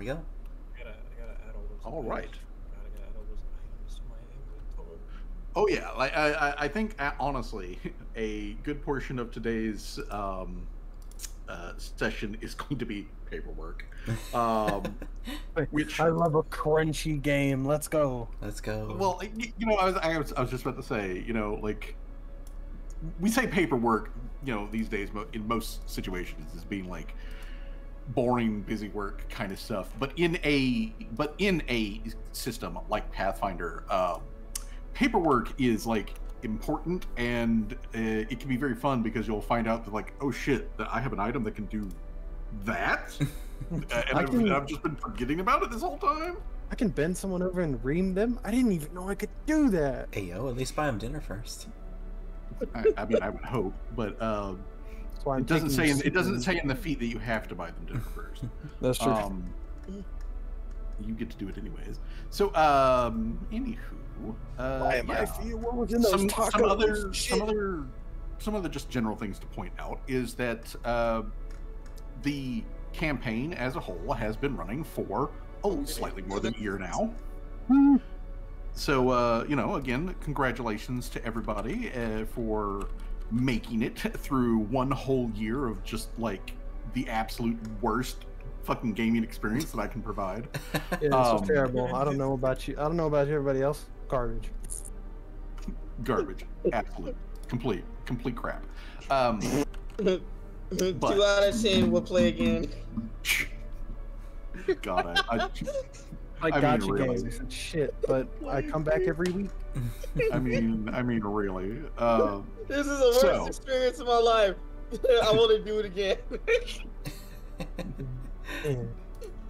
we go. I gotta add all those. All right. Gotta add all those items to my inventory. Oh yeah, like I think honestly, a good portion of today's session is going to be paperwork. Which I love a crunchy game. Let's go. Let's go. Well, you know, I was just about to say, you know, like we say paperwork, you know, these days in most situations as being like boring, busy work kind of stuff. But in a system like Pathfinder, paperwork is like important, and it can be very fun because you'll find out that like, oh shit, that I have an item that can do that, and I've just been forgetting about it this whole time. I can bend someone over and ream them. I didn't even know I could do that. Hey yo, at least buy him dinner first. I mean, I would hope, but it doesn't say in the feat that you have to buy them dinner first. That's true. You get to do it anyways. So, anywho, Why am I feeling what was in those tacos? Some other just general things to point out is that the campaign as a whole has been running for slightly more than a year now. So, you know, again, congratulations to everybody for making it through one whole year of just like the absolute worst fucking gaming experience that I can provide. Yeah, this was terrible. I don't know about you. I don't know about everybody else. Garbage. Garbage. Absolute. Complete crap. But 2 out of 10 will play again. God, I got you really. games and shit, but I come back every week. I mean, really. This is the worst experience of my life. I want to do it again.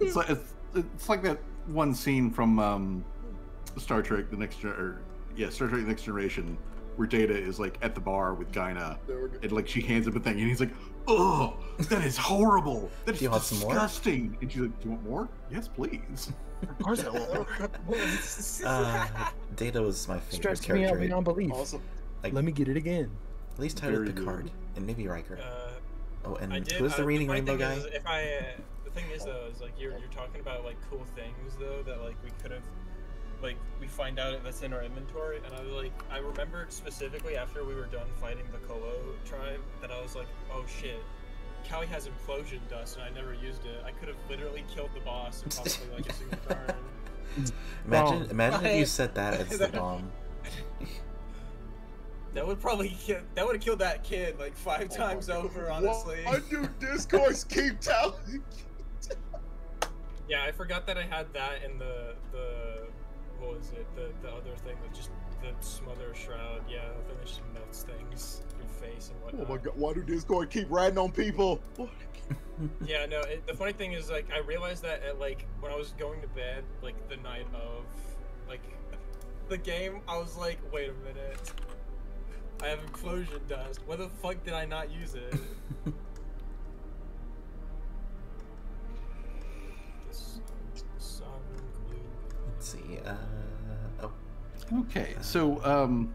It's like that one scene from Star Trek: The Next Generation, where Data is like at the bar with Gyna, and like she hands him a thing, and he's like, "Oh, that is horrible. That is disgusting." And she's like, "Do you want more? Yes, please." Of course I will. Data was my favorite Stressed character. me out beyond belief. Awesome. Like, let me get it again. At least Tyler with Picard and maybe Riker. Oh, and who's the the reading rainbow guy? The thing is though, is like you're talking about like cool things though that like we could have, like we find out that's in our inventory, and I was like, I remembered specifically after we were done fighting the Kolo tribe that I was like, oh shit, Callie has implosion dust and I never used it. I could have literally killed the boss in probably like a single turn. Imagine if you said that as the bomb. That would have killed that kid like 5 times over, honestly. Why do discourse keep telling? Yeah, I forgot that I had that in the what was it? The other thing that just the smother shroud. Yeah, the thing that just melts things, your face and whatnot. Oh my god, why do Discord keep ratting on people? Yeah, no, the funny thing is like I realized that at like when I was going to bed, like the night of like the game, I was like, wait a minute. I have implosion dust. Why the fuck did I not use it? Let's see. Okay, so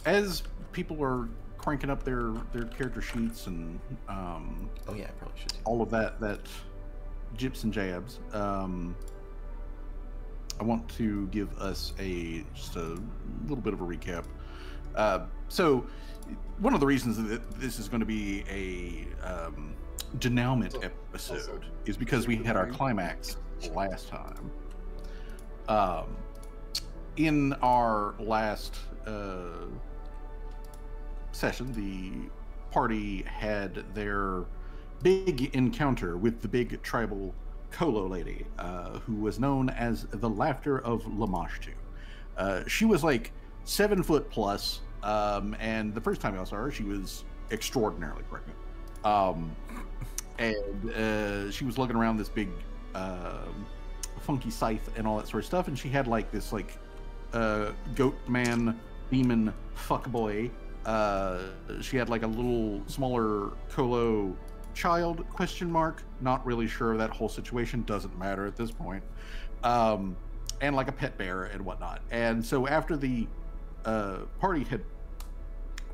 as people are cranking up their character sheets and oh yeah, I probably should. All of that jips and jabs. I want to give us just a little bit of a recap. So one of the reasons that this is going to be a denouement episode is because we had our climax last time. In our last session, the party had their big encounter with the big tribal Kolo lady, who was known as the Laughter of Lamashtu. She was like 7 foot plus, and the first time I saw her, she was extraordinarily pregnant. And she was lugging around this big funky scythe and all that sort of stuff, and she had like this like goat man demon fuckboy. She had like a little smaller Kolo child ? Not really sure of that whole situation, doesn't matter at this point. And like a pet bear and whatnot. And so after the party had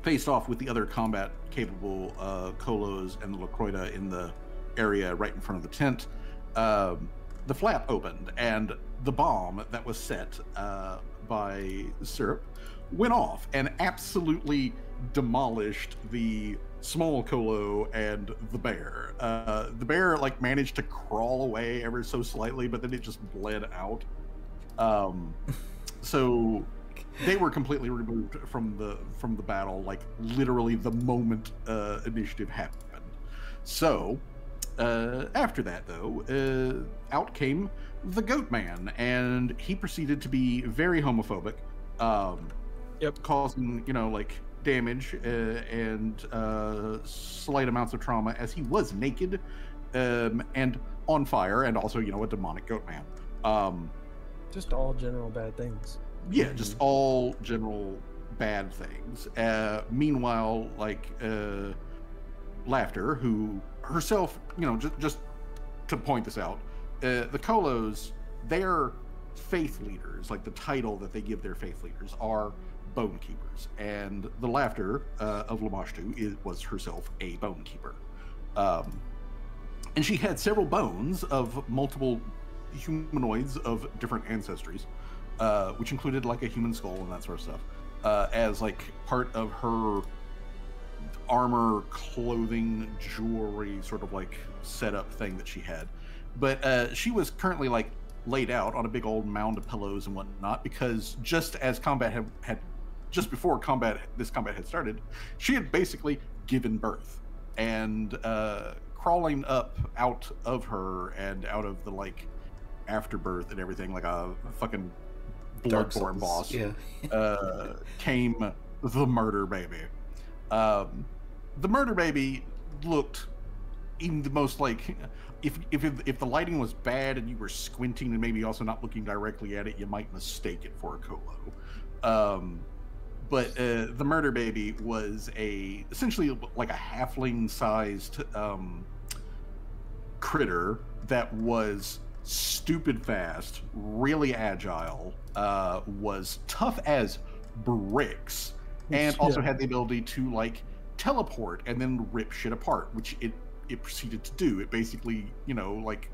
faced off with the other combat capable Kolos and the Lacroida in the area right in front of the tent, the flap opened, and the bomb that was set by Syrup went off and absolutely demolished the small Colo and the bear. The bear like managed to crawl away ever so slightly, but then it just bled out. So they were completely removed from the battle, like literally the moment initiative happened. So after that, though, out came the Goat Man, and he proceeded to be very homophobic, causing like damage and slight amounts of trauma, as he was naked and on fire, and also a demonic Goat Man. Just all general bad things. Yeah, just all general bad things. Meanwhile, like Laughter, who herself, just to point this out, the Colos, their faith leaders, like the title that they give their faith leaders, are bone keepers, and the Laughter of Lamashtu was herself a bone keeper, and she had several bones of multiple humanoids of different ancestries, which included like a human skull and that sort of stuff, as like part of her armor, clothing, jewelry sort of like setup thing that she had. But she was currently like laid out on a big old mound of pillows and whatnot, because just as combat had just before this combat had started, she had basically given birth, and crawling up out of her and out of the like afterbirth and everything, like a fucking Bloodborne boss, came the murder baby. The murder baby looked even the most like, if the lighting was bad and you were squinting and maybe also not looking directly at it, you might mistake it for a Colo. But the murder baby was essentially like a halfling-sized critter that was stupid fast, really agile, was tough as bricks, and also had the ability to like teleport and then rip shit apart, which it proceeded to do. It basically, like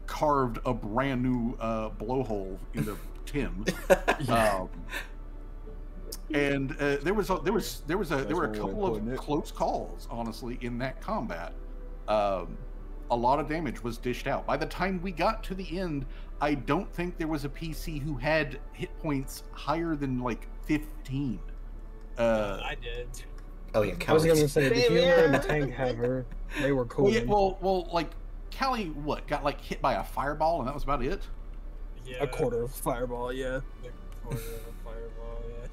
carved a brand new blowhole into Tim. And there were a couple of close calls, honestly, in that combat. A lot of damage was dished out. By the time we got to the end, I don't think there was a PC who had hit points higher than like 15. I did. Oh yeah, I was gonna say the healer and the tank have her. They were cool. Well, like Callie, got like hit by a fireball, and that was about it. Yeah. A quarter of a fireball, yeah. A quarter of a fireball, yeah.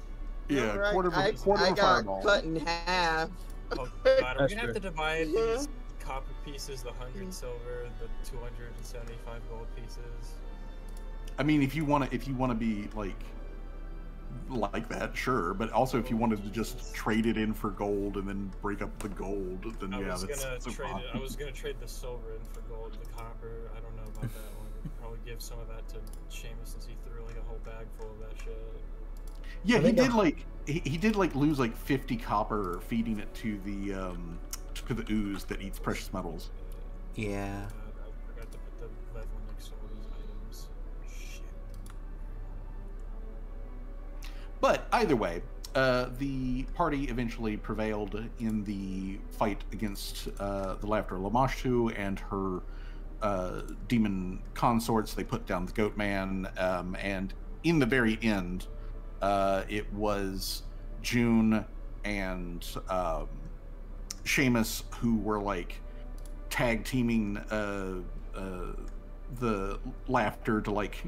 Yeah, quarter of a fireball. I got cut in half. Oh god, are we gonna have to divide these copper pieces, the 100 silver, the 275 gold pieces? I mean, if you want to be like that, sure. But also, if you wanted to just trade it in for gold and then break up the gold, then I was gonna trade the silver in for gold. The copper, I don't know about that one. I'd probably give some of that to Seamus, since he threw like a whole bag full of that shit. Yeah, he did lose like 50 copper feeding it to the ooze that eats precious metals. Yeah. I forgot to put the level next to all these items. Shit. But either way, the party eventually prevailed in the fight against the Laughter Lamashtu and her demon consorts. They put down the Goat Man, and in the very end, it was June and Seamus who were like tag teaming the Laughter to like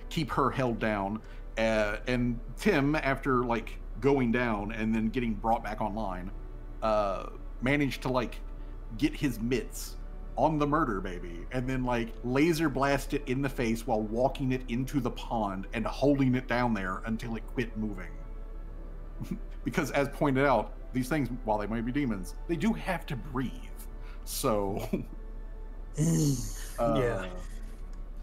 keep her held down, and Tim, after like going down and then getting brought back online, managed to like get his mitts on the murder baby and then like laser blast it in the face while walking it into the pond and holding it down there until it quit moving. Because as pointed out, these things, while they may be demons, they do have to breathe. So yeah.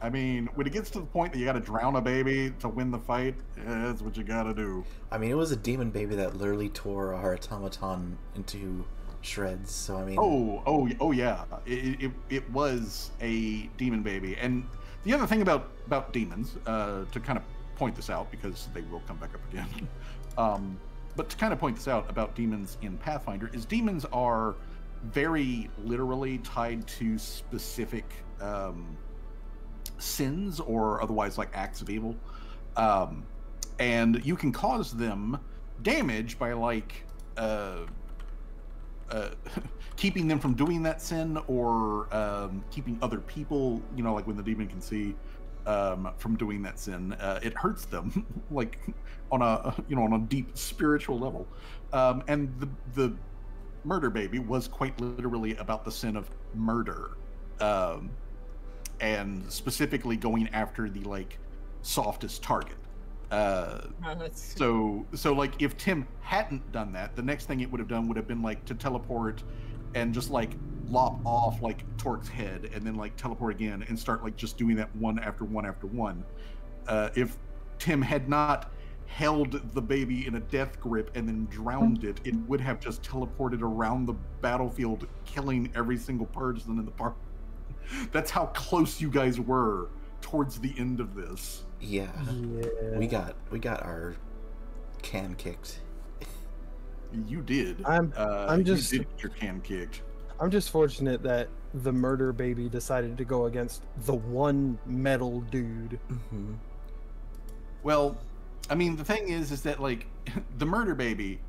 I mean, when it gets to the point that you gotta drown a baby to win the fight, that's what you gotta do. I mean, it was a demon baby that literally tore our automaton into shreds. So I mean, oh yeah, it was a demon baby, and The other thing about demons, to kind of point this out, because they will come back up again, but to kind of point this out about demons in Pathfinder, is demons are very literally tied to specific sins or otherwise like acts of evil. And you can cause them damage by like keeping them from doing that sin, or keeping other people, you know, like when the demon can see, from doing that sin. It hurts them like on a deep spiritual level. And the murder baby was quite literally about the sin of murder, and specifically going after the like softest target. So like if Tim hadn't done that, the next thing it would have done would have been like to teleport and just like lop off like Torque's head, and then like teleport again and start like just doing that one after one after one. If Tim had not held the baby in a death grip and then drowned it, it would have just teleported around the battlefield, killing every single person in the park. That's how close you guys were towards the end of this. Yeah. We got our can kicked. You did. I'm just you did get your can kicked. I'm just fortunate that the murder baby decided to go against the one metal dude. Mm-hmm. Well, I mean, the thing is that like the murder baby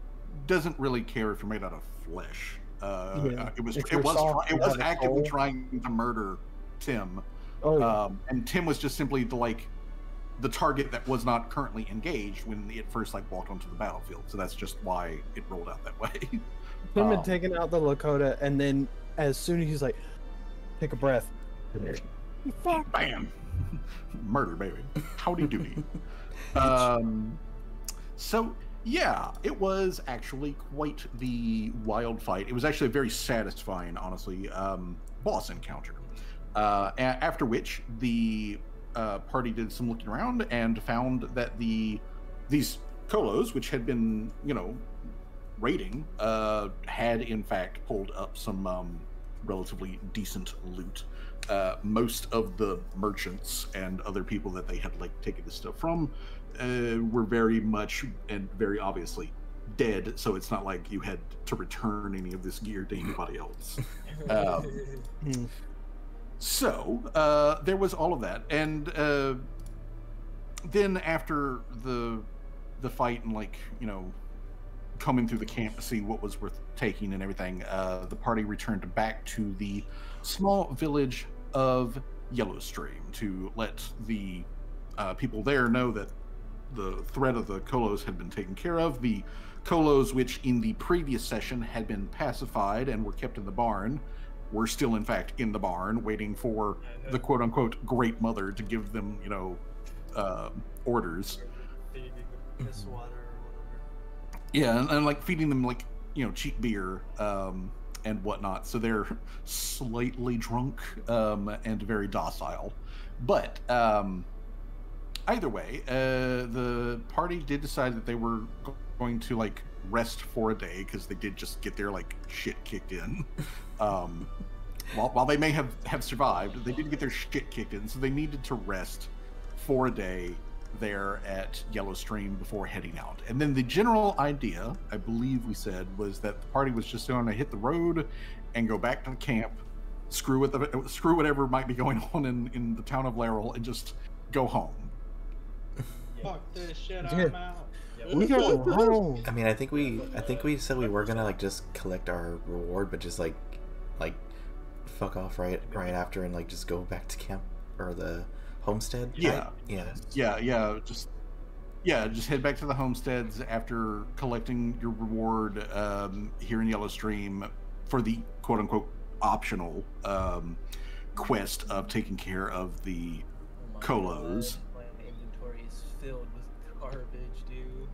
doesn't really care if you're made out of flesh. It was actively trying to murder Tim. And Tim was just simply the target that was not currently engaged when it first like walked onto the battlefield. So that's just why it rolled out that way. Tim had taken out the Lakota, and then as soon as he's like, take a breath, bam, murder baby, howdy doody. So yeah, it was actually quite the wild fight. It was actually a very satisfying, honestly, boss encounter. After which the party did some looking around and found that these Kolos, which had been, raiding, had in fact pulled up some relatively decent loot. Most of the merchants and other people that they had taken this stuff from were very much and very obviously dead, so it's not like you had to return any of this gear to anybody else. So there was all of that, and then after the fight and coming through the camp to see what was worth taking and everything, the party returned back to the small village of Yellowstream to let the people there know that the threat of the Kolos had been taken care of. The Kolos, which in the previous session had been pacified and were kept in the barn, were still in fact in the barn waiting for the quote-unquote Great Mother to give them orders. Piss water or whatever. Yeah, and feeding them cheap beer and whatnot, so they're slightly drunk and very docile. But either way, the party did decide that they were going to rest for a day, because they did just get their shit kicked in. While they may have survived, they did get their shit kicked in, so they needed to rest for a day there at Yellowstream before heading out. And then the general idea, I believe we said, was that the party was just going to hit the road and go back to the camp, screw whatever might be going on in the town of Laurel, and just go home. Fuck this shit, I'm out. We go home. I mean, I think we said we were gonna just collect our reward, but just like fuck off right after and just go back to camp or the homestead. Yeah. Just head back to the homesteads after collecting your reward here in Yellowstream for the quote-unquote optional quest of taking care of the Kolos. My inventory is filled with garbage, dude.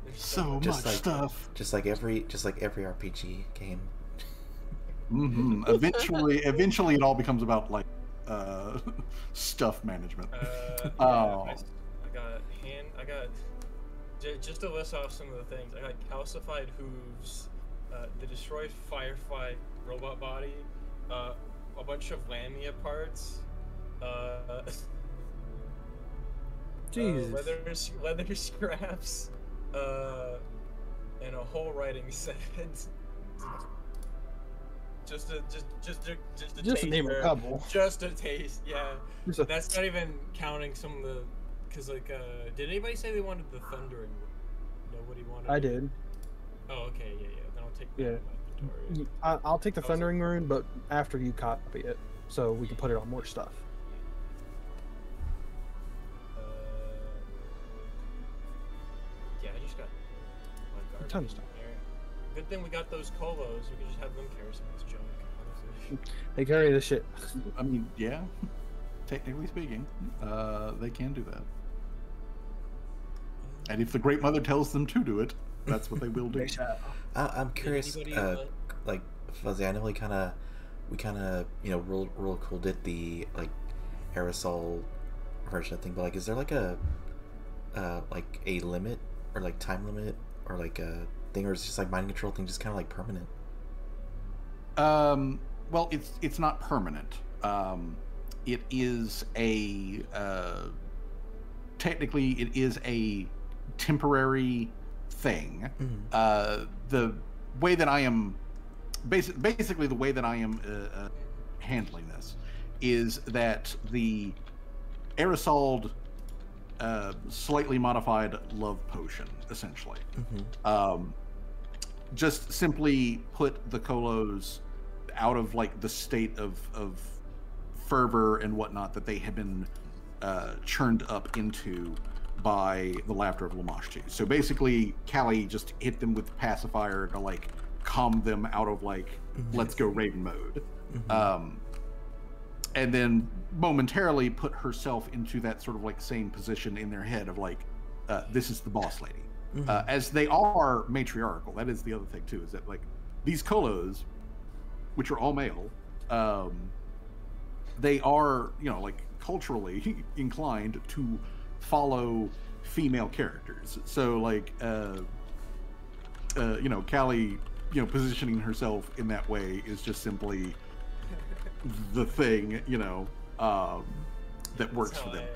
There's so much stuff. Just like every RPG game. Mm-hmm. Eventually, it all becomes about stuff management. I got just to list off some of the things. I got calcified hooves, the destroyed firefly robot body, a bunch of Lamia parts, Jesus. leather scraps, and a whole writing set. just a Just name a taster. couple. Just a taste, yeah. Just a- That's not even counting some of the, cause like, did anybody say they wanted the thundering? Nobody wanted. I it? did. Oh, okay, yeah. Then I'll take that Yeah. in my inventory. I'll take the I was like- Thundering Rune, but after you copy it, so we can put it on more stuff. Yeah, I just got my A ton of garbage stuff. in there. Good thing we got those colos. We could just have them carry some of this junk. Honestly. They carry the shit. I mean, yeah. Technically speaking, they can do that. And if the Great Mother tells them to do it, that's what they will do. They shall. I'm curious, anybody, like Fuzzy, I know we kind of, real cool did the like aerosol version of thing, but like, is there like a limit or like time limit or like a thing, or is it just like mind control thing, just kind of like permanent? Well, it's not permanent. It is a technically it is a temporary thing. The way that I am basically the way that I am handling this is that the aerosoled slightly modified love potion, essentially. Just simply put the colos out of like the state of fervor and whatnot that they have been churned up into by the laughter of Lamashtu. So basically, Callie just hit them with the pacifier to like calm them out of like let's go Raven mode, and then momentarily put herself into that sort of like same position in their head of like this is the boss lady. As they are matriarchal. That is the other thing too, is that like these colos, which are all male, they are, like culturally inclined to follow female characters. So like Callie, positioning herself in that way is just simply the thing, that works for them.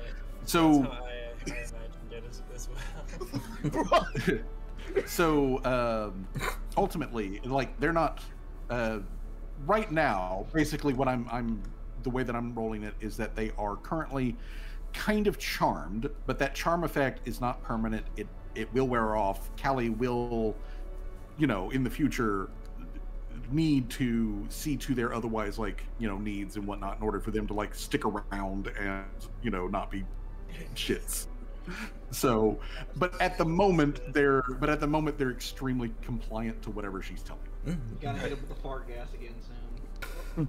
So That's how I imagined it as well. so ultimately, like they're not right now. Basically, what I'm the way that I'm rolling it is that they are currently kind of charmed, but that charm effect is not permanent. It will wear off. Callie will, in the future, need to see to their otherwise like needs and whatnot in order for them to like stick around and not be shits. So, but at the moment they're extremely compliant to whatever she's telling them. Gotta hit him with the fart gas again soon.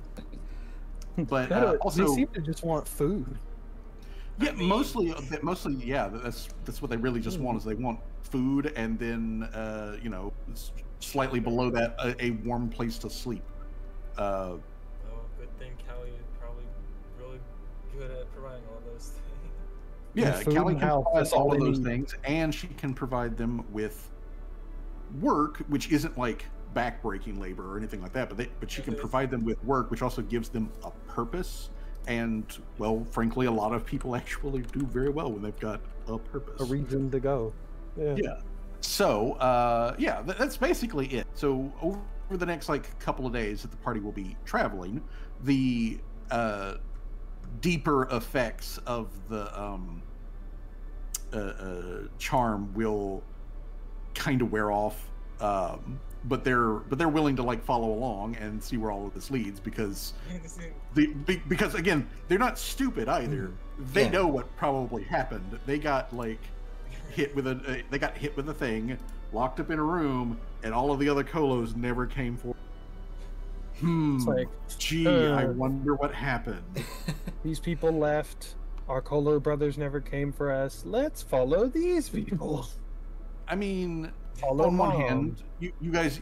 But also, they seem to just want food. yeah, mostly, yeah. That's what they really just want, is they want food, and then slightly below that, a warm place to sleep. Oh, good thing Callie is probably really good at providing all those things. Yeah, food Callie and can health, provide that's all all of they those need. things, and she can provide them with work, which isn't like backbreaking labor or anything like that. But she can provide them with work, which also gives them a purpose. And well, frankly, a lot of people actually do very well when they've got a purpose. A reason to go. Yeah. Yeah. So that's basically it. So over the next like couple of days that the party will be traveling, the deeper effects of the charm will kind of wear off, but they're willing to like follow along and see where all of this leads, because because again, they're not stupid either. They know what probably happened. They got like hit with a thing, locked up in a room, and all of the other colos never came forward. It's like, Gee, I wonder what happened. these people left. Our Colo brothers never came for us. Let's follow these people. I mean, Follow on one mom. hand, you guys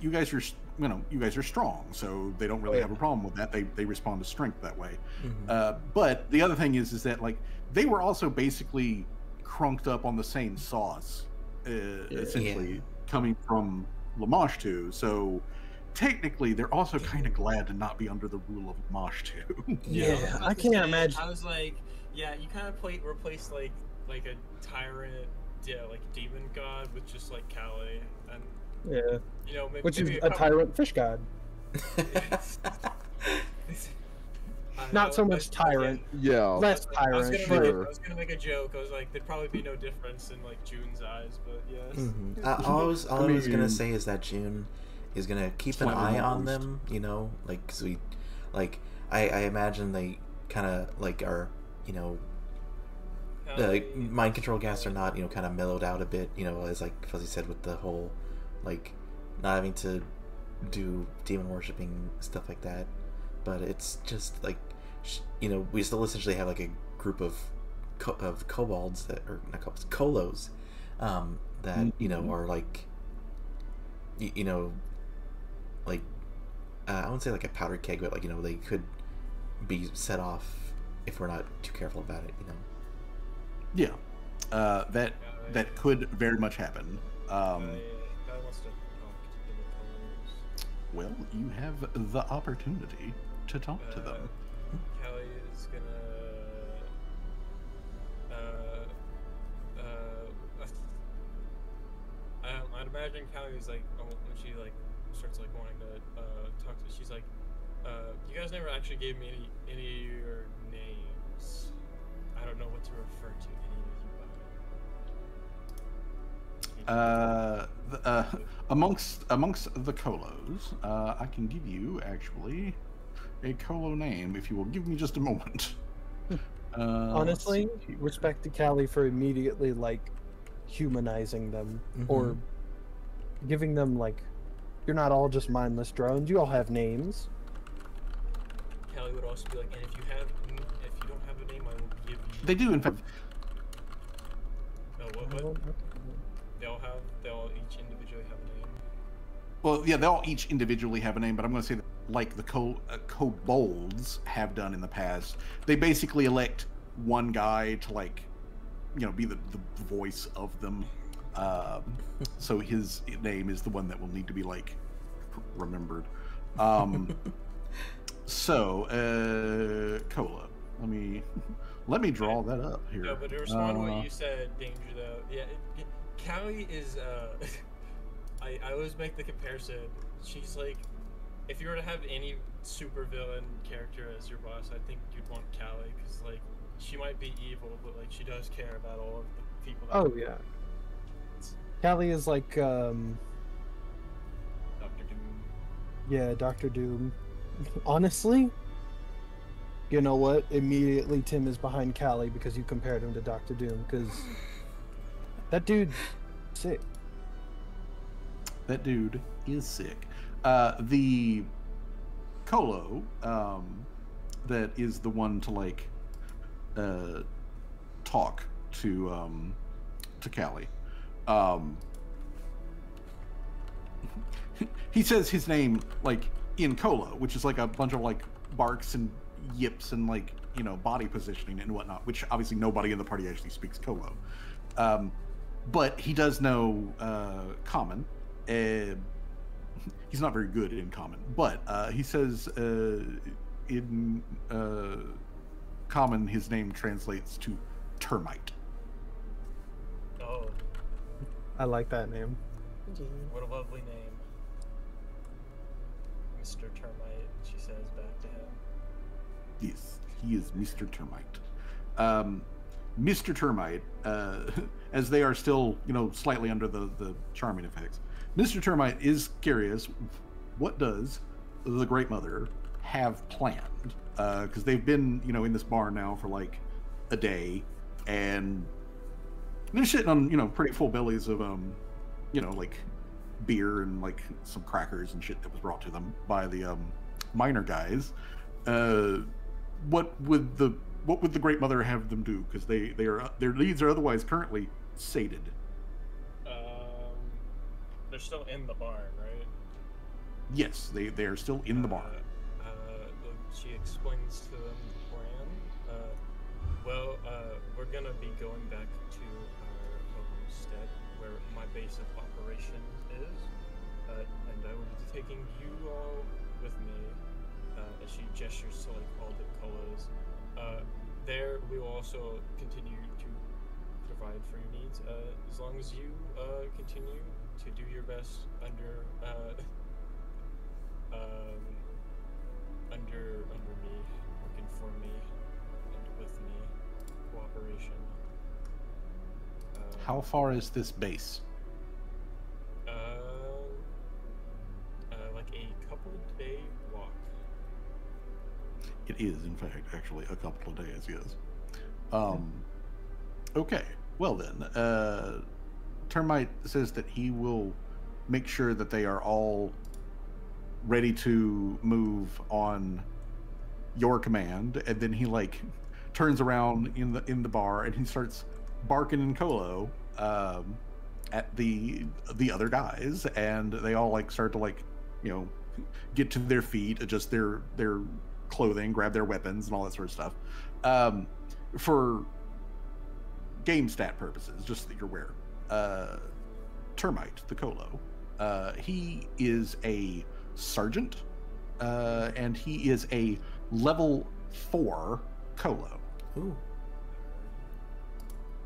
are strong, so they don't really have a problem with that. They respond to strength that way. But the other thing is that like they were also basically crunked up on the same sauce, essentially coming from Lamashtu. So technically, they're also kind of glad to not be under the rule of Lamashtu. Yeah, I can't imagine. I was like, yeah, you kind of replaced like like a tyrant, yeah, like demon god with just like Callie, and Yeah. you know, maybe, Which is maybe a tyrant fish god. Not so much tyrant, Yeah, less I was tyrant, gonna make sure. I was gonna make a joke. I was like, there'd probably be no difference in like June's eyes, but yes. All I was gonna mean- say is that June is gonna keep an Slightly eye more on moist. them, you know, like, 'cause we, like, I imagine they kind of like are, you know, the Callie- mind control gas are not, you know, kind of mellowed out a bit, you know, as like Fuzzy said with the whole, like, not having to do demon worshipping stuff like that, but it's just like, you know, we still essentially have like a group of kobolds that, or not kobolds, kolos, that you know are like, you know, like I wouldn't say like a powder keg, but like, you know, they could be set off if we're not too careful about it, you know. Yeah, that could very much happen. Callie wants to talk to the colors. Well, you have the opportunity to talk to them. Callie is gonna. I'd imagine Callie is like when she like starts like wanting to talk to. She's like, you guys never actually gave me any of your names. I don't know what to refer to any of you by. Amongst the Kolos, I can give you actually a Kolo name if you will give me just a moment. Honestly, let's see here. respect to Callie for immediately like humanizing them or giving them like, you're not all just mindless drones. You all have names. Callie would also be like, and if you don't have a name, I will give you. They do, in fact. No, what? They'll each individually have a name. Well, yeah, they all each individually have a name, but I'm going to say that, like the kobolds have done in the past, they basically elect one guy to, like, you know, be the voice of them. So his name is the one that will need to be, like, remembered. So, Cola, let me draw that up here. No, but to respond to what you said, Danger, though, yeah, Callie is, I always make the comparison. She's like, if you were to have any supervillain character as your boss, I think you'd want Callie, because, like, she might be evil, but, like, she does care about all of the people that... Oh, yeah. Callie is like, Dr. Doom. yeah, Dr. Doom. Honestly, you know what? Immediately Tim is behind Callie because you compared him to Dr. Doom, because that dude's sick. That dude is sick. The Colo, that is the one to, like, talk to Callie. He says his name, like, in Colo, which is like a bunch of, like, barks and yips and, like, you know, body positioning and whatnot, which obviously nobody in the party actually speaks Colo. But he does know Common. He's not very good in Common, but he says in Common his name translates to termite. Oh, I like that name. what a lovely name. Mr. Termite, she says back to him. Yes, he is Mr. Termite. Mr. Termite, as they are still, you know, slightly under the charming effects, Mr. Termite is curious, what does the Great Mother have planned? Because they've been, you know, in this barn now for like a day, and they're sitting on, you know, pretty full bellies of, you know, like beer and like some crackers and shit that was brought to them by the miner guys. What would the Great Mother have them do? Because their needs are otherwise currently sated. They're still in the barn, right? Yes, they are still in the barn. She explains to them the plan. We're gonna be going back to our homestead, where my base of operations is, and I will be taking you all with me. As she gestures to like all the colors. There we will also continue to for your needs. As long as you continue to do your best under under me, working for me and with me, cooperation. How far is this base? Like a couple day walk. It is, in fact, actually a couple of days, yes. Okay, well then, Termite says that he will make sure that they are all ready to move on your command, and then he like turns around in the bar and he starts barking in Colo at the other guys, and they all like start to like, you know, get to their feet, adjust their clothing, grab their weapons and all that sort of stuff. For game stat purposes, just so that you're aware, Termite, the Colo, he is a sergeant, and he is a level 4 Colo. Ooh.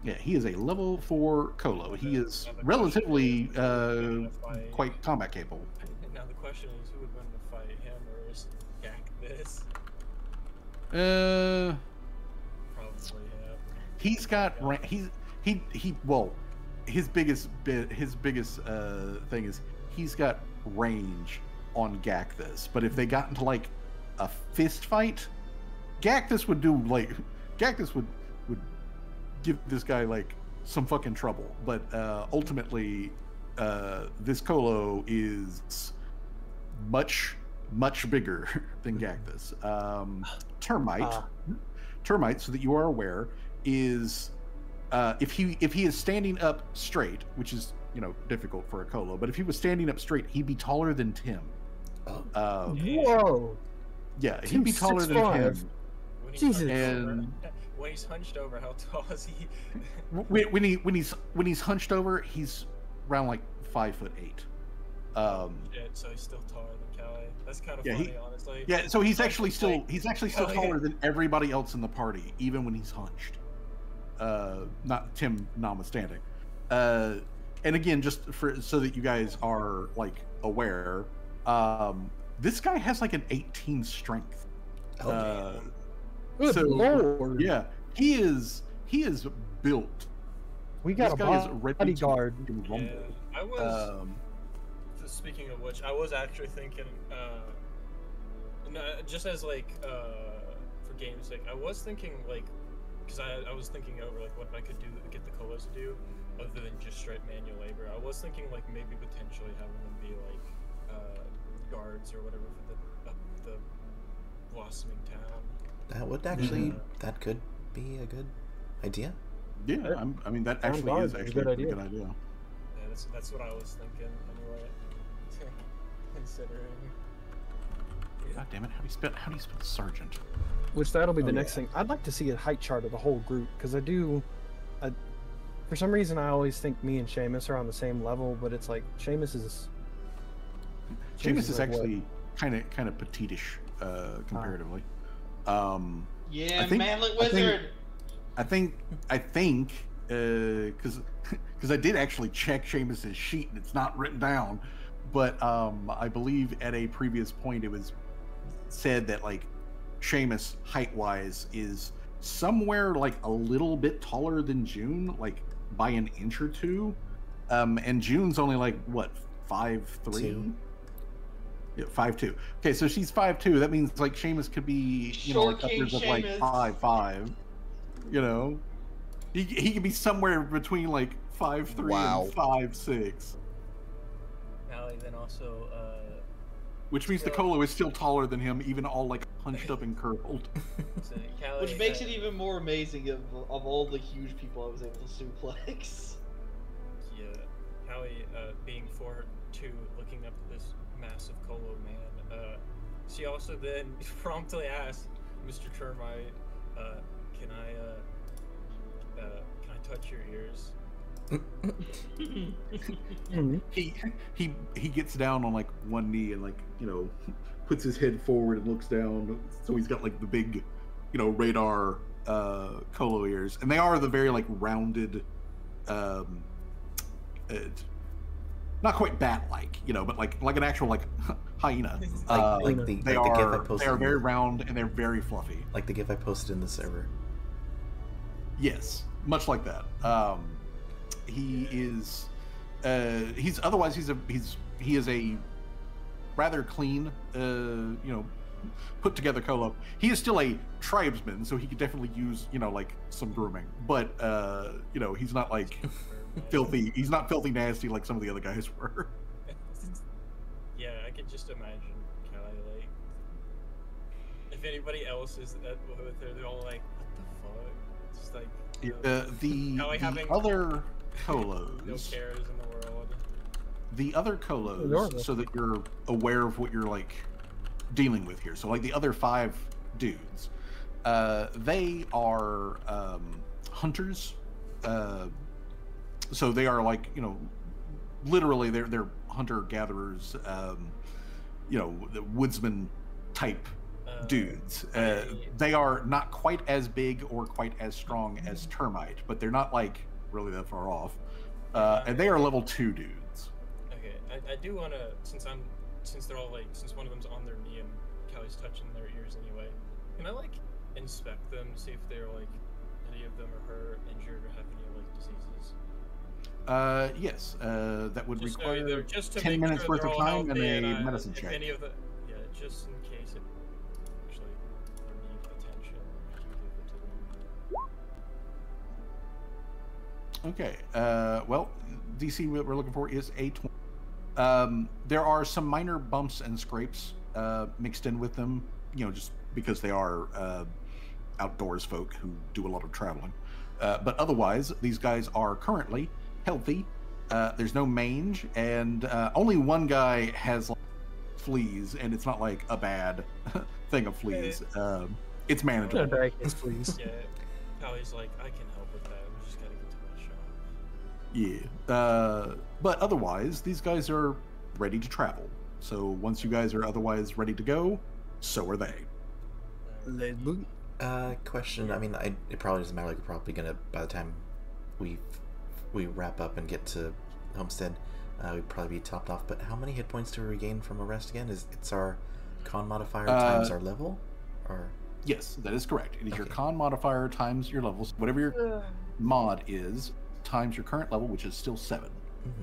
Yeah, he is a level 4 Colo. He is relatively quite combat capable. Now the question is, who would win the fight, him or is Gak this? Probably him. He's got well, his biggest thing is he's got range on Gakthis, but if they got into like a fist fight, Gakthis would give this guy like some fucking trouble. But ultimately, this Colo is much bigger than Gakthis. Termite, so that you are aware, is if he is standing up straight, which is, you know, difficult for a Colo, but if he was standing up straight, he'd be taller than Tim. Whoa! Yeah, he'd be taller than Tim. Jesus. And when he's hunched over, how tall is he? when he's hunched over, he's around like 5'8". Shit, so he's still taller than Callie. That's kind of funny, honestly. Yeah, so he's actually still Callie- taller than everybody else in the party, even when he's hunched. Not Tim notwithstanding. And again, just so that you guys are like aware, this guy has like an 18 strength. Good Lord. Yeah, he is built. We got This guy is a ready bodyguard. to rumble. Yeah, I was. Speaking of which, I was actually thinking, just as like for game's sake, I was thinking like, because I was thinking over like what I could do to get the Colos to do, other than just straight manual labor. I was thinking like maybe potentially having them be like guards or whatever for the blossoming town. That would actually, that could be a good idea. Yeah, I mean that actually is actually a good idea. Yeah, that's what I was thinking anyway. Considering. God damn it! How do you spell sergeant? Which that'll be the next thing. I'd like to see a height chart of the whole group, because for some reason I always think me and Seamus are on the same level, but it's like Seamus is Seamus is like actually kind of petitish comparatively. Yeah, I think- manlet wizard. I think because I did actually check Seamus's sheet and it's not written down, but I believe at a previous point it was said that like Seamus height wise is somewhere like a little bit taller than June, like by an inch or two, and June's only like what 5'3". Two. Yeah, 5'2". Okay, so she's 5'2". That means like Seamus could be, you know, like Short King upwards of like Seamus. 5'5". You know, he could be somewhere between like 5'3" Wow. and 5'6". Allie then also Which means the Colo is still taller than him, even all like hunched up and curled. Callie, Which makes it even more amazing of all the huge people I was able to suplex. Yeah, Callie being 4'2", looking up at this massive Colo man. She also then promptly asked Mr. Termite, "Can I touch your ears?" He gets down on like one knee and like, you know, puts his head forward and looks down. So he's got like the big, you know, radar Colo ears, and they are the very like rounded um, not quite bat-like, but like an actual like hyena. Like the they GIF I are posted. very round and they're very fluffy. Like the GIF I posted in the server. Yes, much like that. He is. He is a rather clean, put together Colo. He is still a tribesman, so he could definitely use like some grooming. But he's not like filthy. He's not filthy nasty like some of the other guys were. Yeah, I could just imagine Callie, like, if anybody else is with her, they're all like, what the fuck? Just like, the other Colos. No cares in the world. The other Colos, so that you're aware of what you're like dealing with here. So like the other 5 dudes, they are hunters. So they are like literally they're hunter gatherers. The woodsman type dudes. They are not quite as big or quite as strong as Termite, but they're not like really that far off. And they are level 2 dudes. Okay, I do want to, since they're all like, since one of them's on their knee and Callie's touching their ears anyway, can I like inspect them, see if they're like, any of them are hurt, injured, or have any like diseases? Yes, that would Just require just to 10 make minutes sure worth they're of all time and healthy a medicine if check. Any of the, yeah, just in case it actually need attention, we can give it to them. Okay, well, DC what we're looking for is a 20. There are some minor bumps and scrapes mixed in with them, just because they are outdoors folk who do a lot of traveling. But otherwise, these guys are currently healthy. There's no mange, and only one guy has like, fleas, and it's not like a bad thing of fleas. It's manageable. Fleas. Yeah, Callie's like, I can help with that. We just gotta get to my shop. Yeah. But otherwise, these guys are ready to travel. So once you guys are otherwise ready to go, so are they. Question. I mean, it probably doesn't matter. Like, we're probably gonna, by the time we wrap up and get to Homestead, we'd probably be topped off. But how many hit points do we regain from a rest again? It's our con modifier times our level, or? Yes, that is correct. It is your Okay. con modifier times your levels, whatever your mod is, times your current level, which is still 7. Mm-hmm.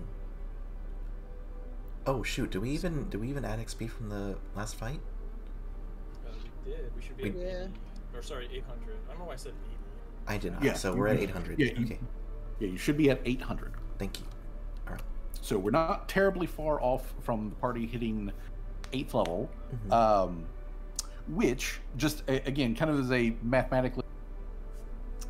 Oh shoot! Do we even add XP from the last fight? We did. We should be at 80. Or sorry, 800. I don't know why I said 80. I did not. Yeah, So we're at 800. Yeah, okay. Yeah, you should be at 800. Thank you. All right. So we're not terribly far off from the party hitting 8th level, which just again kind of is a mathematically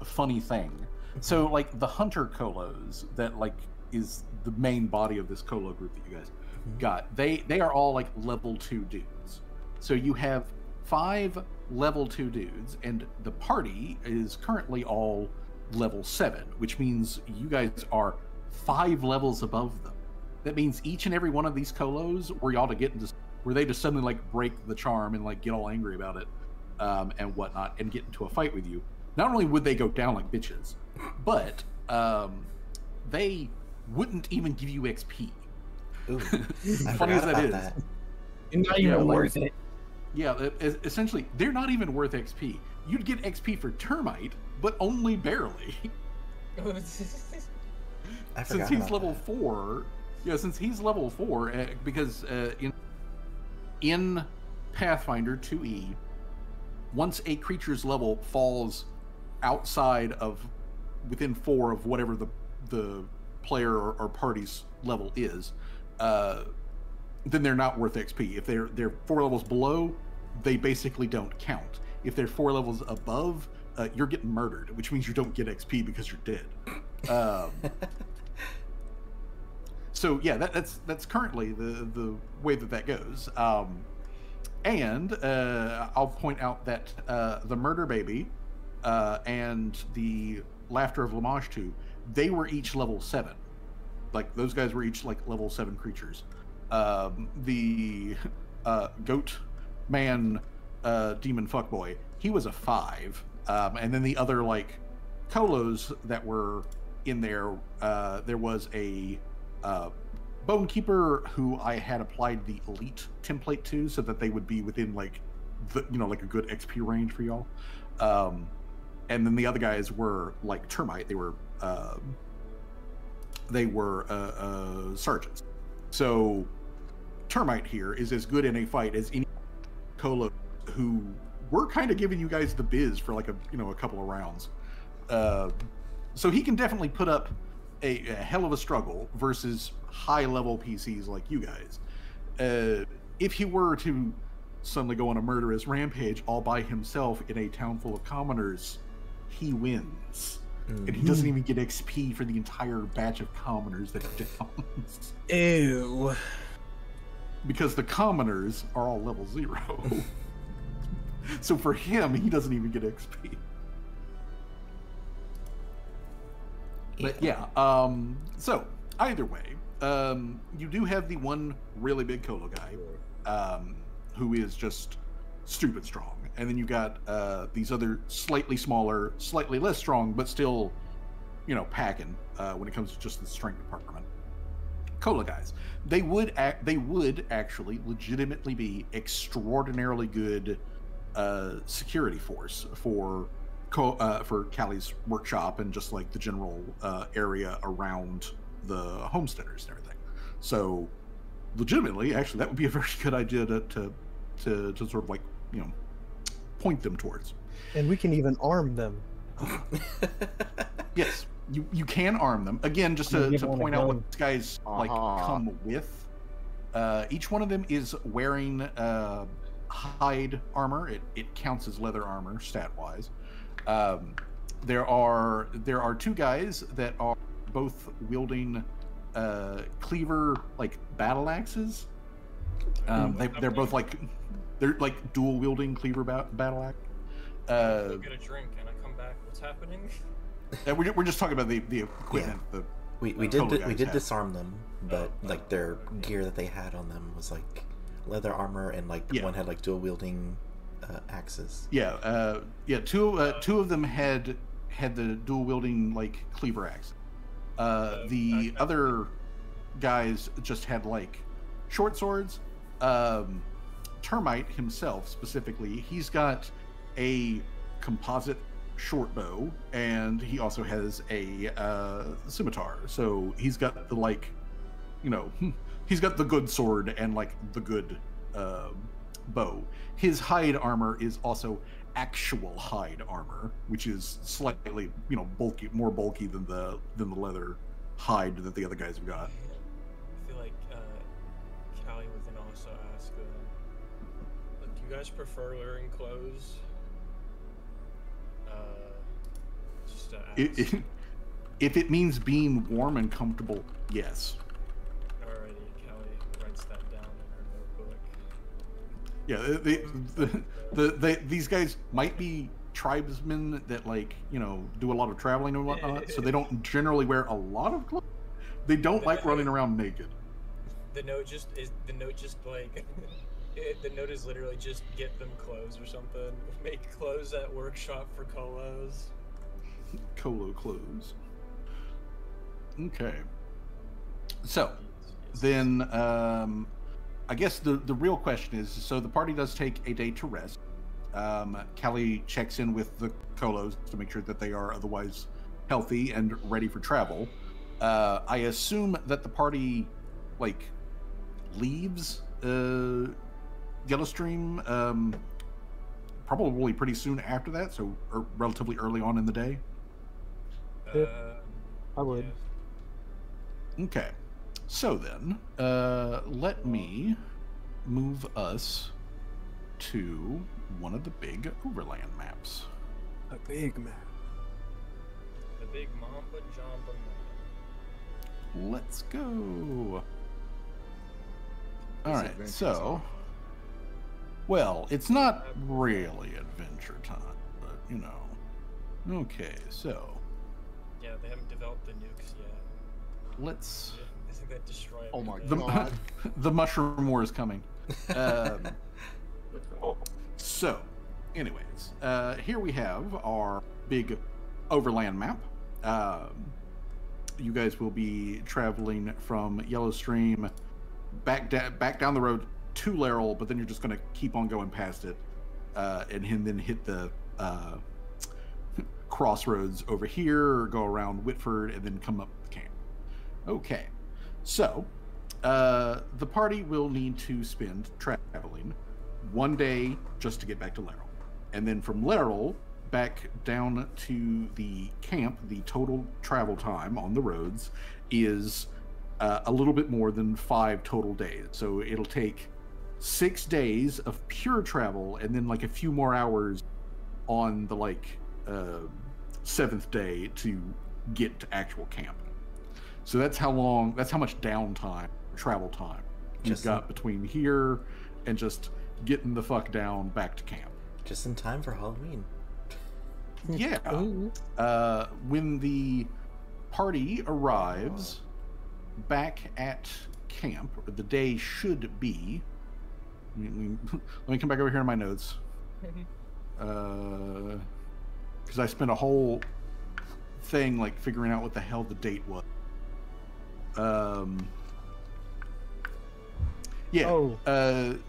funny thing. So like the hunter colos that like is the main body of this colo group that you guys got, they are all like level 2 dudes. So you have 5 level 2 dudes, and the party is currently all level 7, which means you guys are 5 levels above them. That means each and every one of these colos were y'all to get into, where they just suddenly like break the charm and like get all angry about it and whatnot and get into a fight with you. Not only would they go down like bitches, but they wouldn't even give you XP. Ooh, I Funny as that is. that. Not even worth it. Yeah, essentially, they're not even worth XP. You'd get XP for Termite, but only barely. I Since forgot he's about level that. 4, since he's level 4, because in Pathfinder 2E, once a creature's level falls outside of within 4 of whatever the player or party's level is, then they're not worth XP. If they're 4 levels below, they basically don't count. If they're 4 levels above, you're getting murdered, which means you don't get XP because you're dead. So yeah, that's currently the way that goes. And I'll point out that the Murder Baby and the Laughter of Lamage 2, they were each level 7. Like those guys were each like level 7 creatures. The Goat Man Demon Fuckboy, he was a 5. And then the other like colos that were in there, there was a bone keeper who I had applied the elite template to, so that they would be within like like a good XP range for y'all. And then the other guys were like termite. They were sergeants. So termite here is as good in a fight as any Colo who were kind of giving you guys the biz for like a couple of rounds. So he can definitely put up a hell of a struggle versus high level PCs like you guys. If he were to suddenly go on a murderous rampage all by himself in a town full of commoners, he wins. And he doesn't even get XP for the entire batch of commoners that he downs. Ew. Because the commoners are all level 0. So for him, he doesn't even get XP. But yeah, so either way, you do have the one really big Colo guy, who is just stupid strong. And then you got these other slightly smaller, slightly less strong, but still, packing when it comes to just the strength department. Colo guys, they would actually legitimately be extraordinarily good security force for Callie's workshop and just like the general area around the homesteaders and everything. So legitimately, actually, that would be a very good idea to sort of like point them towards. And we can even arm them. Yes, you can arm them. Again, just to point out what these guys like come with. Each one of them is wearing hide armor. It counts as leather armor stat wise. There are 2 guys that are both wielding cleaver like battle axes. They're both like dual wielding cleaver battle axe. Go get a drink and I come back. What's happening? We're just talking about the equipment. Yeah. We did disarm them, but like their gear that they had on them was like leather armor and like one had like dual wielding axes. Two of them had the dual wielding like cleaver axe. The other guys just had like short swords. Termite himself specifically, he's got a composite short bow, and he also has a scimitar. So he's got the like, he's got the good sword and like the good bow. His hide armor is also actual hide armor, which is slightly, bulky, more bulky than the leather hide that the other guys have got. I feel like Callie would then also ask, do you guys prefer wearing clothes? Just to ask. If it means being warm and comfortable, yes. Alrighty, Callie writes that down in her notebook. Yeah, these guys might be tribesmen that like do a lot of traveling and whatnot, so they don't generally wear a lot of clothes. They don't like running around naked. The note is literally just get them clothes or something. Make clothes at workshop for Colos. Colo clothes. Okay. So then I guess the real question is, so the party does take a day to rest. Callie checks in with the Colos to make sure that they are otherwise healthy and ready for travel. I assume that the party like leaves Yellowstream probably pretty soon after that, so relatively early on in the day. I would. Okay, so then let me move us to one of the big overland maps. A big map. The big Mamba Jamba map. Let's go. All right, so well, it's not really adventure time, but okay, so yeah, they haven't developed the nukes yet. Let's. Isn't that destroy? Oh my The, god. the mushroom war is coming. So, anyways, here we have our big overland map. you guys will be traveling from Yellow Stream back down the road to Laurel, but then you're just going to keep on going past it, and then hit the crossroads over here, or go around Whitford, and then come up the camp. Okay, so the party will need to spend traveling 1 day just to get back to Laurel, and then from Laurel back down to the camp. The total travel time on the roads is a little bit more than 5 total days. So it'll take 6 days of pure travel, and then like a few more hours on the 7th day to get to actual camp. So that's how much downtime, travel time you've got between here and just getting the fuck down back to camp. Just in time for Halloween. Yeah. When the party arrives back at camp, or the day should be. Let me come back over here in my notes. Because I spent a whole thing figuring out what the hell the date was.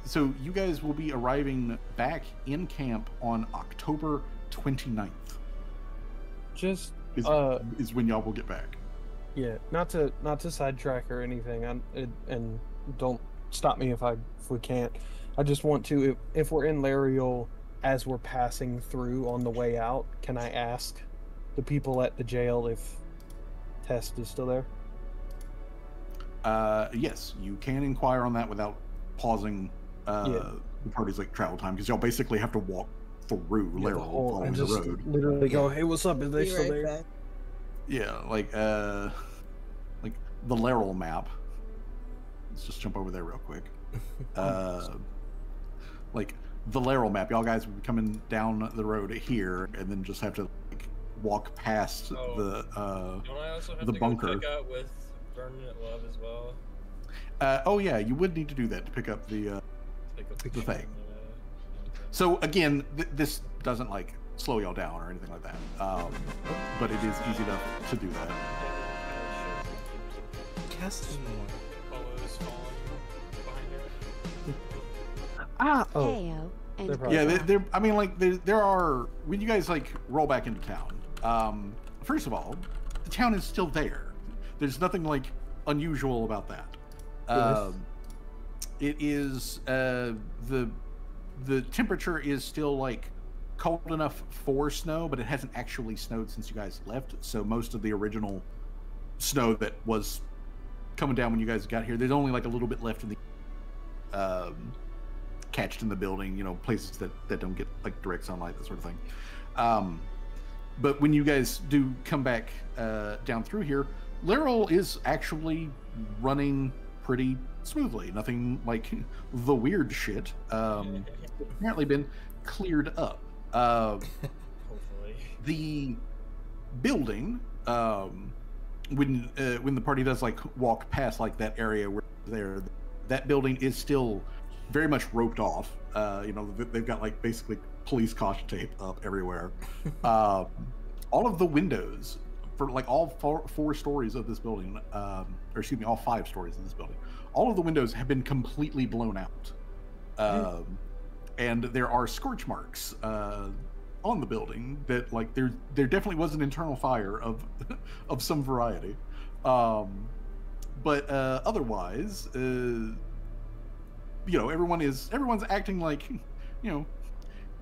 So you guys will be arriving back in camp on October 29th. Just is when y'all will get back. Yeah, not to sidetrack or anything, and don't stop me if we can't. I just want to, if we're in Lariel as we're passing through on the way out, can I ask the people at the jail if Test is still there? Yes, you can inquire on that without pausing the party's travel time, because y'all basically have to walk through Laurel following the road. Literally go, hey, what's up? Is they still there? Back. Yeah, like the Laurel map. Let's just jump over there real quick. The Laurel map, y'all guys will be coming down the road here, and then just have to walk past the Don't I also have the to bunker. Go pick out with Permanent Love as well? Oh yeah, you would need to do that to pick up the thing. So again, this doesn't slow y'all down or anything like that, but it is easy enough to do that. Casting more. Apollo's falling behind her. Heyo, and There are, when you guys roll back into town. First of all, the town is still there. There's nothing unusual about that. It is the temperature is still cold enough for snow, but it hasn't actually snowed since you guys left. So most of the original snow that was coming down when you guys got here, there's only a little bit left in the catched in the building, places that don't get direct sunlight, that sort of thing. But when you guys do come back down through here, Laurel is actually running pretty smoothly. Nothing the weird shit. Apparently been cleared up. Hopefully. The building, when the party does walk past that area where there, that building is still very much roped off. They've got basically police caution tape up everywhere. All of the windows for all four stories of this building, or excuse me, all 5 stories of this building, all of the windows have been completely blown out. And there are scorch marks on the building that there definitely was an internal fire of some variety. But otherwise, everyone's acting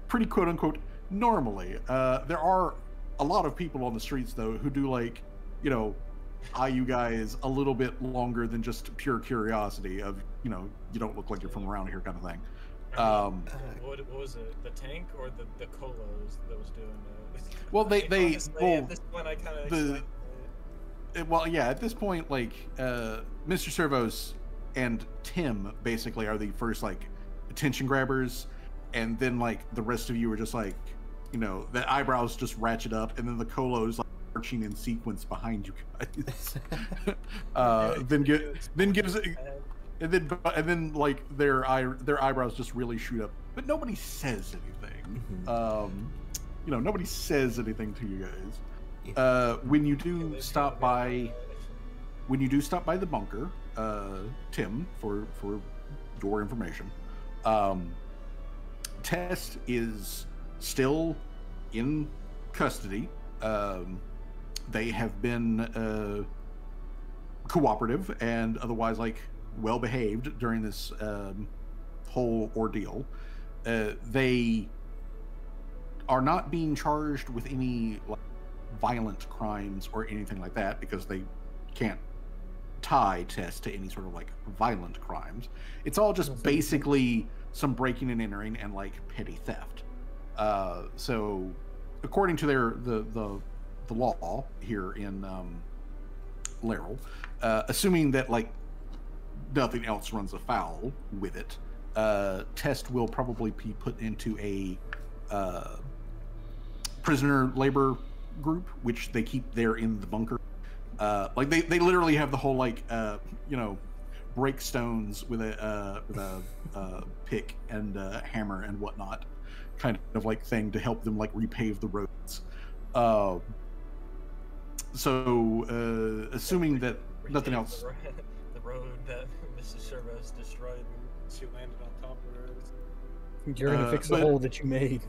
pretty quote unquote normally. There are a lot of people on the streets though who do eye you guys a little bit longer than just pure curiosity of you don't look like you're from around here kind of thing. What was it? The tank or the colos that was doing that? Well, at this point, I kind of at this point, Mr. Servos and Tim basically are the first attention grabbers, and then the rest of you are just the eyebrows just ratchet up, and then the colos marching in sequence behind you guys. Then gives it. And then their eyebrows just really shoot up, but nobody says anything. Mm-hmm. Nobody says anything to you guys. When you do stop by when you do stop by the bunker, Tim, for your information, Test is still in custody. They have been cooperative and otherwise like well behaved during this whole ordeal. They are not being charged with any like violent crimes or anything like that because they can't tie Test to any sort of like violent crimes. It's all just basically some breaking and entering and like petty theft. So according to the law here in Laryl, assuming that like nothing else runs afoul with it, Test will probably be put into a prisoner labor group, which they keep there in the bunker. Like they literally have the whole like break stones with a pick and hammer and whatnot kind of like thing to help them like repave the roads. So assuming that nothing else, the road that Mrs. Servos destroyed when she landed on top of the road. You're gonna fix the hole that you made.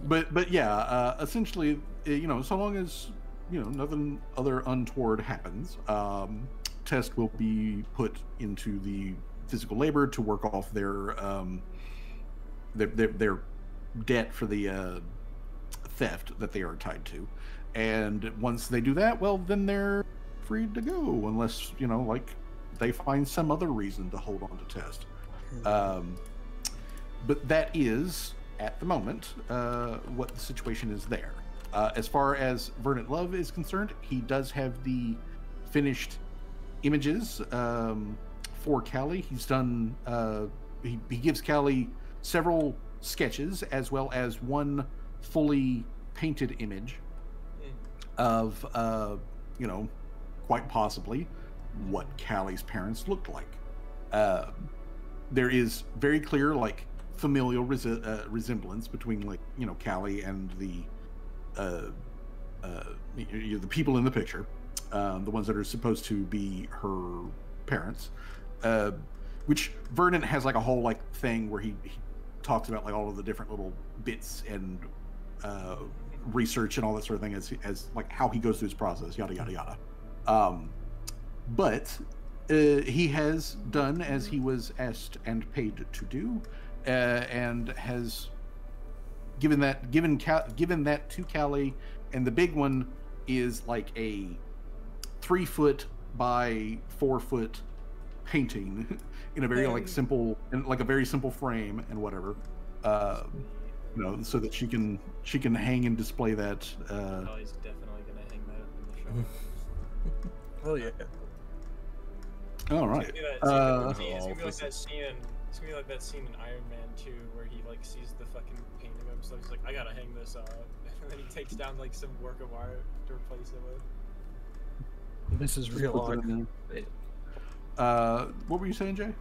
But yeah, essentially, so long as nothing other untoward happens, Test will be put into the physical labor to work off their debt for the theft that they are tied to, and once they do that, well, then they're free to go, unless like they find some other reason to hold on to Test. But that is, at the moment, what the situation is there. As far as Vernon Love is concerned, he does have the finished images for Callie. He's done. He gives Callie several sketches as well as one fully painted image of, quite possibly what Callie's parents looked like. There is very clear, like, familial resemblance between, like, Callie and the people in the picture, the ones that are supposed to be her parents, which Vernon has like a whole like thing where he talks about like all of the different little bits and research and all that sort of thing as like how he goes through his process, yada yada yada. But he has done as he was asked and paid to do, and has given that to Callie, and the big one is like a 3-foot by 4-foot painting in a very like simple and like a very simple frame and whatever, so that she can hang and display that. Oh, he's definitely gonna hang that up in the show. Oh yeah. All right. It's gonna be like that scene in. It's gonna be like that scene in Iron Man 2 where he like sees the fucking painting of him, so he's like, I gotta hang this up, and then he takes down like some work of art to replace it with. This is real art. What were you saying, Jay?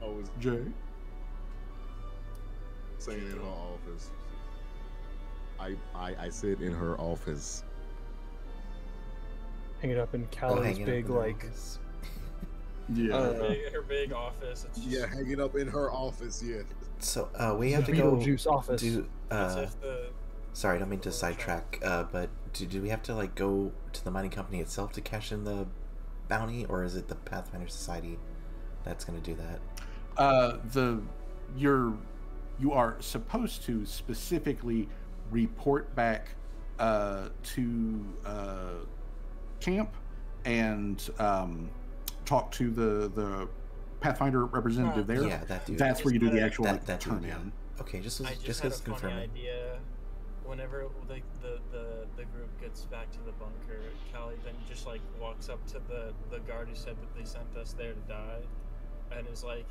I was Jay? saying in her office. I said in her office. Hang it up in Callie's big like. Yeah. Her big office. It's just, Yeah, hanging up in her office. Yeah. So we have to go Beetlejuice office. do. as if the Sorry, I don't mean to sidetrack. But do we have to like go to the mining company itself to cash in the bounty, or is it the Pathfinder Society that's going to do that? You are supposed to specifically report back to camp and talk to the Pathfinder representative there. Yeah, that dude. That's where you do the actual that turn dude, yeah. in. Okay, just I just because had a funny confirming. idea. Whenever like the group gets back to the bunker, Callie then just like walks up to the guard who said that they sent us there to die, and is like,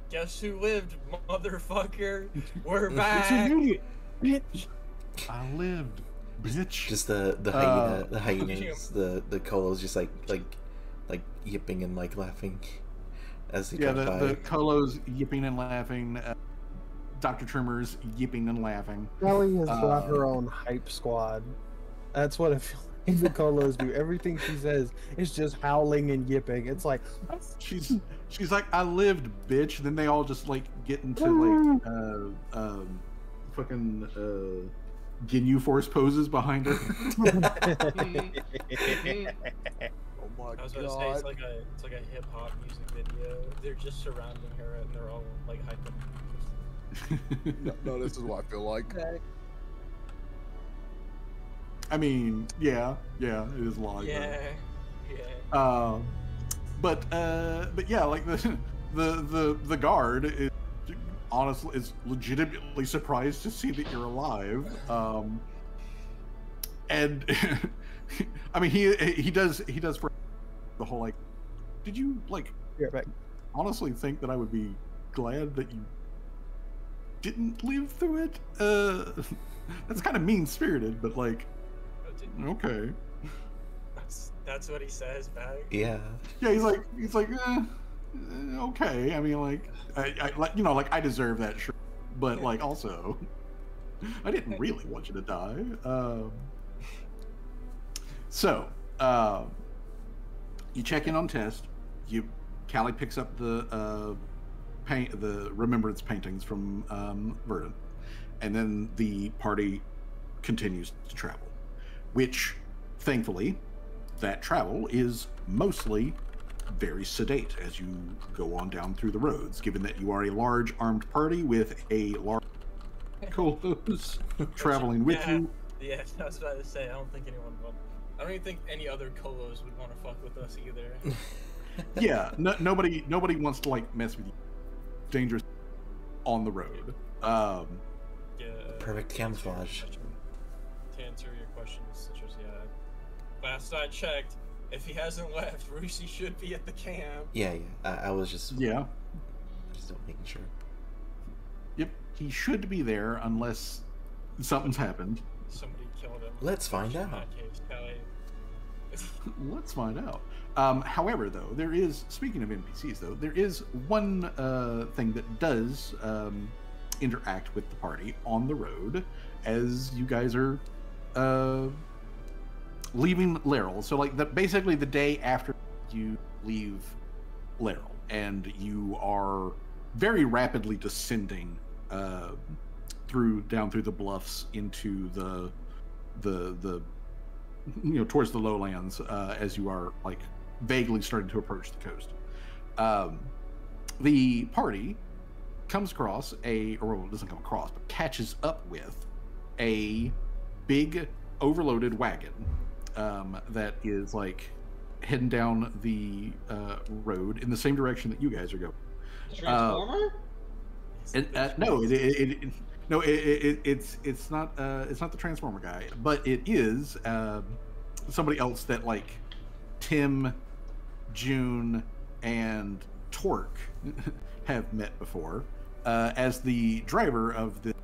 "Guess who lived, motherfucker? We're back." Bitch. I lived, bitch. Just the hyenas, the colos, just like yipping and like laughing as they drive by. The colos yipping and laughing. Dr. Trimmer's yipping and laughing. Callie has brought her own hype squad. That's what I feel like the Colos do. Everything she says is just howling and yipping. It's like She's like, I lived, bitch. Then they all just like get into like fucking Ginyu Force poses behind her. Oh my I was gonna say it's like a hip hop music video. They're just surrounding her and they're all like hyping. No, this is what I feel like. I mean, yeah, it is a lot like that. Yeah. But yeah, like the guard is honestly is legitimately surprised to see that you're alive. And I mean he does for the whole like, did you like honestly think that I would be glad that you didn't live through it? That's kind of mean spirited, but like, okay. That's what he says back. Yeah. Yeah, he's like, okay. I mean, like, I like, you know, like I deserve that, sure, but like also, I didn't really want you to die. So, you check in on Test. Callie picks up the remembrance paintings from Verdun, and then the party continues to travel, which, thankfully, that travel is mostly very sedate as you go on down through the roads, given that you are a large armed party with a large Colos traveling with you. Yeah, I was about to say, I don't even think any other Colos would want to fuck with us either. Yeah, nobody wants to like mess with you. Dangerous on the road. Yeah. Perfect camouflage. To answer your question, Citrus, yeah. Last I checked, if he hasn't left, Rusi should be at the camp. Yeah. I was just Yeah. just making sure. Yep, he should be there unless something's happened. Somebody killed him. Let's find In out. that case, Kelly. Let's find out. However, though, there is, speaking of NPCs, though, there is one thing that does interact with the party on the road as you guys are leaving Laurel. So, like, basically the day after you leave Laurel, and you are very rapidly descending down through the bluffs into the towards the lowlands as you are like vaguely starting to approach the coast. The party comes across doesn't come across, but catches up with a big overloaded wagon that is like heading down the road in the same direction that you guys are going. Transformer? It's not the Transformer guy, but it is somebody else that like Tim, June, and Torque have met before as the driver of this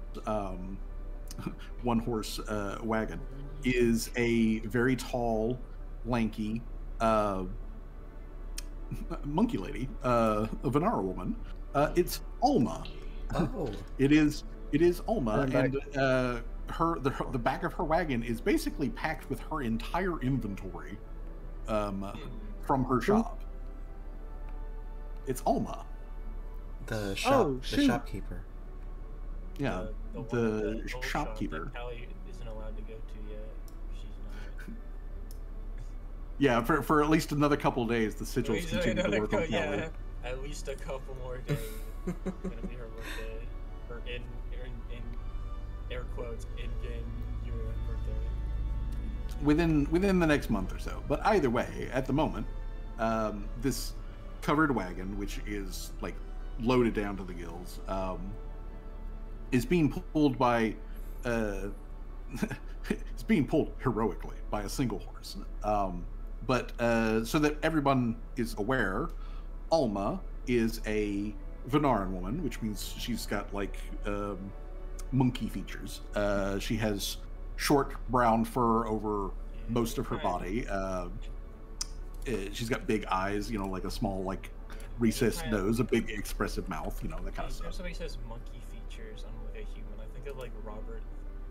one horse wagon is a very tall, lanky monkey lady, a Venara woman. It's Alma. Oh. It is Alma, and the back of her wagon is basically packed with her entire inventory from her shop. It's Alma. The shopkeeper. Yeah, the shopkeeper. That Callie isn't allowed to go to yet. She's not. Yeah, for at least another couple of days, the sigils continue to work on Callie. Yeah, at least a couple more days. It's gonna be her birthday, or in air quotes in-game year birthday. Within the next month or so. But either way, at the moment, this covered wagon, which is like loaded down to the gills, is being pulled by it's being pulled heroically by a single horse. But so that everyone is aware, Alma is a Venaran woman, which means she's got like monkey features. She has short brown fur over most of her body. She's got big eyes, like a small like recessed nose, a big expressive mouth, that kind of Anytime stuff. somebody says monkey features on like a human, I think of like Robert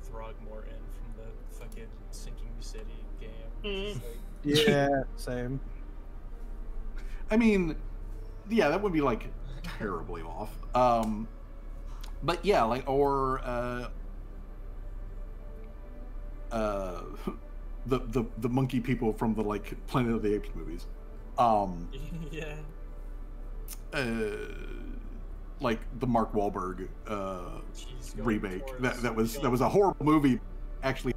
Throgmorton from the fucking sinking city game. Mm. Just, like, Yeah, same. I mean, yeah, that would be like terribly off. But yeah, like or the monkey people from the like Planet of the Apes movies. yeah. Like the Mark Wahlberg She's going remake. towards- That was a horrible movie. Actually,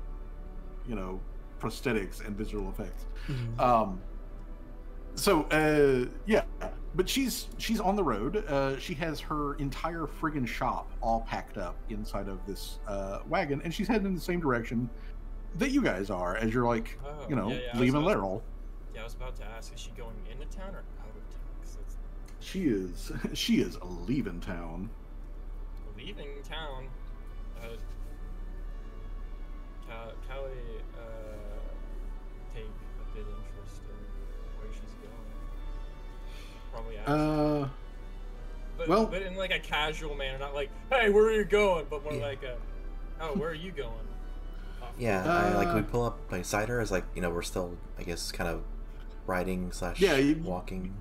you know, prosthetics and visual effects. Yeah, but she's on the road. She has her entire friggin' shop all packed up inside of this wagon, and she's heading in the same direction that you guys are as you're like, Oh, you know, yeah, I leaving was about- Laurel. Yeah, I was about to ask, is she going into town or out of town? 'Cause it's She is leaving town. leaving town. Callie take a bit interest in where she's going. Probably ask. Well- but in like a casual manner, not like, "Hey, where are you going?" But more Yeah. like a, "Oh, where are you going?" Off Yeah, Uh, we pull up beside her as like, you know, we're still, I guess, kind of riding slash Yeah, walking.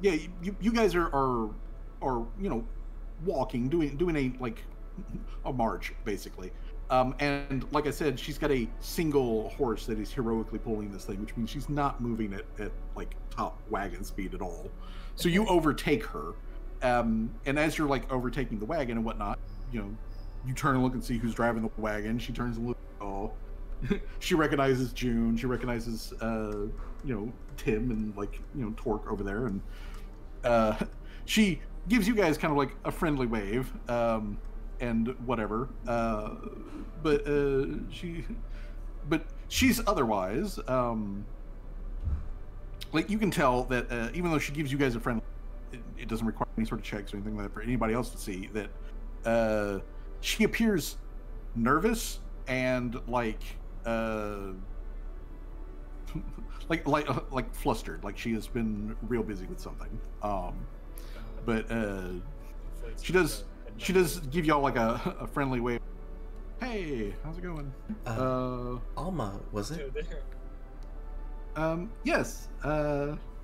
Yeah, you guys are you know, walking, doing a like a march basically. And like I said, she's got a single horse that is heroically pulling this thing, which means she's not moving at like top wagon speed at all. So you overtake her, and as you're like overtaking the wagon and whatnot, you know, you turn and look and see who's driving the wagon. She turns and looks. Oh, she recognizes June. She recognizes you know, Tim and like, you know, Torque over there, and she gives you guys kind of like a friendly wave. And whatever, but she's otherwise, like you can tell that even though she gives you guys a friend, it doesn't require any sort of checks or anything like that for anybody else to see that she appears nervous and like like flustered, like she has been real busy with something. But she does give y'all like a friendly wave. Hey, how's it going? Alma, was it? Yes,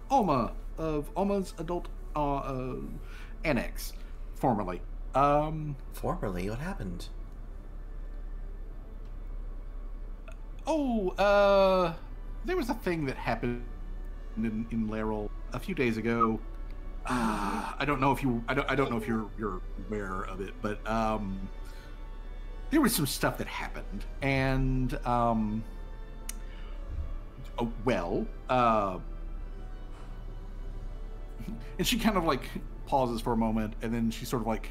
Alma of Alma's Adult Annex, formerly. Formerly, what happened? There was a thing that happened in Laurel a few days ago. I don't know if you're aware of it, but there was some stuff that happened, and and she kind of like pauses for a moment, and then she sort of like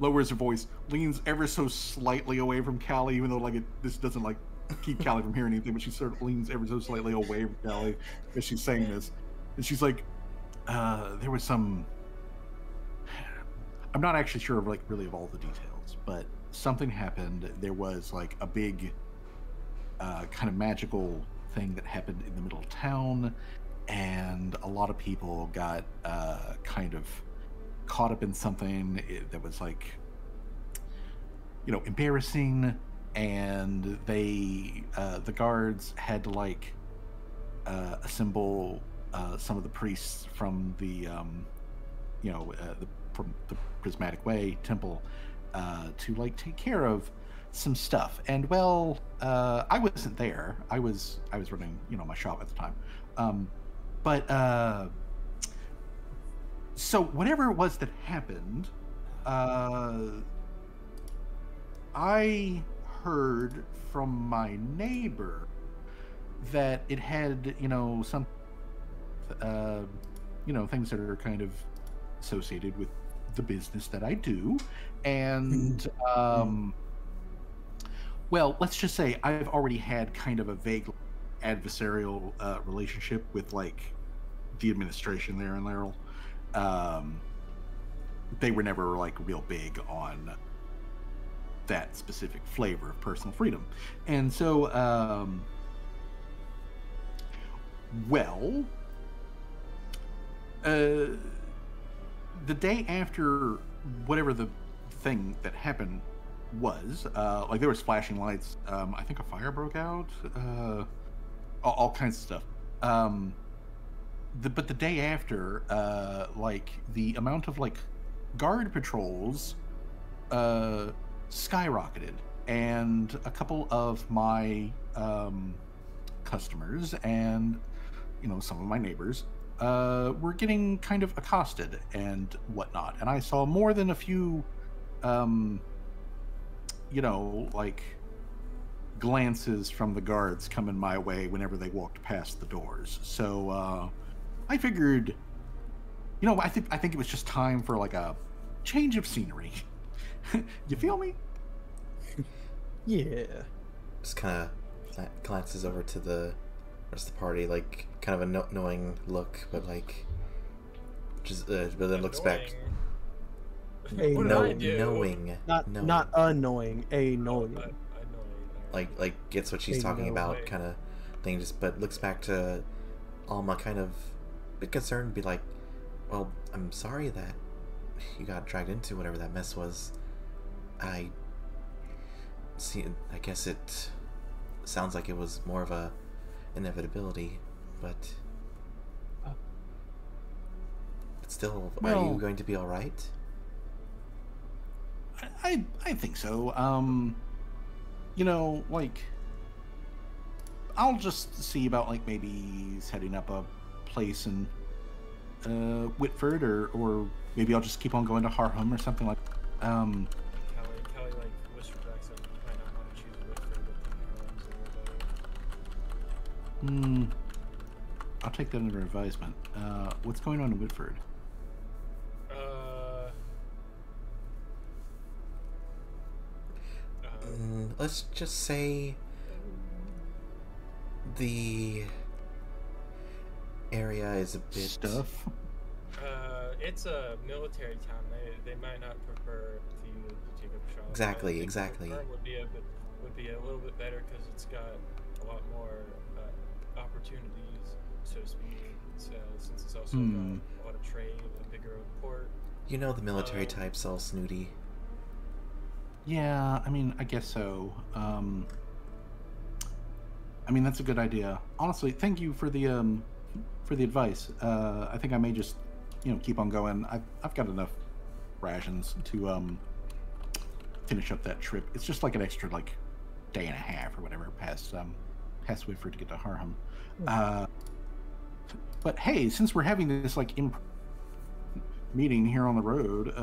lowers her voice, leans ever so slightly away from Callie, even though like this doesn't like keep Callie from hearing anything, but she sort of leans ever so slightly away from Callie as she's saying this, and she's like, there was some, I'm not actually sure of like really of all the details, but something happened. There was like a big kind of magical thing that happened in the middle of town, and a lot of people got kind of caught up in something that was like, you know, embarrassing, and they the guards had to like assemble some of the priests from the from the Prismatic Way Temple to like take care of some stuff. And well, I wasn't there. I was running, you know, my shop at the time. But so whatever it was that happened, I heard from my neighbor that it had, you know, some you know, things that are kind of associated with the business that I do, and well, let's just say I've already had kind of a vague adversarial relationship with like the administration there in Laurel. They were never like real big on that specific flavor of personal freedom, and so well, the day after whatever the thing that happened was. Like there was flashing lights. I think a fire broke out. All kinds of stuff. But the day after, like the amount of like guard patrols skyrocketed, and a couple of my customers and some of my neighbors were getting kind of accosted and whatnot, and I saw more than a few like glances from the guards coming my way whenever they walked past the doors. So I figured, I think it was just time for like a change of scenery. You feel me? Yeah. Just kind of glances over to the rest of the party, like kind of a knowing look, but like just but then looks back. What did I do? Knowing, Not annoying, knowing. Like gets what she's talking about, kind of thing. Just but looks back to Alma, kind of a bit concerned, be like, "Well, I'm sorry that you got dragged into whatever that mess was. I guess it sounds like it was more of a inevitability, but still, are you going to be all right?" I think so. Like I'll just see about like maybe setting up a place in Whitford, or maybe I'll just keep on going to Harham or something like. Kelly like whispered back said you might not want to choose Whitford, but the Harlem's a little better. I'll take that under advisement. What's going on in Whitford? Let's just say the area is a bit stuff. It's a military town. They might not prefer for you to take up shop. Exactly. Harlem would be a little bit better because it's got a lot more opportunities, so to speak. Since it's also got a lot of trade, a bigger port. The military types all snooty. Yeah, I mean, I guess so. That's a good idea. Honestly, thank you for the advice. I think I may just, keep on going. I've got enough rations to finish up that trip. It's just like an extra like day and a half or whatever past Whitford to get to Harham. But hey, since we're having this like meeting here on the road,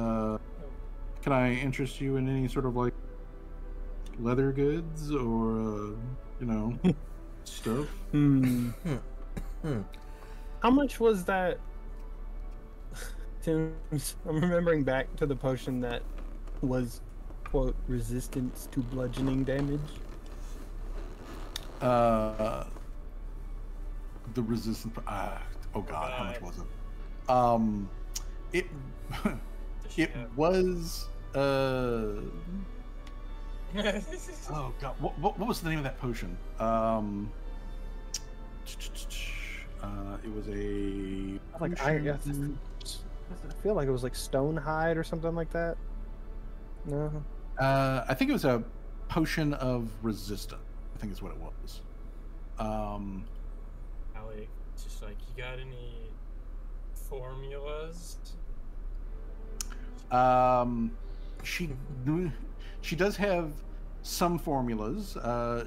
can I interest you in any sort of like leather goods or stuff? How much was that? Tim, I'm remembering back to the potion that was, quote, resistance to bludgeoning damage. The resistance. Oh God, how much was it? It was. Oh God, what was the name of that potion? It was a like I feel like it was like stone hide or something like that. No. I think it was a potion of resistance. I think is what it was. Allie, just like, you got any formulas? She does have some formulas.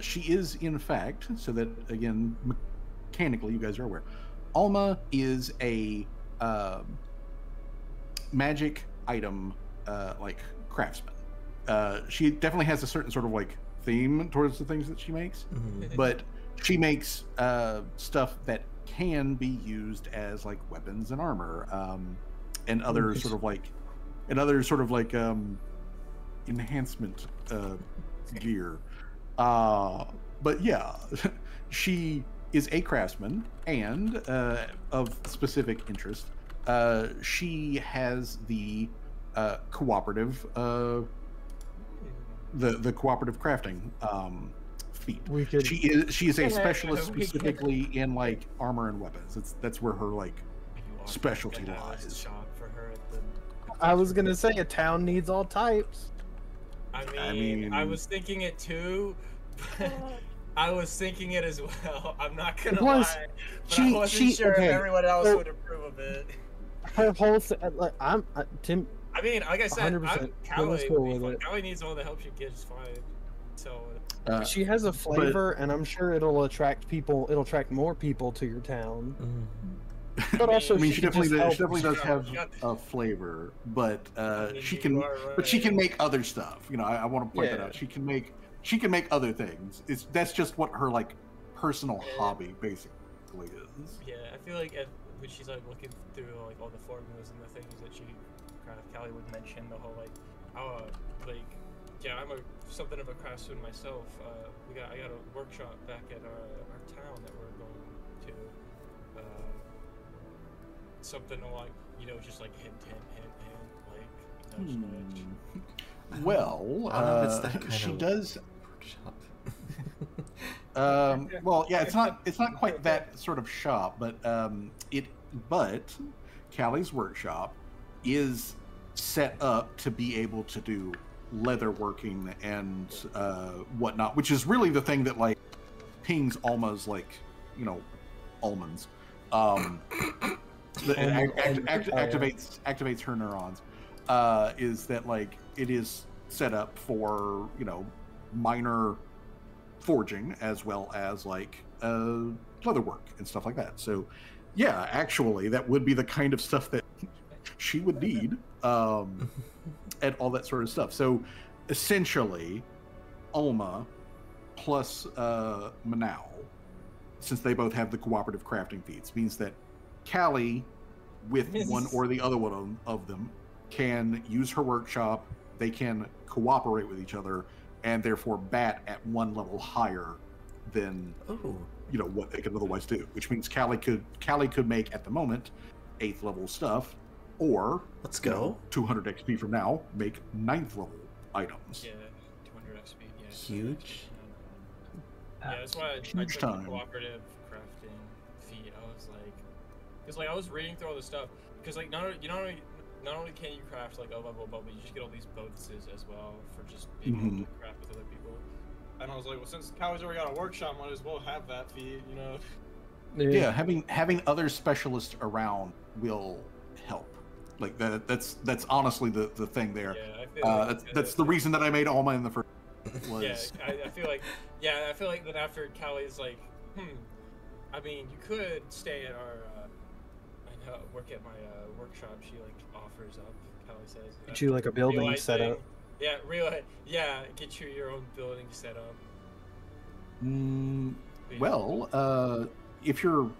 She is, in fact, so that again, mechanically, you guys are aware. Alma is a magic item like craftsman. She definitely has a certain sort of like theme towards the things that she makes, but she makes stuff that can be used as like weapons and armor, and other sort of like enhancement gear. But yeah, she is a craftsman and of specific interest. She has the cooperative the cooperative crafting feat. She is a specialist specifically in like armor and weapons. That's where her like specialty lies. Shop for her at the I was gonna say a town needs all types. I mean, I was thinking it too. I was thinking it as well. I'm not gonna lie, but I wasn't sure if everyone else would approve of it. Her whole like Tim. I mean, like I said, 100%. Callie Cool would be with fine. Callie needs all the help she gets, fine. So she has a flavor, and I'm sure it'll attract people. It'll attract more people to your town. But also, I mean, she definitely does Yeah. have a flavor, but she you can, are but she can right. make other stuff. You know, I want to point that Yeah. out. She can make other things. That's just what her like personal hobby basically is. yeah, I feel like when she's like looking through like all the formulas and the things that she kind of Callie would mention, the whole like, oh, like, yeah, I'm something of a craftsman myself. I got a workshop back at our town that we're going to. Something like, you know, just like hint, like, nudge. Well, I don't know if it's that kind she of does. workshop. Well, yeah, it's not quite that sort of shop, but Callie's workshop is set up to be able to do leather working and whatnot, which is really the thing that like pings Alma's like, you know, almonds. Activates her neurons. Is that like it is set up for, you know, minor forging as well as like leather work and stuff like that. So yeah, actually that would be the kind of stuff that she would need, and all that sort of stuff. So essentially Alma plus Manao, since they both have the cooperative crafting feats, means that Callie, with one or the other one of them, can use her workshop. They can cooperate with each other, and therefore bat at one level higher than you know what they could otherwise do. Which means Callie could make at the moment 8th level stuff, or Let's go. 200 XP from now, make 9th level items. Yeah, 200 XP. Yeah. Huge. Yeah, that's why I Huge took time. the cooperative crafting feat. I was like, because like I was reading through all this stuff, because like not only can you craft like blah, but you just get all these bonuses as well for just being able to craft with other people. And I was like, well, since Callie's already got a workshop, might as well have that feat, you know? Yeah, having other specialists around will help. Like that's honestly the thing there. Yeah, I feel like that's the reason that I made Alma in the first. Was... Yeah, I feel like that after Callie's like, I mean, you could stay at our and work at my workshop. She like offers up. Callie says. Get you like a building set up. Yeah, get you your own building set up. Well, if you're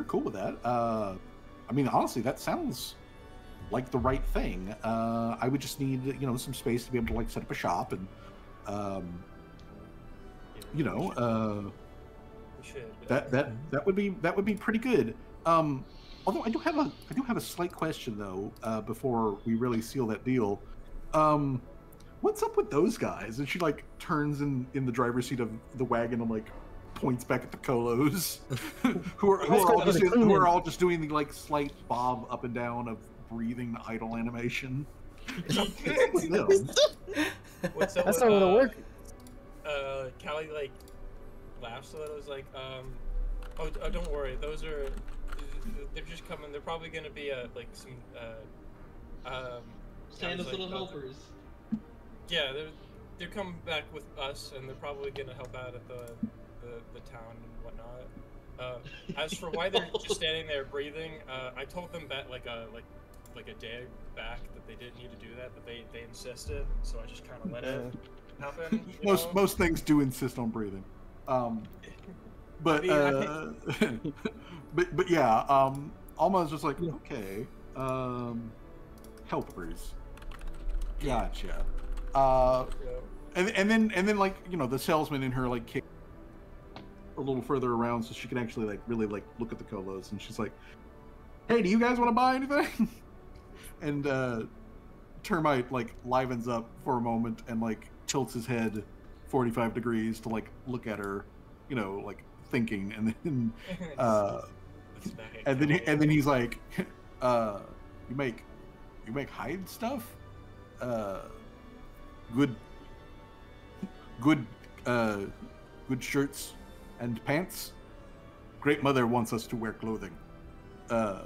cool with that, I mean, honestly, that sounds like the right thing. I would just need, you know, some space to be able to like set up a shop and, you know, that would be pretty good. Although I do have a slight question though, before we really seal that deal. What's up with those guys? And she like turns in the driver's seat of the wagon and like points back at the Colos, who are all just doing the like slight bob up and down of breathing idle animation. What's up? That's not gonna work. Callie like laughs a little. Is like, oh, don't worry. They're just coming. They're probably gonna be like some Santa's little helpers. Yeah, they're coming back with us, and they're probably gonna help out at the town and whatnot. As for why they're just standing there breathing, I told them that like a day back that they didn't need to do that, but they insisted, so I just kind of let it happen. Most things do insist on breathing, but but yeah, Alma's just like, okay, helpers, gotcha. And then like, you know, the salesman in her like kick a little further around so she can actually like really like look at the Colos, and she's like, hey, do you guys want to buy anything? And Termite like livens up for a moment and like tilts his head 45 degrees to like look at her, you know, like thinking, and then and then he's like, you make hide stuff? good, good, good shirts and pants. Great mother wants us to wear clothing. I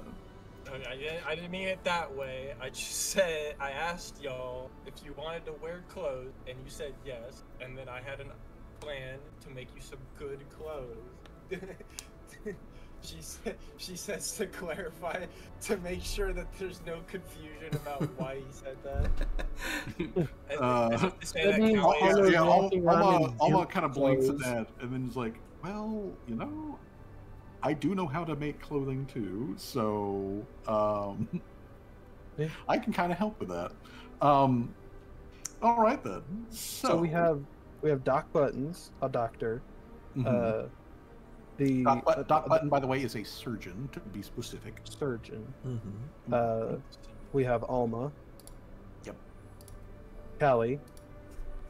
didn't mean it that way. I just said, I asked y'all if you wanted to wear clothes, and you said yes, and then I had a plan to make you some good clothes. She says to clarify, to make sure that there's no confusion about why he said that. Alma kind of blinks at that, and then is like, well, you know, I do know how to make clothing too, so Yeah. I can kind of help with that. All right then. So we have Doc Buttons, a doctor. Mhm. The Doc Button, by the way, is a surgeon, to be specific. surgeon. Mm-hmm. We have Alma. Yep. Callie.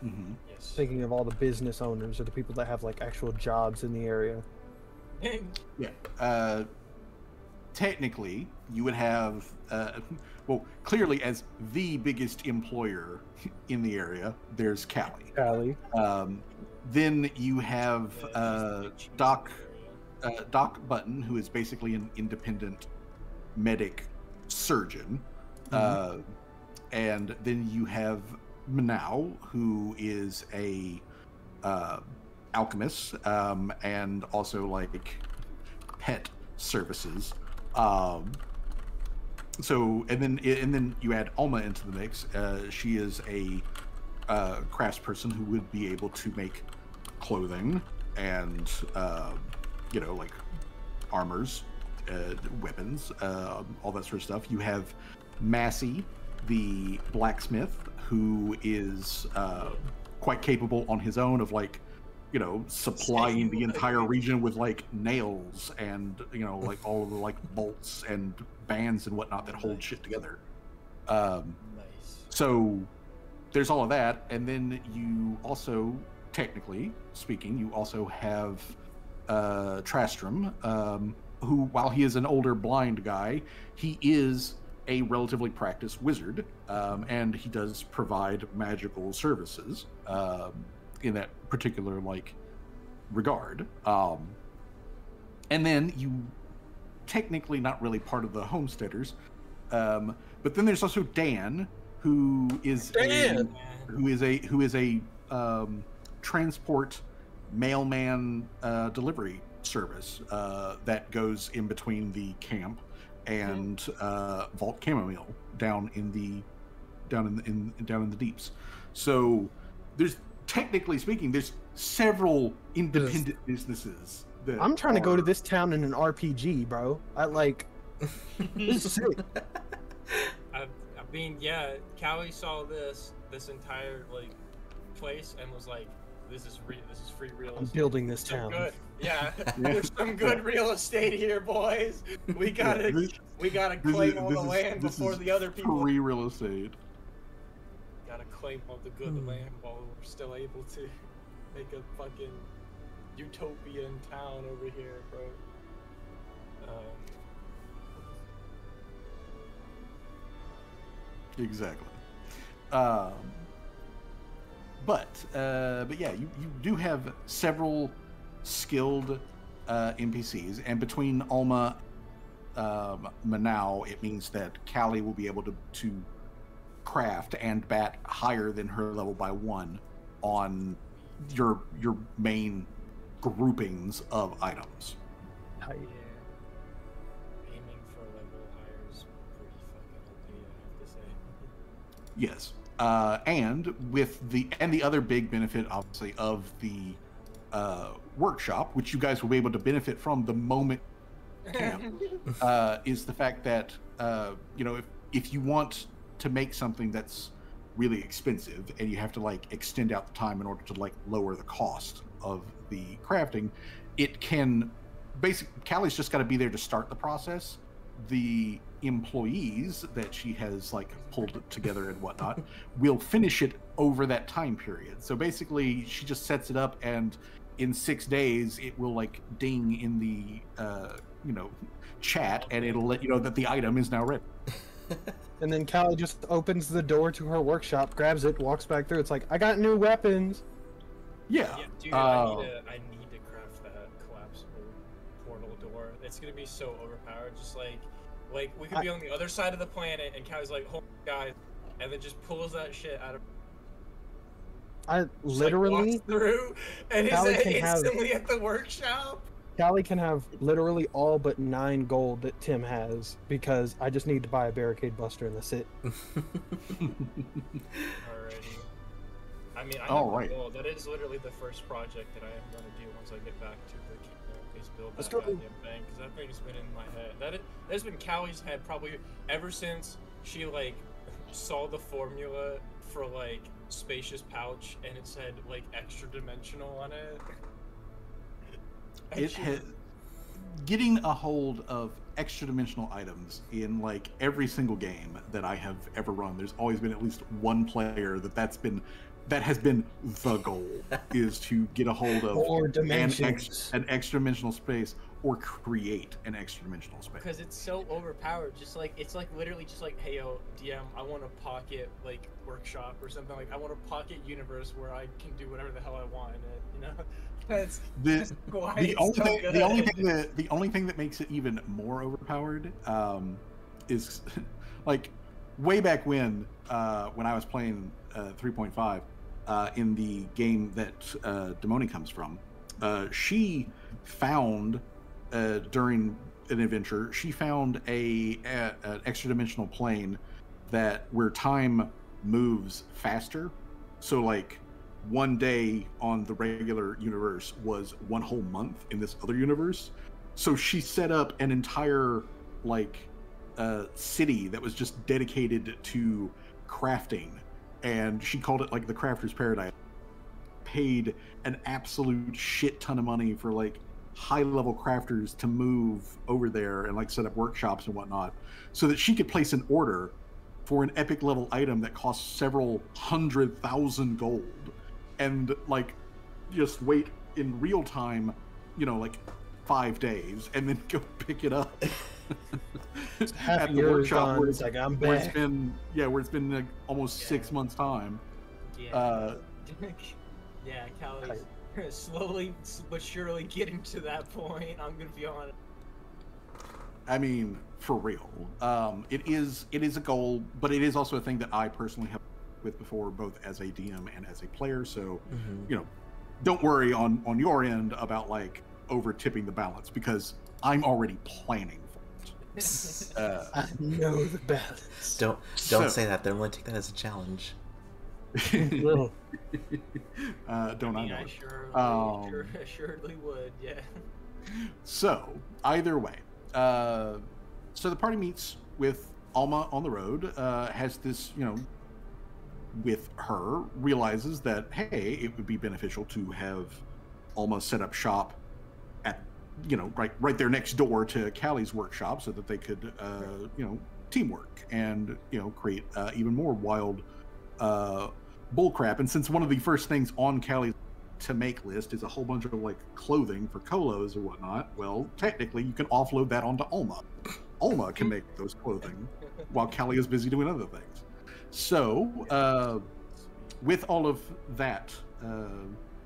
Mm-hmm. Yes. Thinking of all the business owners or the people that have like actual jobs in the area. Yeah. Technically, you would have, well, clearly as the biggest employer in the area, there's Callie. Callie. Then you have Doc Button, who is basically an independent medic surgeon. And then you have Manau, who is a alchemist, and also like pet services. So and then you add Alma into the mix. She is a craftsperson who would be able to make clothing and you know, like armors, weapons, all that sort of stuff. You have Massey, the blacksmith, who is quite capable on his own of, like, you know, supplying the entire region with like nails and, you know, like all of the like bolts and bands and whatnot that hold shit together. Nice. So there's all of that, and then you also, technically speaking, you also have Trastram, who, while he is an older blind guy, he is a relatively practiced wizard, and he does provide magical services in that particular like regard. And then you technically not really part of the homesteaders, but then there's also Dan, who is a transport mailman delivery service that goes in between the camp and Vault Chamomile down in the deeps. So there's, technically speaking, there's several independent businesses that I'm trying to go to this town in an RPG, bro. I like this is sick. I mean, yeah, Callie saw this entire like place and was like, "This is free real estate. I'm building this Some town." good, yeah, there's some good real estate here, boys. We gotta claim all the land before the other people. Free real estate. Gotta claim all the good land while we're still able to make a fucking utopian town over here, bro. Exactly. But yeah, you do have several skilled NPCs, and between Alma, Manau, it means that Callie will be able to craft and bat higher than her level by 1 on your main groupings of items. Yeah. Aiming for level higher is pretty fucking OP, I have to say. Yes. And with the other big benefit, obviously, of the workshop, which you guys will be able to benefit from the moment camp, is the fact that you know, if you want to make something that's really expensive and you have to like extend out the time in order to like lower the cost of the crafting, it can basically, Callie's just got to be there to start the process. The employees that she has like pulled it together and whatnot will finish it over that time period. So basically she just sets it up, and in 6 days it will like ding in the you know, chat, and it'll let you know that the item is now ready. And then Callie just opens the door to her workshop, grabs it, walks back through. It's like, I got new weapons. Yeah. Yeah, dude, I need to craft that collapsible portal door. It's gonna be so overpowered. Just like we could be on the other side of the planet, and Callie's like, "Hold on, guys," and then just pulls that shit out of. I Just, literally, walks through, and he's Callie can have- instantly at the workshop. Callie can have literally all but 9 gold that Tim has because I just need to buy a barricade buster and that's it. Alrighty. I mean, I All know right. that is literally the first project that I am gonna do once I get back to the kingdom, is build Let's that go. goddamn thing, because that thing's been in my head. That's been Callie's head probably ever since she like saw the formula for like spacious pouch and it said like extra dimensional on it. And It she- has getting a hold of extra dimensional items in like every single game that I have ever run. There's always been at least one player that has been the goal is to get a hold of More an dimensions. extra dimensional space or create an extra dimensional space. Because it's so overpowered, just like it's like literally just like, hey yo, DM, I want a pocket like workshop or something, like I want a pocket universe where I can do whatever the hell I want in it, you know? That's why The it's only so thing, good. the only thing that makes it even more overpowered is like way back when I was playing 3.5 in the game that Demoni comes from. She found during an adventure, she found an extra dimensional plane where time moves faster. So like one day on the regular universe was one whole month in this other universe. So she set up an entire like city that was just dedicated to crafting, and she called it like the Crafter's Paradise. Paid an absolute shit ton of money for like high level crafters to move over there and like set up workshops and whatnot, so that she could place an order for an epic level item that costs several 100,000 gold, and like just wait in real time, you know, like 5 days, and then go pick it up Half at a the year is workshop gone, where it's like, I'm where it's back. been like almost 6 months time. Yeah. Yeah, Callie's slowly but surely getting to that point. I'm gonna be honest. I mean, for real. It is a goal, but it is also a thing that I personally have with before, both as a DM and as a player. So, you know, don't worry on your end about like over tipping the balance, because I'm already planning for it. I know the balance. Don't So- say that. They'll only take that as a challenge. Ugh. Don't I mean, know? I it? surely would, yeah. So, either way, so the party meets with Alma on the road, has this, you know, with her, realizes that, hey, it would be beneficial to have Alma set up shop at, you know, right there next door to Callie's workshop, so that they could, you know, teamwork and, you know, create even more wild bullcrap. And since one of the first things on Callie's to make list is a whole bunch of like clothing for colos or whatnot, well, technically you can offload that onto Alma. Alma can make those clothing while Callie is busy doing other things. So with all of that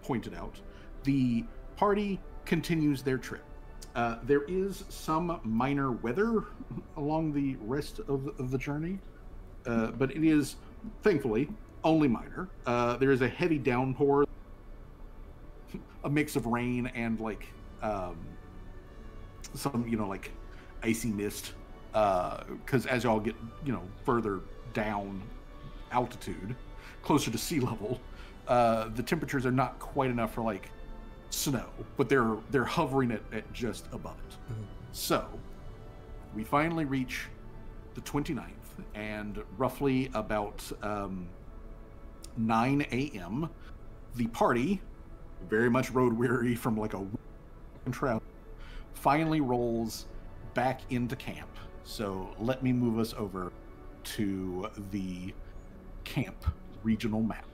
pointed out, the party continues their trip. There is some minor weather along the rest of the journey, but it is thankfully only minor. There is a heavy downpour, a mix of rain and like some, you know, like icy mist, because as y'all get, you know, further down altitude, closer to sea level, the temperatures are not quite enough for like snow, but they're hovering at just above it. So we finally reach the 29th, and roughly about 9 a.m. the party, very much road weary from like a week of travel, finally rolls back into camp. So let me move us over to the camp regional map.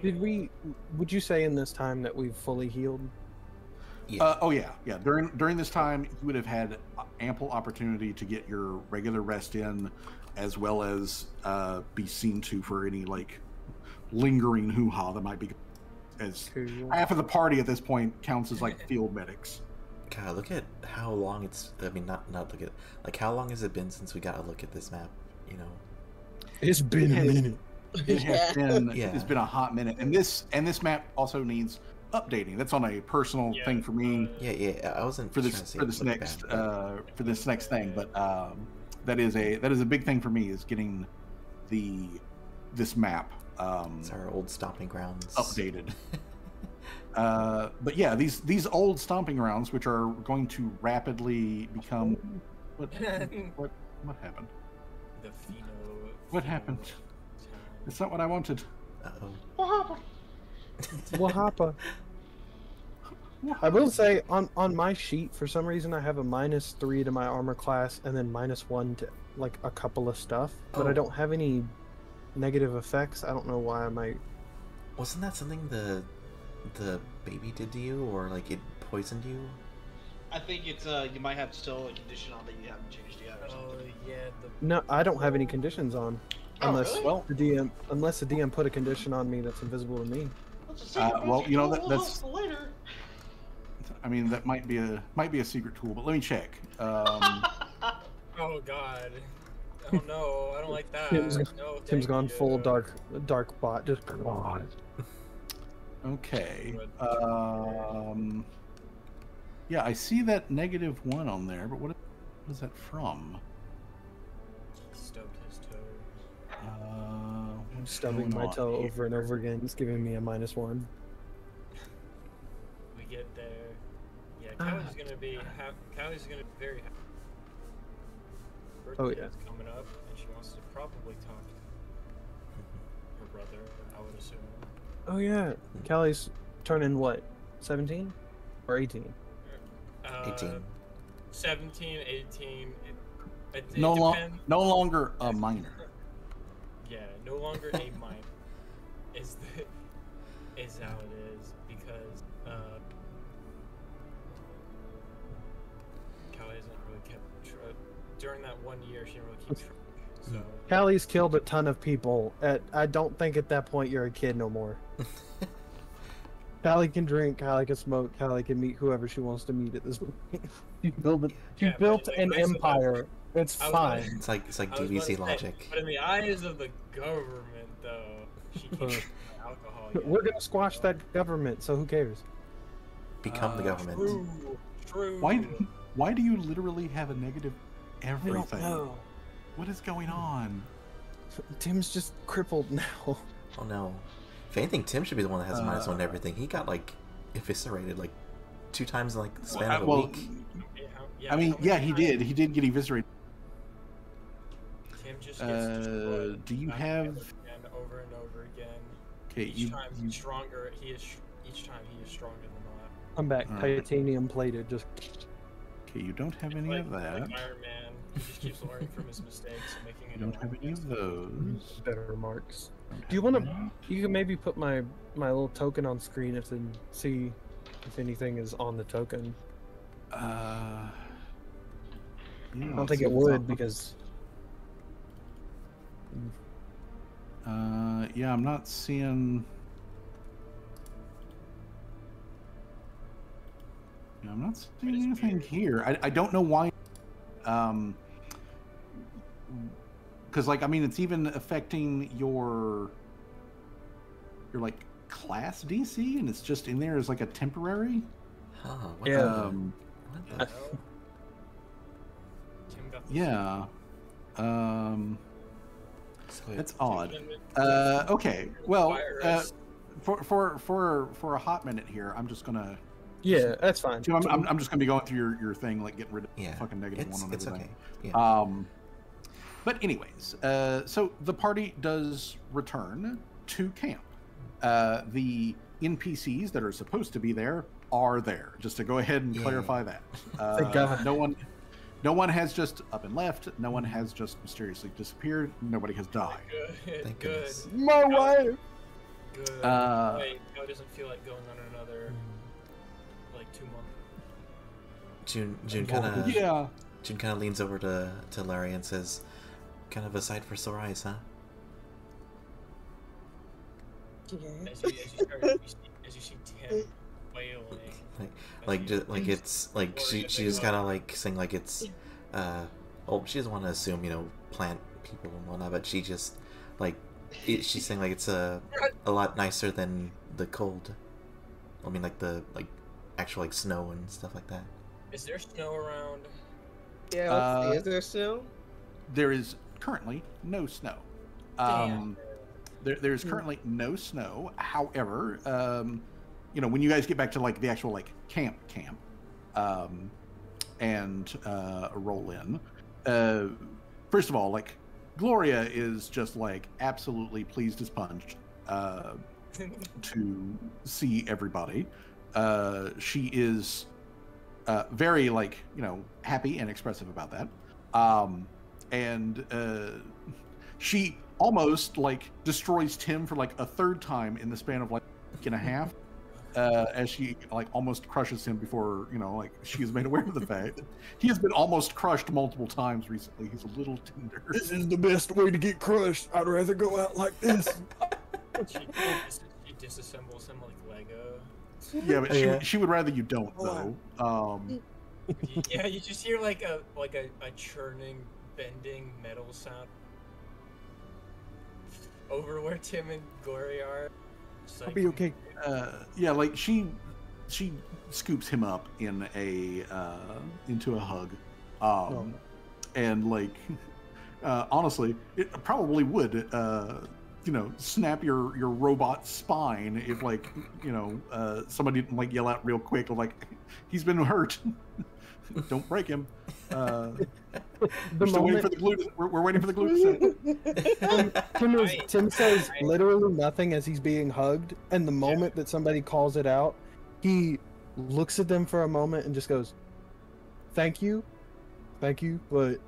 Would you say in this time that we've fully healed? Yeah. Oh yeah. During this time, you would have had ample opportunity to get your regular rest in, as well as be seen to for any like lingering hoo-ha that might be. As Cool. half of the party at this point counts as like field medics. God, look at how long it's. I mean, not look at like how long has it been since we got a look at this map? You know. It's been a minute. It has been. Yeah. It's been a hot minute, and this map also needs updating. That's on a personal thing for me. Yeah. I wasn't For trying this to say for this look next bad, for this next thing, but that is a big thing for me is getting this map it's our old stomping grounds updated. But yeah, these old stomping grounds, which are going to rapidly become what happened? The pheno. What happened? It's not what I wanted. Uh-oh. What happened? I will say on my sheet, for some reason, I have a -3 to my armor class and then -1 to like a couple of stuff, but I Oh. don't have any negative effects. I don't know why I might. Wasn't that something the baby did to you, or like it poisoned you? I think it's you might have still a condition on that you haven't changed yet. Or Oh something. yeah. No, I don't have any conditions on, Oh, unless really? the DM put a condition on me that's invisible to me. That's a secret Well, basic you know, tool that's- for later. I mean, that might be a secret tool, but let me check. Oh god. Oh no, I don't like that. Tim's- No, Tim's thank gone you. full dark bot. Just Okay. Yeah, I see that -1 on there, but what is that from? Stubbed his toe. What's stubbing going my on toe here? over and over again. It's giving me a -1. We get there. Yeah, Ah. Callie's gonna be very happy. Oh, Birthday yeah. is coming up, and she wants to probably talk to her brother. I would assume. Oh yeah, Callie's turning what? 17 or 18? 18. 17, 18. It No depends. longer a minor. Yeah, no longer a minor. is how it is because Callie hasn't really kept during that 1 year. She didn't really keep track. So Callie's killed a ton of people. I don't think at that point you're a kid no more. Callie can drink, Callie can smoke, Callie can meet whoever she wants to meet at this point. She built Yeah, but built like, an I said that- empire. It's I was fine. It's like I was about DVC to say, logic. But in the eyes of the government, though, she can't drink alcohol. Yet. We're gonna squash that government, so who cares? Become the government. True. Why do you literally have a negative I don't everything? know. What is going on? Tim's just crippled now. Oh no. If anything, Tim should be the one that has a -1 and everything. He got like eviscerated like 2 times in like the span of a Well, week. I mean, yeah, he did. He did get eviscerated. Tim just gets destroyed Do you time and have? again, over and over again. Okay, Each time he's stronger. Each time he is stronger than the last. I'm back. Alright. Titanium plated. Just Okay, you don't have any like, of that. Like Iron Man, he just keeps learning from his mistakes and making it. You don't have any of those. better remarks. Do you want to? You can maybe put my little token on screen if and see if anything is on the token. Yeah, I don't think it would because. Yeah, I'm not seeing. Yeah, I'm not seeing anything here. I don't know why. Because like I mean, it's even affecting your like class DC, and it's just in there as like a temporary. Huh, what Yeah. the, Um, what the Tim got the yeah. so it- That's Tim's odd. been- Okay. Well, virus. for a hot minute here, I'm just gonna. Yeah, that's fine. Tim, I'm just gonna be going through your thing, like getting rid of yeah, fucking negative it's, one on it's everything. okay. Yeah. But anyways, so the party does return to camp. The NPCs that are supposed to be there are there. Just to go ahead and Yeah. clarify that. Thank God. No one has just up and left. No one has just mysteriously disappeared. Nobody has died. Good. Thank Good. goodness. My wife. Good. Uh, Wait, Joe doesn't feel like going on another like like 2 months. June kind of Yeah. June kind of leans over to Larry and says, "Kind of a sight for sore eyes, huh?" Yeah. As you see Tim wailing. It's like she's kind of like saying like it's well, she doesn't want to assume, you know, plant people and whatnot, but she just like she's saying like it's a lot nicer than the cold. I mean, like the actual like snow and stuff like that. Is there snow around? Yeah, let's see. Is there snow? There is currently no snow. Damn. There's currently no snow. However, you know, when you guys get back to like the actual like camp, and roll in, first of all, like Gloria is just like absolutely pleased as punch to see everybody. She is very like, you know, happy and expressive about that. And she almost like destroys Tim for like a third time in the span of like a week and a half, as she like almost crushes him before, you know, like she is made aware of the fact that he has been almost crushed multiple times recently. He's a little tender. This is the best way to get crushed. I'd rather go out like this. She disassembles him like Lego. Yeah, but Yeah. she would rather you don't though. Yeah, you just hear like a churning, bending metal sound over where Tim and Gloria are. Just I'll like, be okay. Yeah, like she scoops him up in into a hug, and like honestly, it probably would you know, snap your robot spine if like, you know, somebody didn't like yell out real quick like, he's been hurt. Don't break him. We're still waiting for the glue. We're waiting for the glue to set. Tim says literally nothing as he's being hugged, and the moment that somebody calls it out, he looks at them for a moment and just goes, thank you, but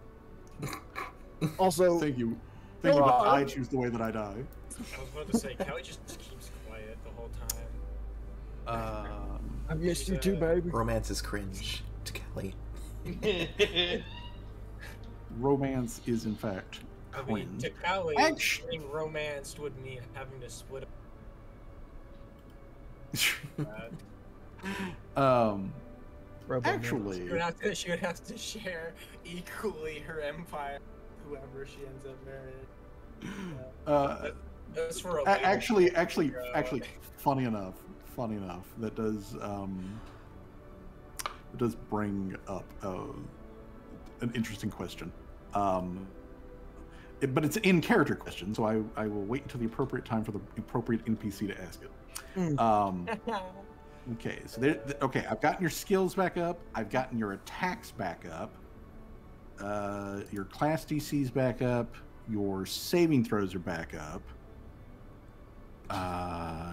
also Thank you, but I choose the way that I die. I was about to say, Kelly just keeps quiet the whole time. I missed you too, baby. Romance is cringe to Kelly. Romance is in fact I mean, cringe. to Kelly, Actually- being romanced would mean having to split up. Actually, She would have to share equally her empire, whoever she ends up marrying. That's for a later actually, show. funny enough, that does bring up an interesting question. But it's an in-character question, so I will wait until the appropriate time for the appropriate NPC to ask it. Okay, so okay, I've gotten your skills back up. I've gotten your attacks back up. Your class DC's back up. Your saving throws are back up.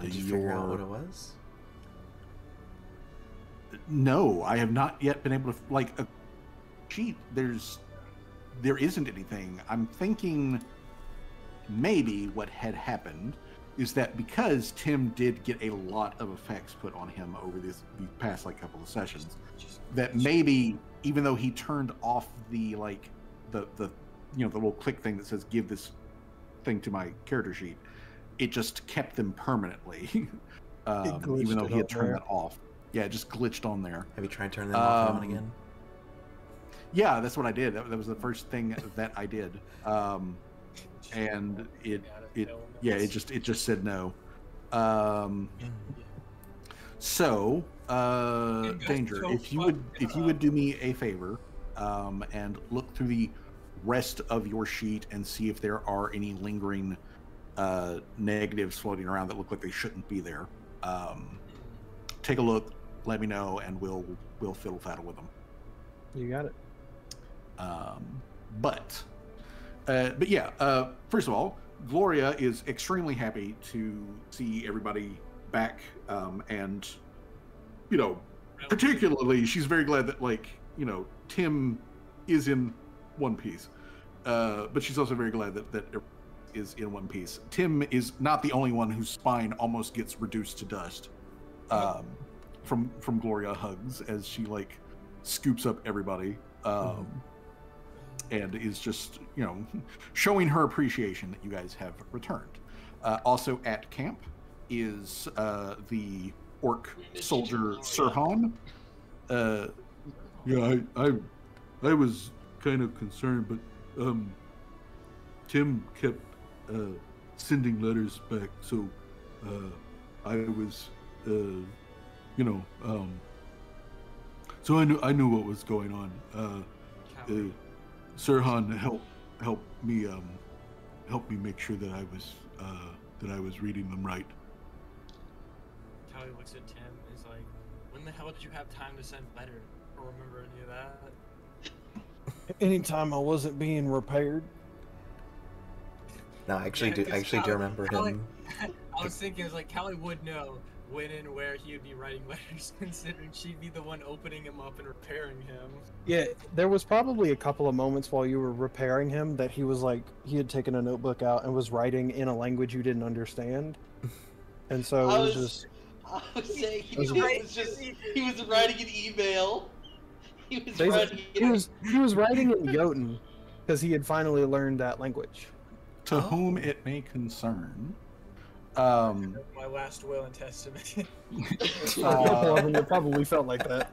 Did you figure out what it was? No, I have not yet been able to like a sheet. There isn't anything. I'm thinking maybe what had happened is that because Tim did get a lot of effects put on him over these past like couple of sessions, that maybe even though he turned off the like the you know, the little click thing that says give this thing to my character sheet, it just kept them permanently. Even though he had turned that off. Yeah, it just glitched on there. Have you tried turning them off and on again? Yeah, that's what I did. That was the first thing that I did. And it just said no. So, Danger, if you would do me a favor, and look through the rest of your sheet and see if there are any lingering negatives floating around that look like they shouldn't be there. Take a look, let me know, and we'll fiddle faddle with them. You got it. But yeah, first of all, Gloria is extremely happy to see everybody back, and you know, particularly she's very glad that, like, you know, Tim is in one piece, but she's also very glad that is in one piece. Tim is not the only one whose spine almost gets reduced to dust. from Gloria hugs as she like scoops up everybody, and is just showing her appreciation that you guys have returned. Also at camp is the orc soldier Sirhan. Yeah, I was kind of concerned, but Tim kept sending letters back, so I was, so I knew what was going on. Sirhan helped me make sure that I was reading them right. Callie looks at Tim and is like, when the hell did you have time to send letters or remember any of that? Anytime I wasn't being repaired. No, I actually do remember him. I was thinking, it was like, Callie would know when and where he would be writing letters, considering she'd be the one opening him up and repairing him. Yeah, there was probably a couple of moments while you were repairing him that he was like, he had taken a notebook out and was writing in a language you didn't understand. And so it was just... I was saying he was writing an email. He was writing in Jotun because he had finally learned that language. To whom it may concern, my last will and testament. It probably felt like that.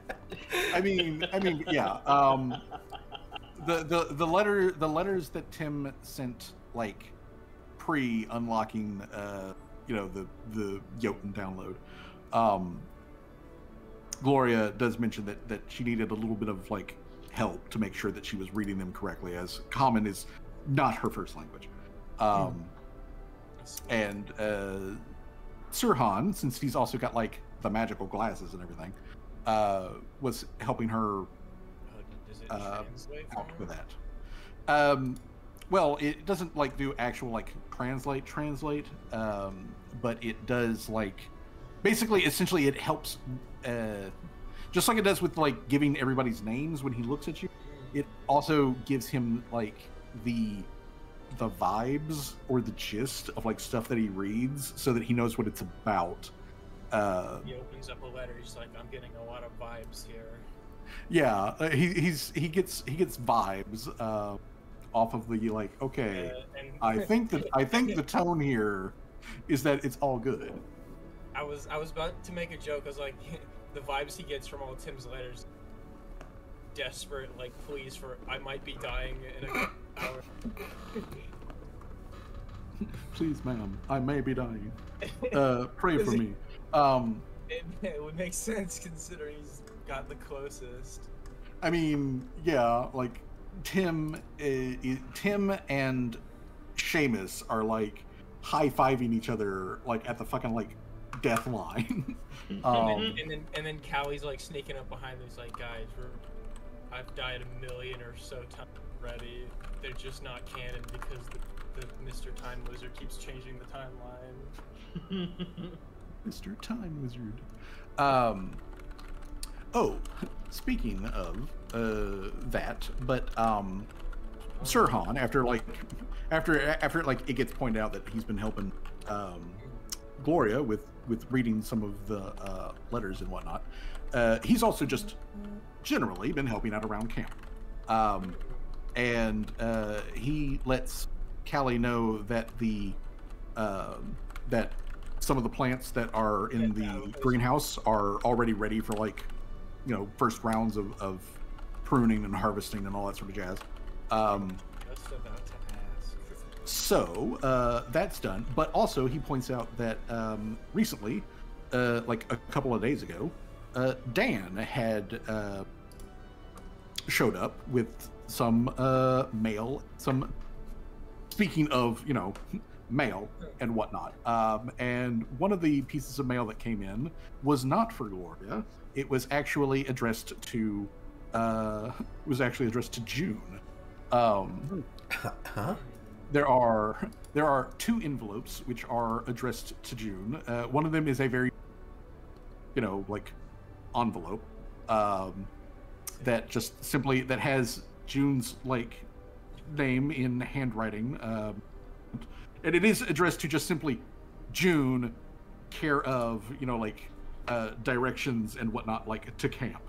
I mean, yeah. The letters that Tim sent, like pre-unlocking, the Jotun download. Gloria does mention that she needed a little bit of like help to make sure that she was reading them correctly, as Common is not her first language. And Sirhan, since he's also got like the magical glasses and everything, was helping her out with that. Well, it doesn't like do actual like translate, but it does like basically essentially it helps just like it does with like giving everybody's names when he looks at you. It also gives him like the vibes or the gist of like stuff that he reads so that he knows what it's about. He opens up a letter, he's like, I'm getting a lot of vibes here. Yeah, he gets vibes off of the like, okay, I think the tone here is that it's all good. I was about to make a joke. I was like, the vibes he gets from all Tim's letters, desperate, like, please, for I might be dying in an hour. Please, ma'am, I may be dying. Pray for me. It would make sense considering he's got the closest. I mean, yeah, like Tim and Seamus are like high-fiving each other like at the fucking like death line. and then Callie's like sneaking up behind them. He's like, guys, I've died 1,000,000 or so times already. They're just not canon because the Mr. Time Wizard keeps changing the timeline. Mr. Time Wizard. Oh, speaking of that, but Sirhan, after it gets pointed out that he's been helping Gloria with reading some of the letters and whatnot, he's also just generally been helping out around camp, and he lets Callie know that that some of the plants that are in the greenhouse are already ready for like, first rounds of pruning and harvesting and all that sort of jazz. Just about to ask. So that's done. But also he points out that recently, like a couple of days ago, Dan had showed up with some mail. Speaking of, mail and whatnot, and one of the pieces of mail that came in was not for Gloria. It was actually addressed to June. Huh? There are 2 envelopes which are addressed to June. One of them is a very, like envelope that just simply that has June's like name in handwriting. And it is addressed to just simply June, care of, like directions and whatnot, like to camp,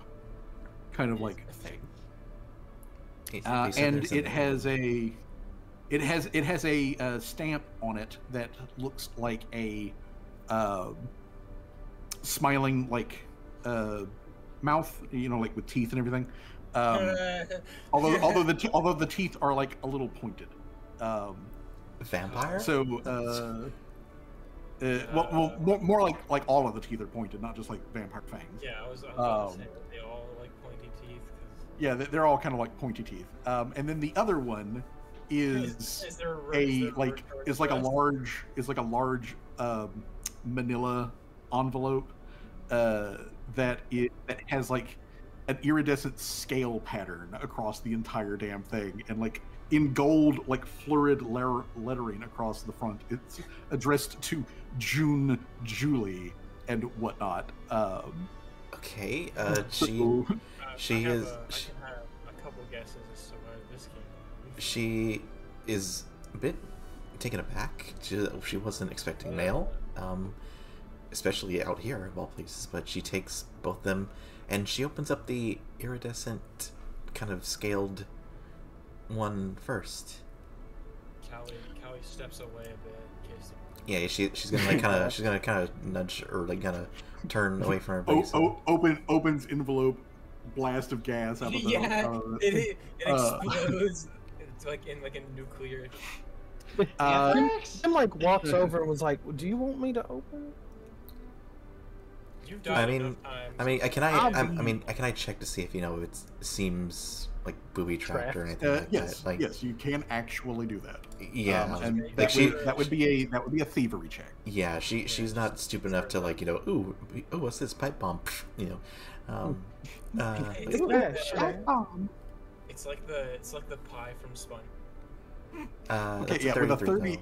kind of like thing. And it has a stamp on it that looks like a smiling like mouth, you know, like with teeth and everything. Although the teeth are like a little pointed. Vampire. So well, more like all of the teeth are pointed, not just like vampire fangs. Yeah, I was about to say that they all like pointy teeth. Yeah, they're all kind of like pointy teeth. And then the other one is like a large manila envelope that has like an iridescent scale pattern across the entire damn thing, and like in gold, like florid lettering across the front. It's addressed to June, Julie, and whatnot. Okay, I can have a couple guesses as to why this came. She is a bit taken aback. She wasn't expecting mail, especially out here of all places. But she takes both of them, and she opens up the iridescent, kind of scaled one first. Callie steps away a bit in case. Yeah, she's gonna like kind of nudge or like kind of turn away from her base. Opens envelope, blast of gas out of the. Yeah, it explodes. It's like in like a nuclear. Tim like walks over and was like, "Do you want me to open?" You've died enough times. Can I check to see if it seems like booby trapped or anything like yes, that? Like, yes, you can actually do that. Yeah, and like that would be a thievery check. Yeah, she's not stupid enough to like ooh, what's this pipe bomb? It's like the pie from Spun. Okay, yeah,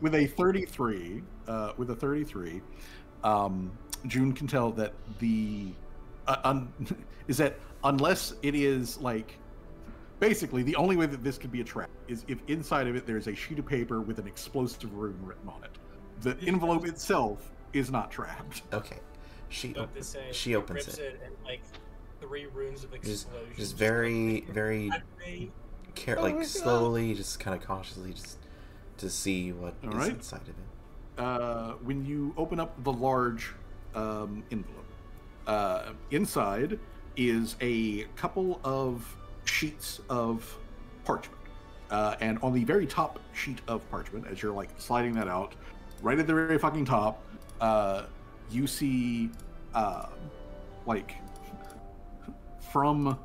with a 33, June can tell that is that unless it is like, basically the only way that this could be a trap is if inside of it there's a sheet of paper with an explosive rune written on it. The envelope itself is not trapped. Okay, she opens it. And like 3 runes of explosion. Just very slowly, just kind of cautiously, just to see what is inside of it. When you open up the large envelope, inside is a couple of sheets of parchment, and on the very top sheet of parchment, as you're like sliding that out, right at the very fucking top, you see like from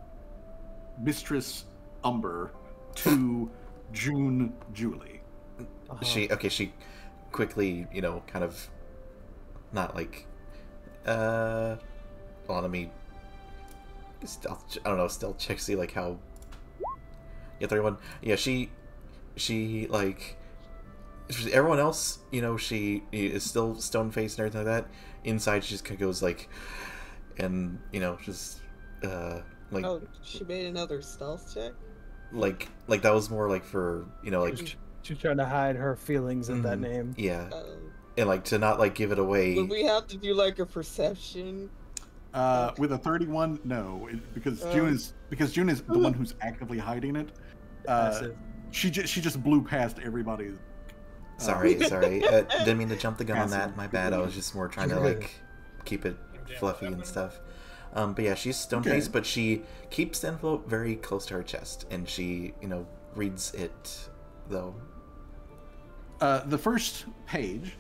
Mistress Umber to June Julie. She quickly, kind of not like well, let me stealth check, see like how. Yeah, 31. Yeah, she like everyone else, she is still stone faced and everything like that. Inside, she just kind of goes like, and just like. Oh, she made another stealth check. Like that was more like for like. She's trying to hide her feelings in that name. Yeah. And like to not like give it away. Would we have to do like a perception? With a 31, no, because June is the one who's actively hiding it. She just blew past everybody. Sorry. Didn't mean to jump the gun on that. My bad. I was just more trying to like keep it fluffy and stuff. But yeah, she's stone-faced, but she keeps the envelope very close to her chest, and she reads it though. The first page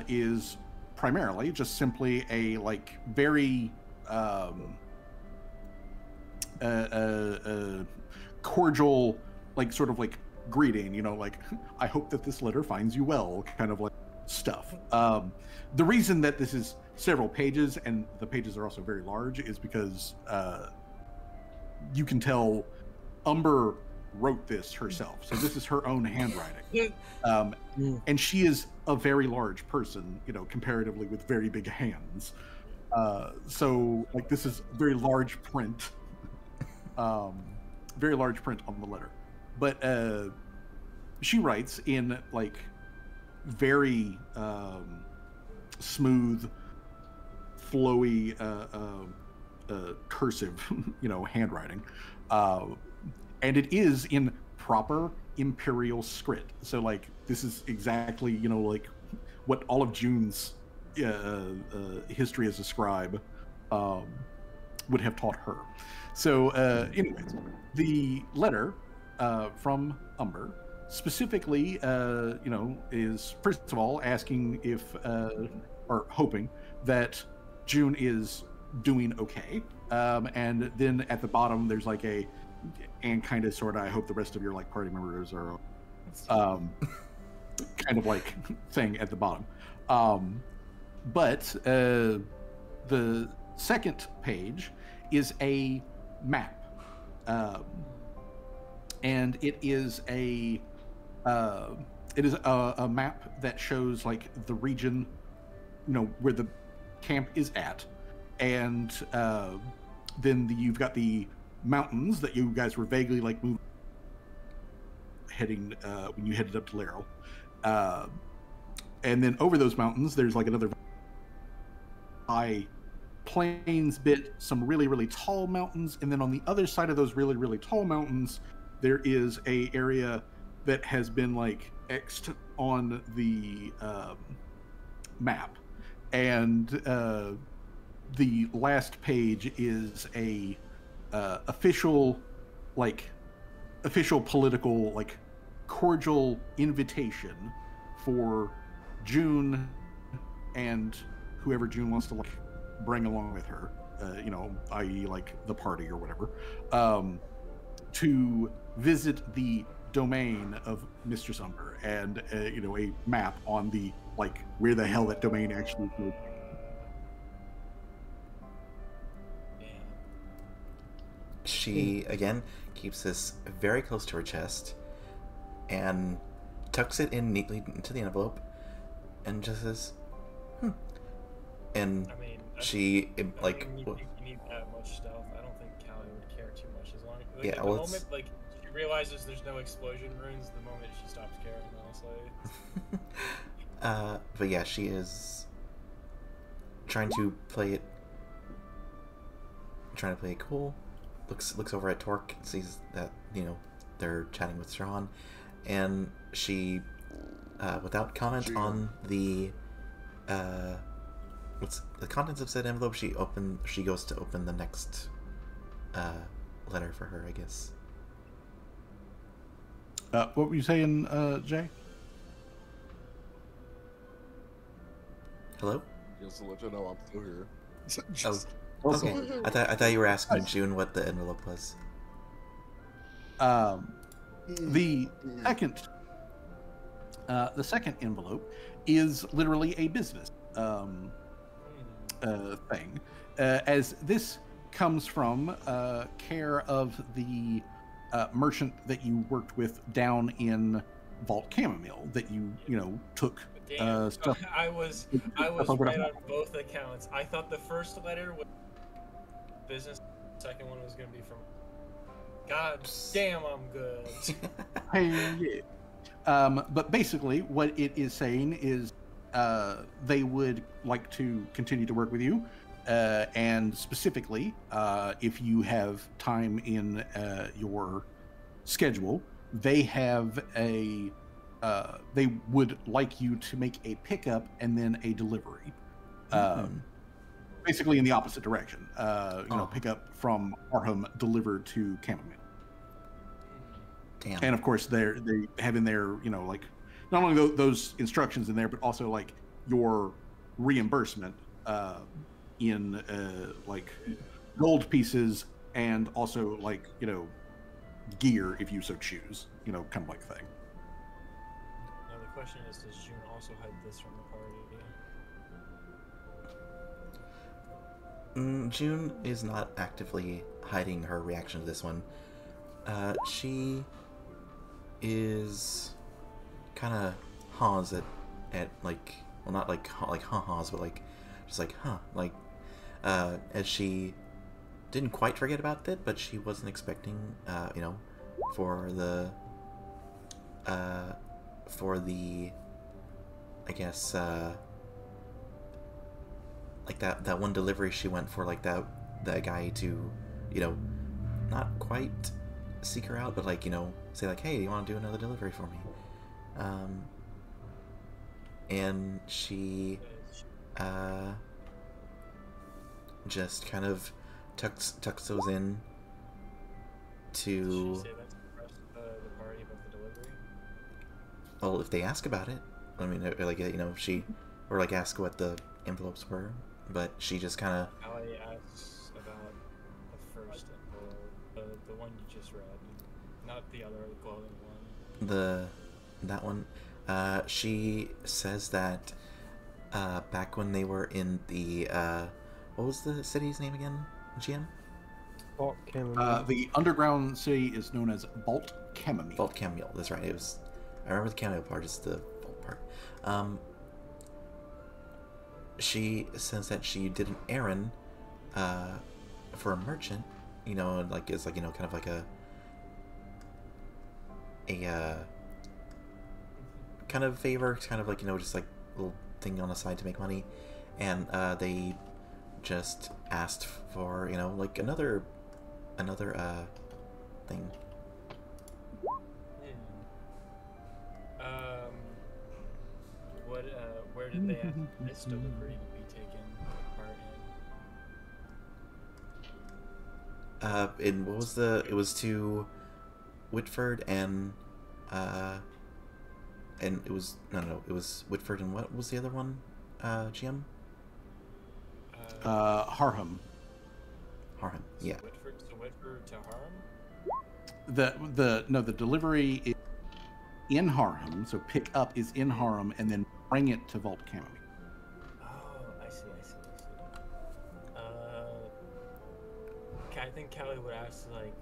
is primarily just simply a like very cordial, like sort of like greeting, like I hope that this letter finds you well, kind of like stuff. The reason that this is several pages and the pages are also very large is because you can tell Umber wrote this herself, so this is her own handwriting, and she is a very large person, comparatively, with very big hands, so like this is very large print, very large print on the letter. But she writes in like very smooth, flowy cursive, handwriting, and it is in proper imperial script. So like this is exactly like what all of June's history as a scribe would have taught her. So anyways, the letter from Umber specifically is first of all asking if or hoping that June is doing okay, and then at the bottom there's like and kind of sort of I hope the rest of your like party members are kind of like thing at the bottom. But the second page is a map, and it is a map that shows like the region, where the camp is at, and then you've got the mountains that you guys were vaguely like moving, heading when you headed up to Laurel, and then over those mountains there's like another high plains bit, some really really tall mountains, and then on the other side of those really really tall mountains there is a area that has been like X'd on the map, and the last page is a official political like cordial invitation for June and whoever June wants to like bring along with her, i.e. like the party or whatever, to visit the domain of Mistress Umber, and a map on the like where the hell that domain actually is. She again keeps this very close to her chest and tucks it in neatly into the envelope and just says, and I mean, she I like don't think you need that much stealth. I don't think Callie would care too much as long as yeah, at well, the moment like she realizes there's no explosion runes, the moment she stops caring, honestly. but yeah, she is trying to play it cool. Looks over at Torque, sees that they're chatting with Sharon, and she without comment on the what's the contents of said envelope, she goes to open the next letter for her, I guess. What were you saying, Jay? Hello? Just to let you know I'm still here. Oh, okay. I thought you were asking June what the envelope was. The second envelope is literally a business thing, as this comes from care of the merchant that you worked with down in Vault Chamomile that you took stuff. I was right on both accounts. I thought the first letter was business, the second one was gonna be from. God damn, I'm good. Hey, but basically, what it is saying is they would like to continue to work with you, and specifically, if you have time in your schedule, they have they would like you to make a pickup and then a delivery. Basically in the opposite direction. Pick up from Arham, delivered to Chamomile. Damn. And of course, they have in there, like not only those instructions in there, but also like your reimbursement in like gold pieces, and also like gear if you so choose. Kind of like thing. Now the question is, does June also hide this from the party? June is not actively hiding her reaction to this one. She is kind of haws at like, well, not like ha-has, but like just like like as she didn't quite forget about it, but she wasn't expecting for the I guess like that one delivery she went for, like that guy to, you know, not quite seek her out, but like, you know, say like, hey, you want to do another delivery for me? And she just kind of tucks those in to. Did she say that to the party about the delivery? Well, if they ask about it, I mean, like, you know, if she, or like ask what the envelopes were, but she just kind of. Allie asks about the first envelope, the one you just read, not the other glowing one. That one. She says that back when they were in the what was the city's name again, GM? Vault Chamomile. The underground city is known as Vault Chamomile. Vault Chamomile. That's right. It was. I remember the chamomile part. It's the vault part. She says that she did an errand for a merchant. You know, like it's like, you know, kind of like a kind of favor, kind of like, you know, just like a little thing on the side to make money, and they just asked for, you know, like another thing. Where did they ask this delivery to be taken part in? And what was it was to Whitford and it was it was Whitford, and what was the other one, GM? Harham. Harham, yeah. So Whitford to Harham? The delivery is in Harham, so pick up is in Harham, and then bring it to Vault Chamomile. Oh, I see. I think Callie would ask, like,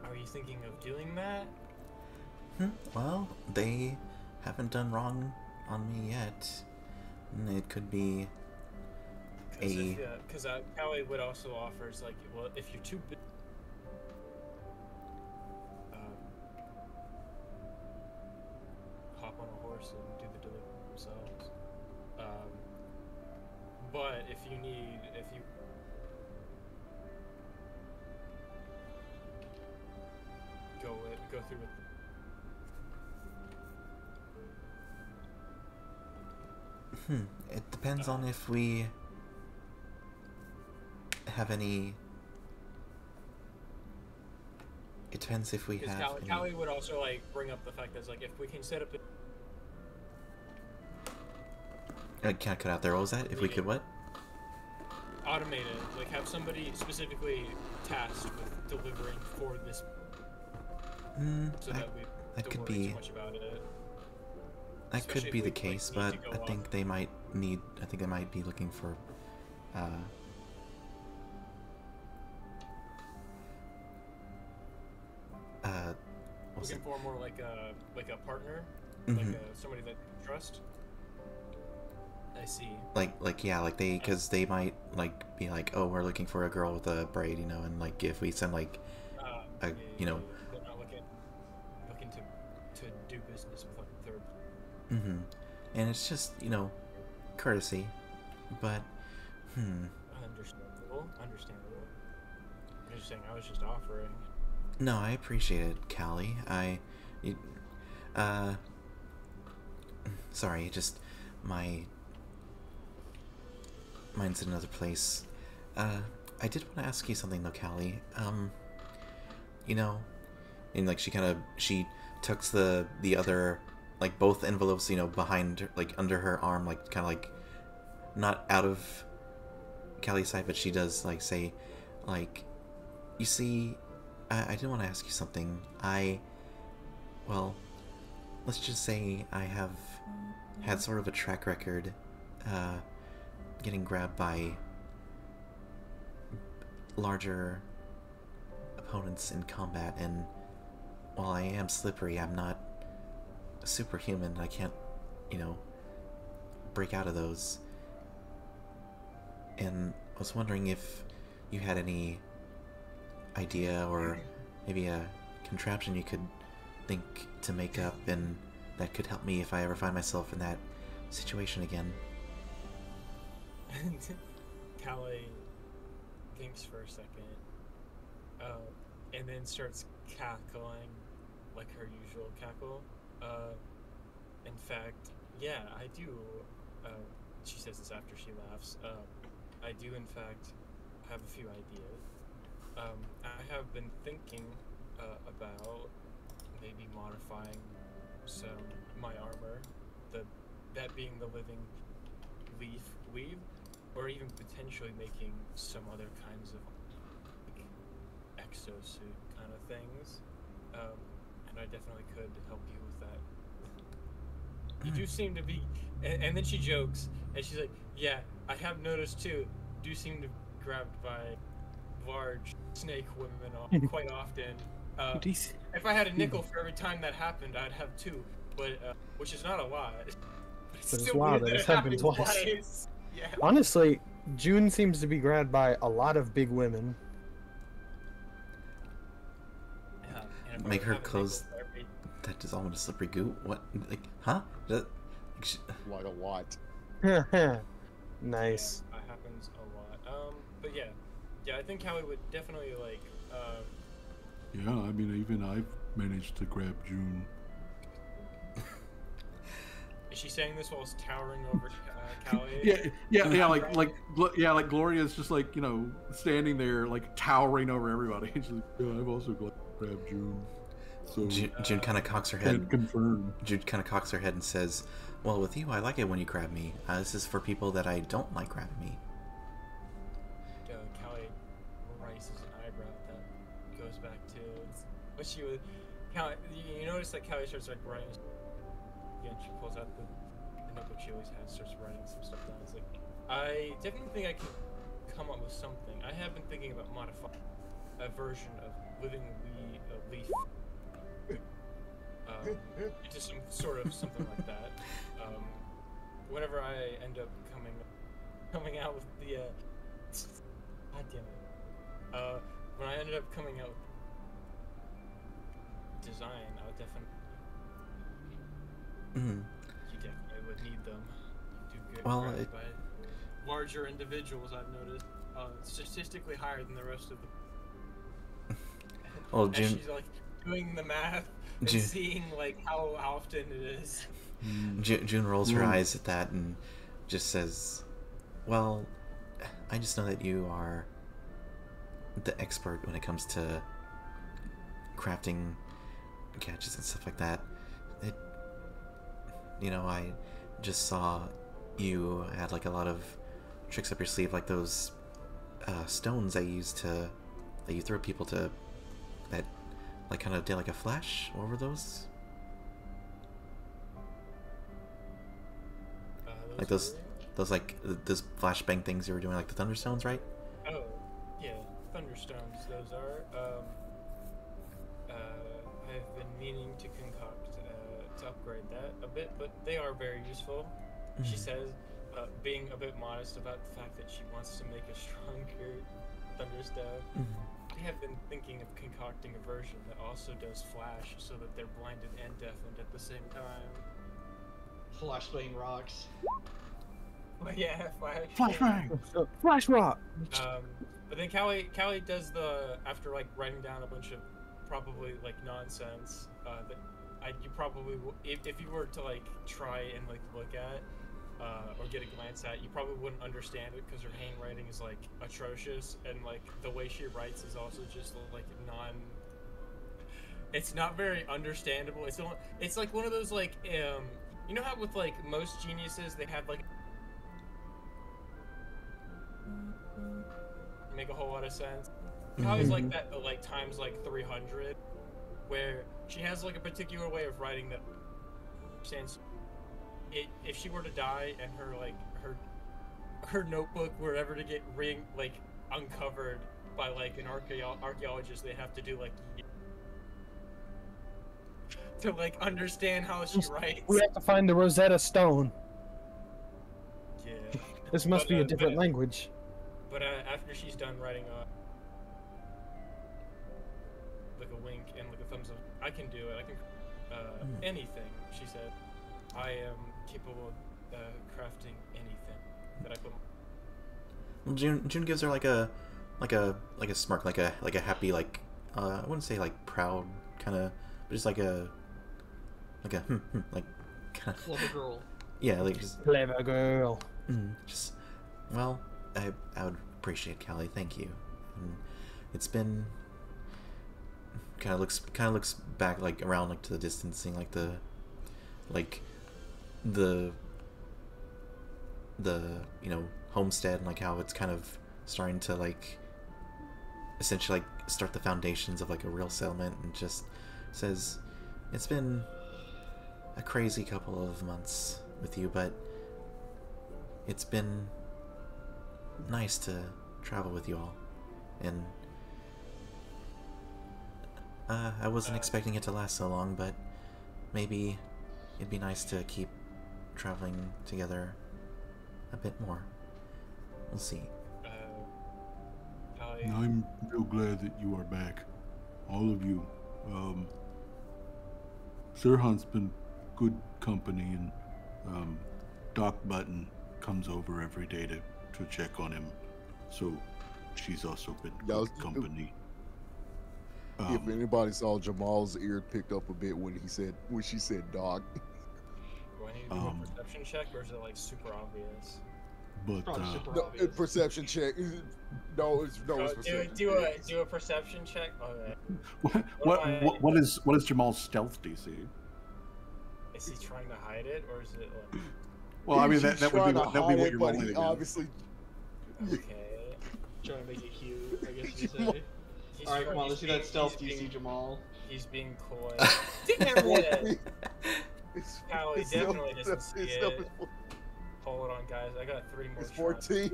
are you thinking of doing that? Well, they haven't done wrong on me yet. It could be Because Callie would also offer, is like, well, if you're too big, hop on a horse and do the delivery themselves. But if you go through with. It depends on if we have any. It depends if we have. Callie would also like bring up the fact that, like, if we can set up. I can't cut out there. What was that? If we could what? Automate it, like have somebody specifically tasked with delivering for this. So that we that could worry be. Too much about it. That Especially could be if the we, case, like, but need to I go think off. they might need. I think they might be looking for. What's Looking it? for more like a partner, Mhm. like somebody that you trust. I see. Like yeah, like because they might like be like, oh, we're looking for a girl with a braid, you know, and like if we send like you know. They're not looking to do business with like a third. And it's just, you know, courtesy, but Understandable. I'm just saying, I was just offering. No, I appreciate it, Callie. Sorry, just my mind's in another place. I did want to ask you something though, Callie. You know, and like she tucks the other, like both envelopes, you know, behind her, like under her arm, like kind of like not out of Callie's sight, but she does like say, like, you see, I did want to ask you something. Well, let's just say I have had sort of a track record getting grabbed by larger opponents in combat, and while I am slippery, I'm not superhuman. I can't, you know, break out of those. And I was wondering if you had any idea or maybe a contraption you could think to make up, and that could help me if I ever find myself in that situation again. And Callie thinks for a second, and then starts cackling like her usual cackle. In fact, yeah, I do. She says this after she laughs. I do, in fact, have a few ideas. I have been thinking about maybe modifying my armor, that being the living leaf weave, or even potentially making some other kinds of like, exosuit kind of things. And I definitely could help you with that. You do seem to be, and then she jokes, and she's like, "Yeah, I have noticed too. Do seem to be grabbed by large snake women quite often. If I had a nickel for every time that happened, I'd have two, but which is not a lot. But it's wild that it's happened twice. Yeah. Honestly, June seems to be grabbed by a lot of big women. And if I Make would her have a close. nickel for every- That dissolve into slippery goo? What? Like, huh? That, like, Like a lot. Nice. Yeah, that happens a lot. But yeah, I think Callie would definitely like. Yeah, I mean, even I've managed to grab June. Is she saying this while it's towering over Callie? Yeah, like Gloria's just like, you know, standing there like towering over everybody. She's like, Yeah, I've also grabbed June. So June kind of cocks her can head. confirm. June kind of cocks her head and says, "Well, with you, I like it when you grab me. This is for people that I don't like grabbing me." Callie raises an eyebrow. That goes back to what she was. Callie, you notice that Callie starts like writing. Again, she pulls out the notebook she always has, starts writing some stuff down. It's like, I definitely think I can come up with something. I have been thinking about modifying a version of living leaf into some sort of something like that. Whenever I end up coming out with the God damn it. When I ended up coming out with design, I would definitely you definitely would need them. You do good Well, grabbed by larger individuals, I've noticed. Statistically higher than the rest of the Well, as June, she's like doing the math and June, seeing like how often it is. June rolls her eyes at that and just says, "Well, I just know that you are the expert when it comes to crafting gadgets and stuff like that. I just saw you had like a lot of tricks up your sleeve, like those stones that you throw at people to that like kind of did like a flash. What were those? Like those flashbang things you were doing, like the thunderstones, right? Oh, yeah, thunderstones. Those are. I've been meaning to concoct to upgrade that a bit, but they are very useful. She says, being a bit modest about the fact that she wants to make a stronger thunderstone. I have been thinking of concocting a version that also does flash, so that they're blinded and deafened at the same time. Flashbang rocks. Yeah, flash. flashbang. Flash rock. But then Callie does after like writing down a bunch of probably like nonsense that you probably if you were to like try and like look at or get a glance at, you probably wouldn't understand it because her handwriting is like atrocious, and like the way she writes is also just like it's not very understandable. It's like one of those like you know how with like most geniuses they have like make a whole lot of sense. Callie's like that, but like times like 300, where she has like a particular way of writing that since if she were to die and her notebook were ever to get uncovered by like an archaeologist, they have to do like to like understand how she writes. We have to find the Rosetta Stone. Yeah. This must be a different language. But after she's done writing like a wink and like a thumbs up, I can do it. I can anything. She said, I am capable of crafting anything that I put June gives her like a smirk, like a happy, like I wouldn't say like proud kind of, but just like a like kind of Clever girl. yeah, like just Clever girl. just well, I would appreciate Callie. Thank you. And it's been kind of looks back like around like to the distance, seeing like the homestead and like how it's kind of starting to like essentially like start the foundations of like a real settlement, and just says it's been a crazy couple of months with you, but it's been nice to travel with you all, and I wasn't expecting it to last so long, but maybe it'd be nice to keep traveling together a bit more. We'll see. I'm real glad that you are back, all of you. Sirhan's been good company, and Doc Button comes over every day to check on him, so she's also been good company. If anybody saw Jamal's ear picked up a bit when she said dog. Do I need to do a perception check, or is it like super obvious? But No, perception check. No, it's perception. Do a perception check. Okay. What is Jamal's stealth DC? Is he trying to hide it, or is it like? Well, I mean that would be what you're but rolling he against. obviously. Okay. Trying to make it cute, I guess you say. Alright, come on, let's see that stealth DC, Jamal. He's being coy. Damn it! Callie definitely doesn't see it. Hold on, guys. I got 3 more. It's 14.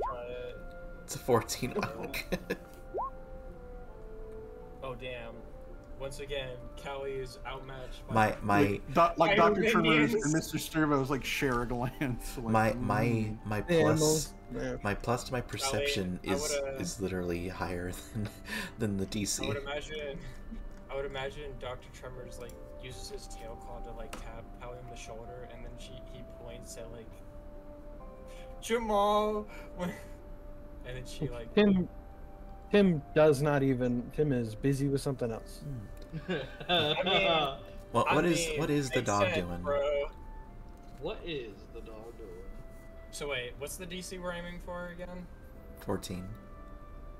It's a 14. Oh damn! Once again, Callie is outmatched. By like Dr. minions. Tremors and Mr. Sturvos like share a glance. Like, my plus to my perception is literally higher than the DC. I would imagine Dr. Tremors like uses his tail claw to like tap Callie on the shoulder, and then he points at like Jamal, and then she like Tim does not even. Tim is busy with something else. I mean, what is the dog doing? Bro. What is the dog doing? So wait, what's the DC we're aiming for again? 14.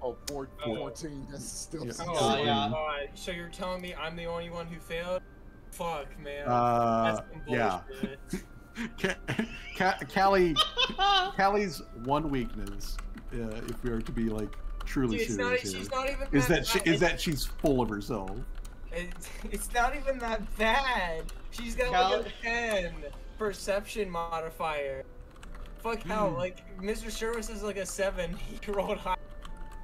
Oh, 14. That's still. Oh, yeah. So you're telling me I'm the only one who failed? Fuck, man. That's some yeah. bullshit. Callie's one weakness, if we are to be like truly serious here, she's not even is that she's full of herself. It's not even that bad. She's got like a 10 perception modifier. Fuck hell, like Mr. Service is like a 7. He rolled high.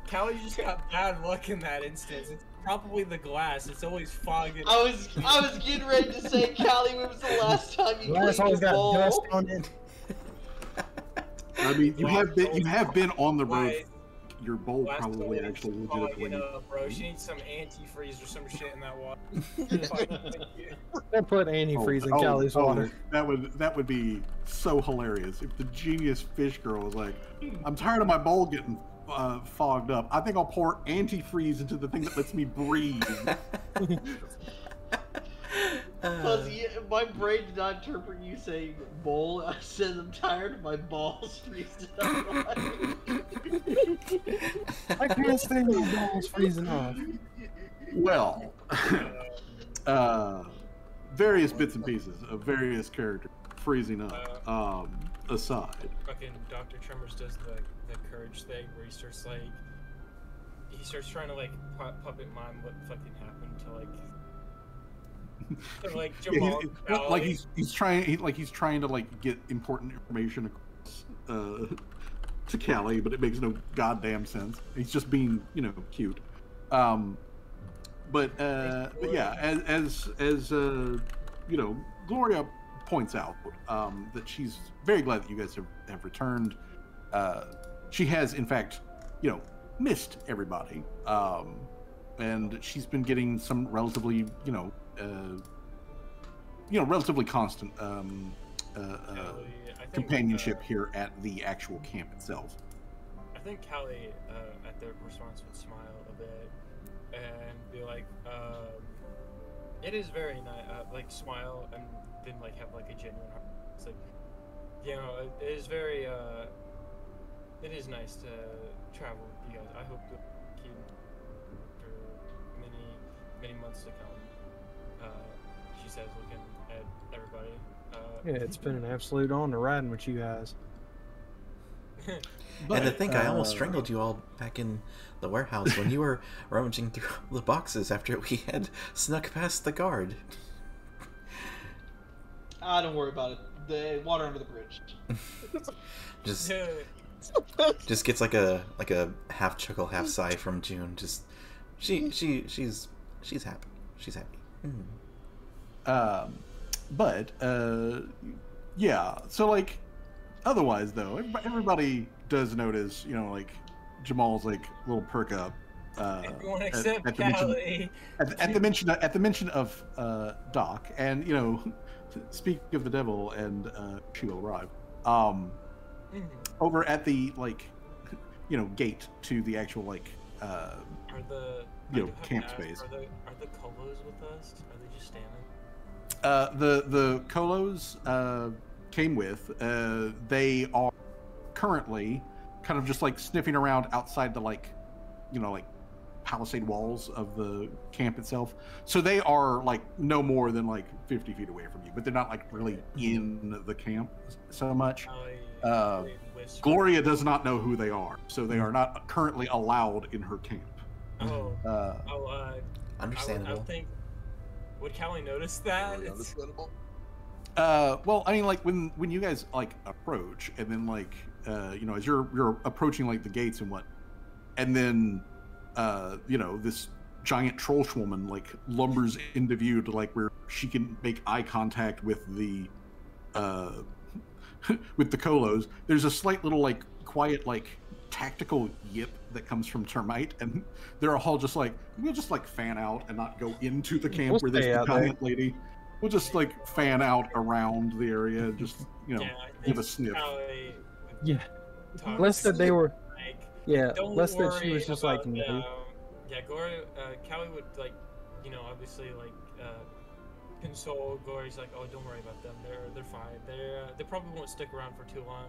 Callie just got bad luck in that instance. It's probably the glass. It's always fogging. I was getting ready to say, Callie, when was the last time you cleaned your bowl? Dust on it. I mean, you have been on the road. Your bowl probably actually legitimately. Bro, she needs some antifreeze or some shit in that water. Don't put antifreeze in Callie's water. That would be so hilarious if the genius fish girl was like, "I'm tired of my bowl getting fogged up. I think I'll pour antifreeze into the thing that lets me breathe." Fuzzy, my brain did not interpret you saying bowl. I said I'm tired of my balls freezing up. I can't stand my balls freezing off. Well, various bits and pieces of various characters freezing up aside. Fucking Dr. Tremors does the courage thing where he starts trying to like puppet mime what fucking happened to like. Like Jamal, like he's trying to like get important information across to Callie, but it makes no goddamn sense. He's just being cute. But yeah, as Gloria points out that she's very glad that you guys have returned. She has in fact missed everybody, and she's been getting some relatively relatively constant companionship here at the actual camp itself. think Callie at the response would smile a bit and be like, it is very nice, like smile and then like have like a genuine heart. It's like, you know, it is very, it is nice to travel with you guys. I hope to keep for many months to come. She says, looking at everybody. Yeah, it's been an absolute honor riding with you guys. And to think, I almost strangled you all back in the warehouse when you were rummaging through the boxes after we had snuck past the guard. Don't worry about it. The water under the bridge. just gets like a half chuckle, half sigh from June. Just she's happy. She's happy. But yeah. So like, otherwise though, everybody does notice, you know, like Jamal's like little perk up. Everyone except Callie. At the mention of Doc, and you know, speak of the devil, and she will arrive. Over at the like, you know, gate to the actual like camp space. Are the Colos with us? Are they just standing? The Colos came with. They are currently kind of just like sniffing around outside the like, you know, like palisade walls of the camp itself. So they are like no more than like 50 feet away from you, but they're not like really in the camp so much. Gloria does not know who they are, so they are not currently allowed in her camp. Understandable. I would think. Would Callie notice that? Understandable. Well, I mean, like when you guys like approach, and then like you know, as you're approaching like the gates and what, and then you know, this giant trollsch woman like lumbers into view to like where she can make eye contact with the with the Colos. There's a slight little like quiet like tactical yip that comes from Termite, and they're all just like, we'll just like fan out and not go into the camp where there's the giant lady. We'll just like fan out around the area, just, you know, give a sniff. Yeah. Less that they were. Yeah. Less that she was just like. Yeah, Gloria. Callie would like, you know, obviously like console Gloria's like, oh, don't worry about them. They're fine. They probably won't stick around for too long.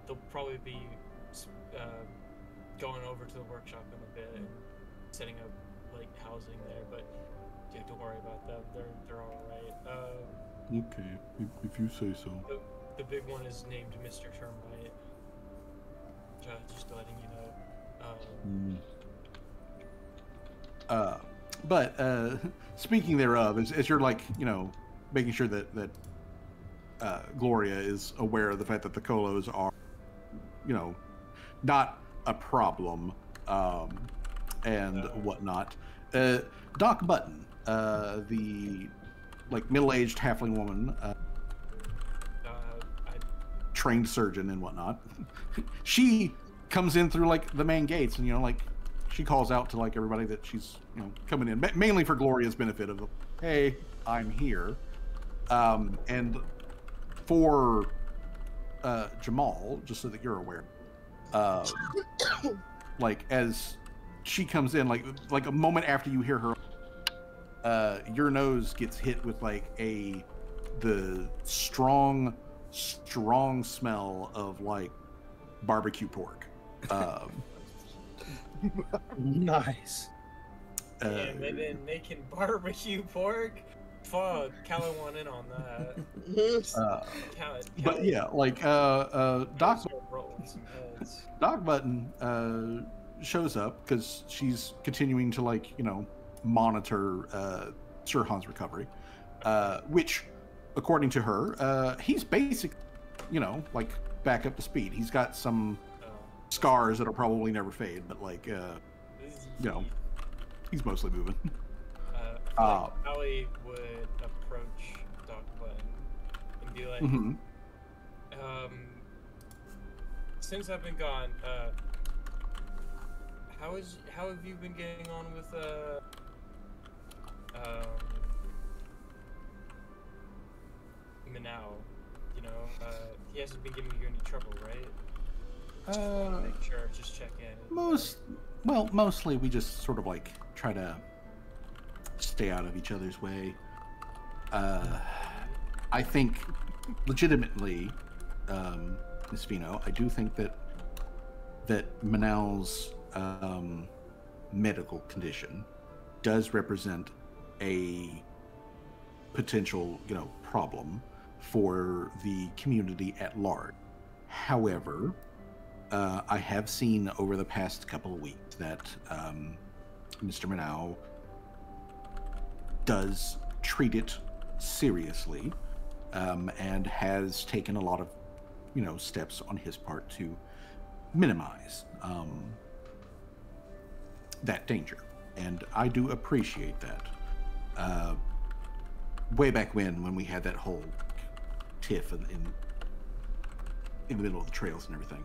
They'll probably be going over to the workshop in a bit and setting up like housing there, but yeah, don't worry about them. They're all right. Okay, if you say so. The big one is named Mr. Termite. Just letting you know. But speaking thereof, as you're like, you know, making sure that Gloria is aware of the fact that the Colos are, you know, not a problem, and whatnot. Doc Button, the like middle-aged halfling woman, trained surgeon and whatnot. She comes in through like the main gates, and you know, like she calls out to like everybody that she's, you know, coming in, mainly for Gloria's benefit of, hey, I'm here, and for Jamal, just so that you're aware. Like as she comes in, like a moment after you hear her, your nose gets hit with like the strong smell of like barbecue pork. Nice. Damn, they've been making barbecue pork. Fuck, Callie went in on that. But yeah, like Doc Button shows up because she's continuing to like, you know, monitor Sir Han's recovery, which, according to her, he's basically, you know, like back up to speed. He's got some scars that'll probably never fade, but like, you know, he's mostly moving. Callie would approach Doc Button and be like, since I've been gone, how have you been getting on with Minao? You know, he hasn't been giving you any trouble, right? Make sure, just check in. Mostly we just sort of like try to stay out of each other's way. I think, legitimately, Ms. Vino, I do think that Manal's medical condition does represent a potential, problem for the community at large. However, I have seen over the past couple of weeks that Mr. Manal does treat it seriously, and has taken a lot of, steps on his part to minimize that danger. And I do appreciate that. Way back when we had that whole tiff in the middle of the trails and everything,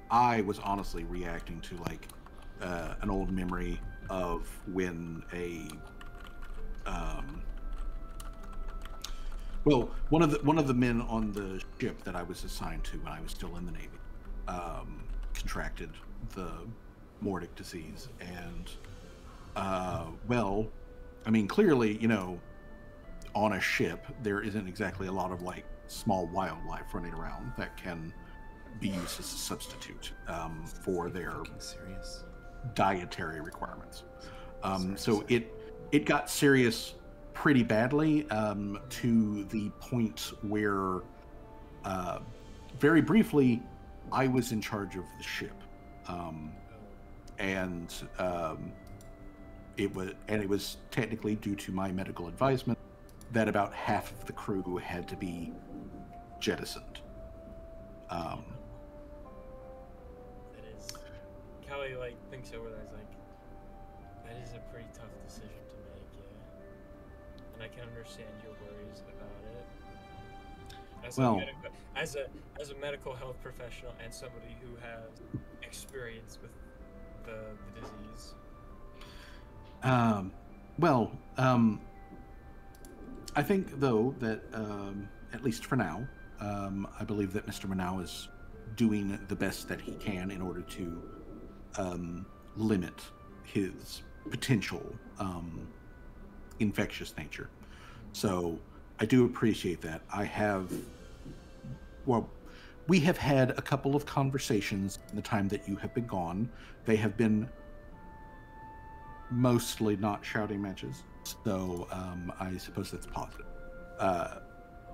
I was honestly reacting to like an old memory of when one of the men on the ship that I was assigned to when I was still in the Navy contracted the Mordic disease, and clearly, on a ship there isn't exactly a lot of like small wildlife running around that can be used as a substitute for their dietary requirements. So it got serious pretty badly, to the point where very briefly I was in charge of the ship, and it was technically due to my medical advisement that about half of the crew had to be jettisoned. That is, Callie thinks over that. Is that is a pretty tough decision to make, yeah. And I can understand your worries about it. As a medical health professional and somebody who has experience with the disease. I think, though, that at least for now, I believe that Mr. Manau is doing the best that he can in order to limit his potential infectious nature. So I do appreciate that. We have had a couple of conversations in the time that you have been gone. They have been mostly not shouting matches, so I suppose that's positive.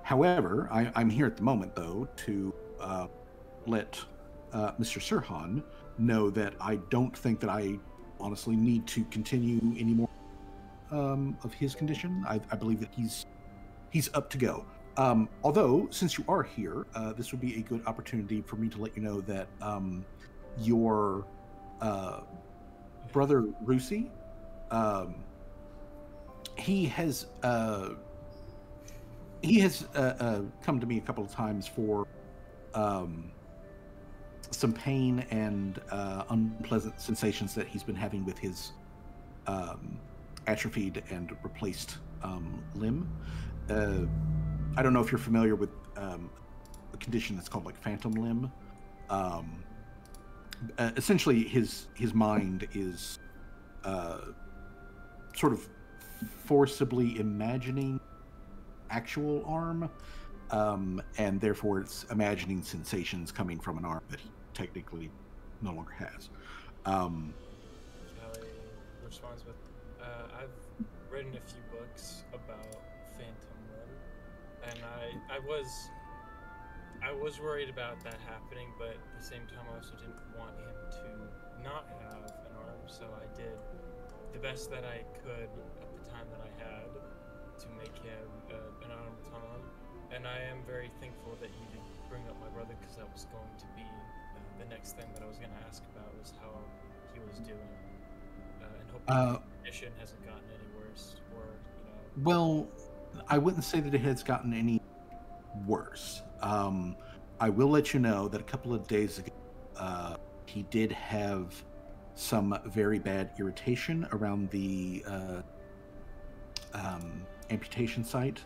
However, I'm here at the moment, though, to let Mr. Sirhan know that I don't think that I honestly need to continue any more of his condition. I believe that he's up to go. Although, since you are here, this would be a good opportunity for me to let you know that your brother Rusi, he has come to me a couple of times for some pain and unpleasant sensations that he's been having with his atrophied and replaced limb. I don't know if you're familiar with a condition that's called phantom limb. Essentially, his mind is sort of forcibly imagining actual arm, and therefore it's imagining sensations coming from an arm that he technically no longer has. Callie responds with, I've written a few books about phantom limb, and I was worried about that happening, but at the same time I also didn't want him to not have an arm, so I did the best that I could at the time that I had to make him an automaton. And I am very thankful that you did bring up my brother, because that was going to be the next thing that I was going to ask about, was how he was doing, and hoping the condition hasn't gotten any worse, or Well, I wouldn't say that it has gotten any worse. I will let you know that a couple of days ago, he did have some very bad irritation around the amputation site,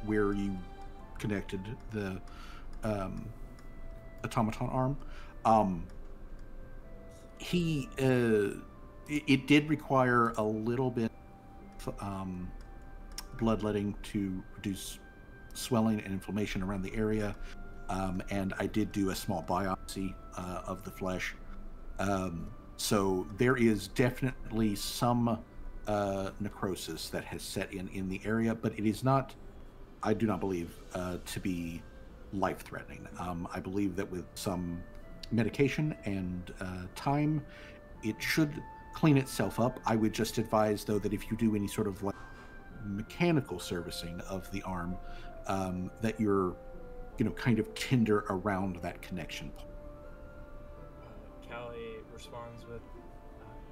where you connected the automaton arm. It did require a little bit bloodletting to reduce swelling and inflammation around the area, and I did do a small biopsy of the flesh. So there is definitely some necrosis that has set in the area, but it is not, I do not believe, to be life-threatening. I believe that with some medication and time, it should clean itself up. I would just advise, though, that if you do any sort of like mechanical servicing of the arm, that you're, kind of tender around that connection point. Callie responds with,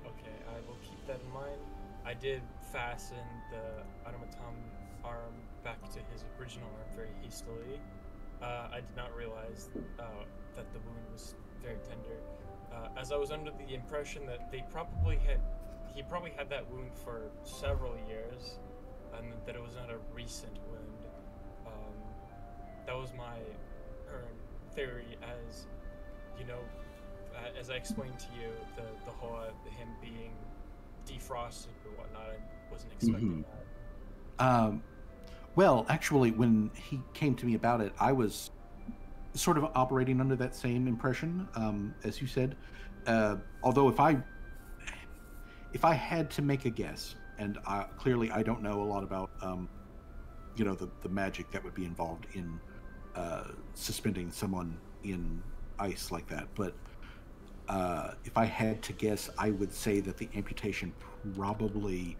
okay, I will keep that in mind. I did fasten the automaton arm back to his original arm very hastily. I did not realize that the wound was very tender. As I was under the impression that he probably had that wound for several years, and that it was not a recent wound. That was my current theory, as as I explained to you, the whole him being defrosted or whatnot. I wasn't expecting that. Well, actually, when he came to me about it, I was sort of operating under that same impression, as you said. Although if I had to make a guess, and clearly I don't know a lot about, the magic that would be involved in suspending someone in ice like that, but if I had to guess, I would say that the amputation probably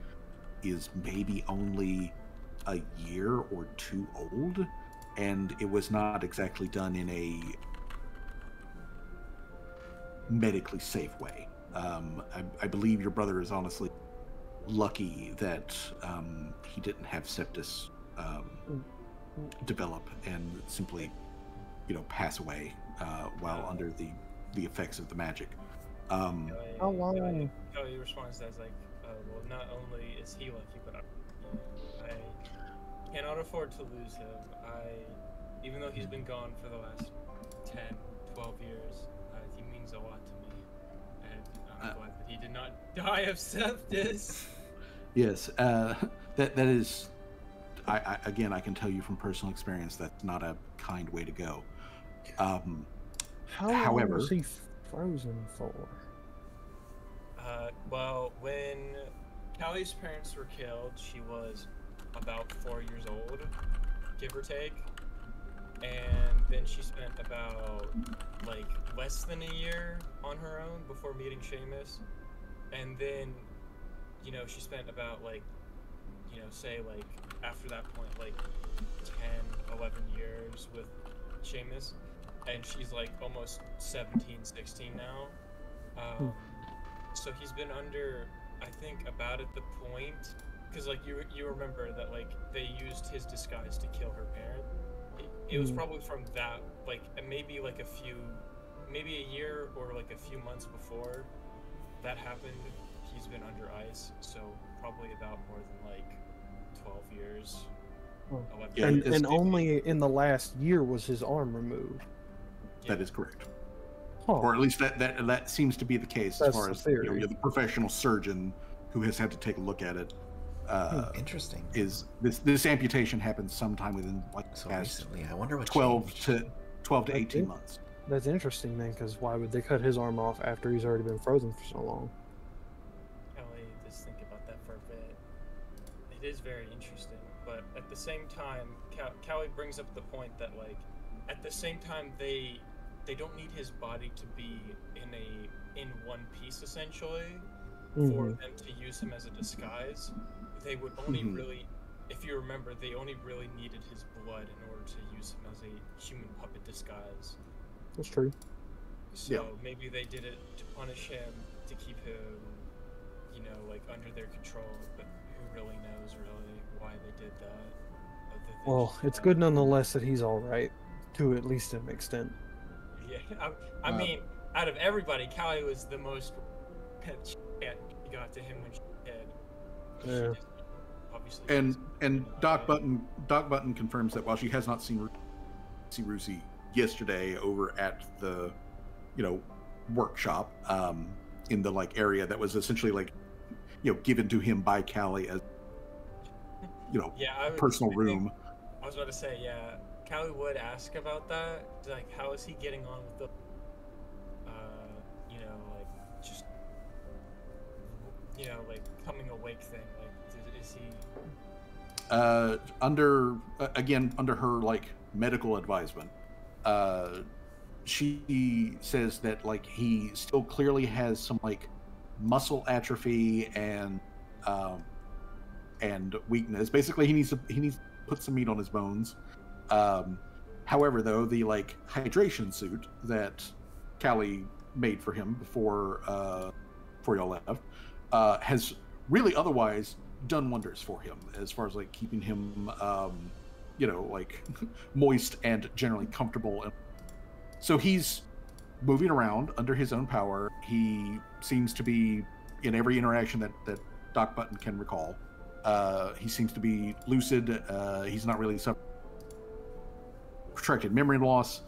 is maybe only a year or two old, and it was not exactly done in a medically safe way. I believe your brother is honestly lucky that he didn't have sepsis develop and simply, pass away while under the effects of the magic. How long? Kelly responds as like, well, not only is he lucky, but I cannot afford to lose him. Even though he's been gone for the last 10, 12 years, he means a lot to me, and I'm glad that he did not die of sepsis. Yes, that is. Again, I can tell you from personal experience that's not a kind way to go. However, long was he frozen for? Well, when Callie's parents were killed, she was about 4 years old, give or take. And then she spent about, less than a year on her own before meeting Seamus. And then, she spent about, after that point, 10, 11 years with Seamus. And she's, almost 17, 16 now. So he's been under, I think, about at the point, because, you remember that, they used his disguise to kill her parent. It was probably from that, maybe maybe a year or a few months before that happened, he's been under ice. So probably about more than 12 years. 11 years. And only in the last year was his arm removed. That is correct. Huh. Or at least that seems to be the case. That's as far as you're the professional surgeon who has had to take a look at it. Interesting. Is this amputation happened sometime within so recently? I wonder what 12 changed. to 18 months. That's interesting then, because why would they cut his arm off after he's already been frozen for so long? Kelly, just think about that for a bit. It is very interesting, but at the same time, Callie brings up the point that at the same time they don't need his body to be in one piece essentially for them to use him as a disguise. They would only really, if you remember, they only really needed his blood in order to use him as a human puppet disguise. That's true. So maybe they did it to punish him, to keep him, under their control, but who really knows why they did that. Well, it's good nonetheless that he's alright, to at least an extent. Yeah, I mean, out of everybody, Callie was the most pet got to him when she did. Yeah. Obviously. And Doc Button confirms that while she has not seen Rusi yesterday over at the, workshop, in the like area that was essentially like, given to him by Callie as, Yeah, personal room. I was about to say, yeah, Callie would ask about that. Like, how is he getting on with the, like, just, like, coming awake thing? Like, is he... Under her, like, medical advisement, she says that, like, he still clearly has some, like, muscle atrophy and weakness. Basically, he needs to put some meat on his bones. However, though, the like hydration suit that Callie made for him before y'all left has really otherwise done wonders for him as far as like keeping him like moist and generally comfortable. And so he's moving around under his own power. He seems to be in every interaction that Doc Button can recall. He seems to be lucid. He's not really suffering protracted memory loss.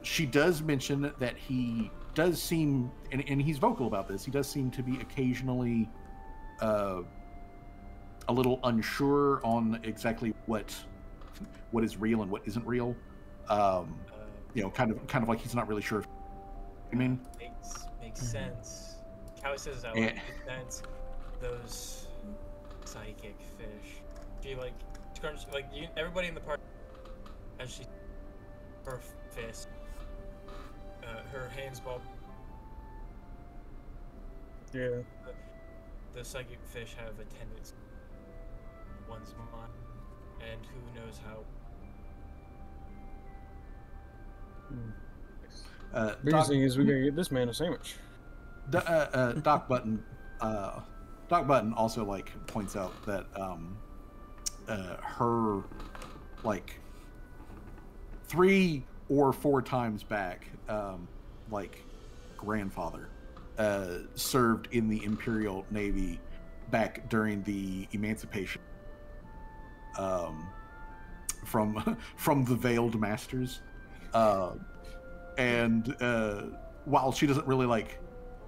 She does mention that he does seem, and he's vocal about this, he does seem to be occasionally a little unsure on exactly what is real and what isn't real. Kind of like he's not really sure. I mean, makes sense. Callie says that makes sense. Those psychic fish. She like everybody in the party as she her fist, her hands bob. Yeah. The psychic fish have a tendency one's mind, and who knows how. Biggest thing is we gotta get this man a sandwich. Doc Button also like points out that her like 3 or 4 times back, like grandfather served in the Imperial Navy back during the emancipation from the Veiled Masters, and while she doesn't really like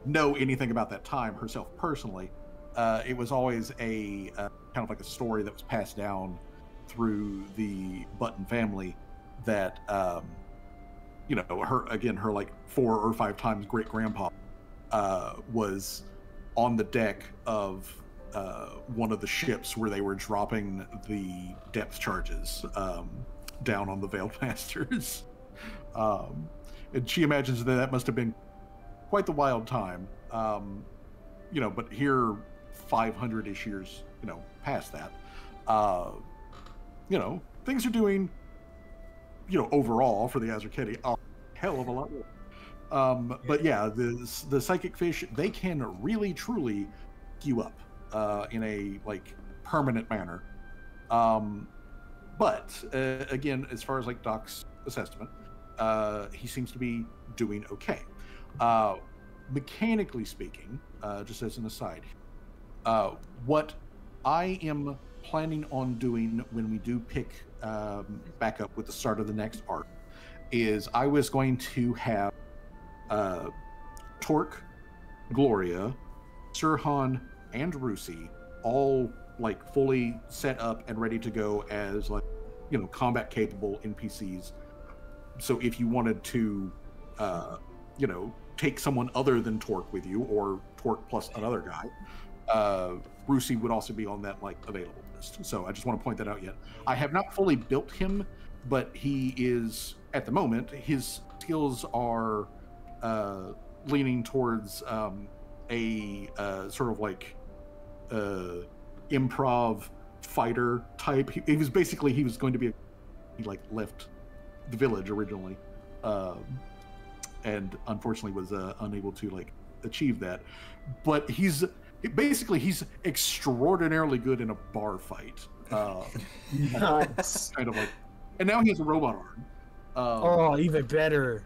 know anything about that time herself personally, it was always a kind of like a story that was passed down through the Button family that her like 4 or 5 times great grandpa was on the deck of one of the ships where they were dropping the depth charges down on the Veiled Masters. And she imagines that must have been quite the wild time. But here 500-ish years, past that, things are doing, overall for the Azarketti, a hell of a lot more. But yeah, the psychic fish, they can really truly skew up in a like permanent manner. But again, as far as like Doc's assessment, he seems to be doing okay. Mechanically speaking, just as an aside, what I am planning on doing when we do pick back up with the start of the next arc is I was going to have Torque, Gloria, Sirhan, and Rusi all like fully set up and ready to go as like combat capable NPCs. So if you wanted to take someone other than Torque with you, or Torque plus another guy, Rusi would also be on that like available list. So I just want to point that out yet. I have not fully built him, but he is at the moment, his skills are leaning towards a sort of like improv fighter type. He was going to be he like left the village originally, and unfortunately was unable to like achieve that. But he's extraordinarily good in a bar fight. Nice. Kind of like, and now he has a robot arm. Even better.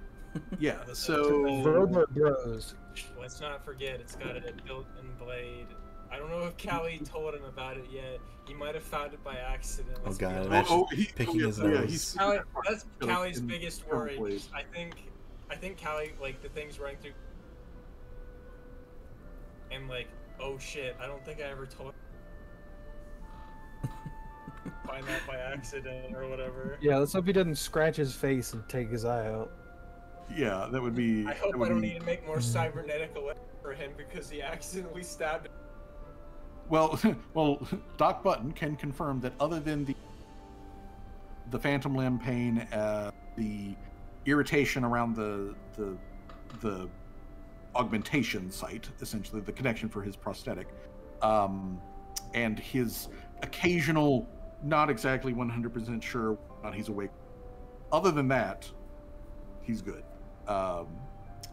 Yeah. So Robot Bros. Let's not forget, it's got a built-in blade I don't know if Callie told him about it yet. He might have found it by accident. Oh let's be god, honest. imagine picking his nose. That's Callie's biggest worry. place. I think Callie, like, the thing's running through, and like, oh shit, I don't think I ever told find that by accident or whatever. Yeah, let's hope he doesn't scratch his face and take his eye out. Yeah, that would be. I hope I don't need to make more cybernetic electric for him because he accidentally stabbed him. Well, well, Doc Button can confirm that other than the phantom limb pain, the irritation around the augmentation site, essentially the connection for his prosthetic, and his occasional, not exactly 100% sure whether or not he's awake. Other than that, he's good.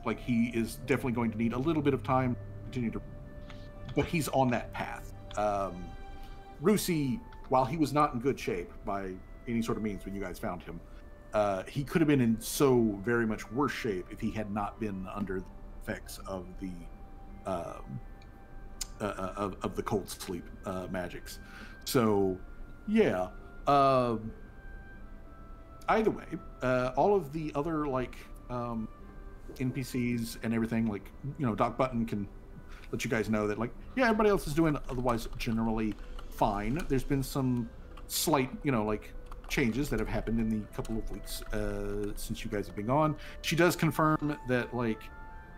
Like, he is definitely going to need a little bit of time to continue to, but he's on that path. Rusi, while he was not in good shape by any sort of means when you guys found him, he could have been in so very much worse shape if he had not been under the effects of the cold sleep magics. So, yeah. Either way, all of the other, like, NPCs and everything, like, you know, Doc Button can let you guys know that, like, yeah, everybody else is doing otherwise generally fine. There's been some slight, you know, like, changes that have happened in the couple of weeks since you guys have been gone. She does confirm that, like,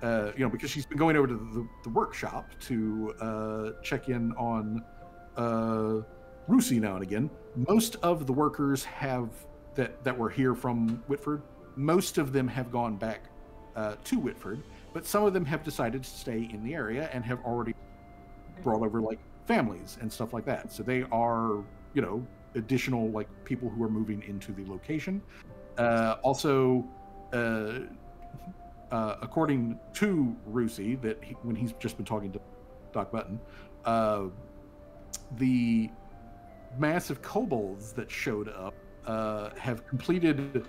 you know, because she's been going over to the workshop to check in on Rusi now and again. Most of the workers that were here from Whitford, most of them have gone back to Whitford, but some of them have decided to stay in the area and have already brought over, like, families and stuff like that. So they are, you know, additional, like, people who are moving into the location. Also, according to Rusi, that when he's just been talking to Doc Button, the massive kobolds that showed up have completed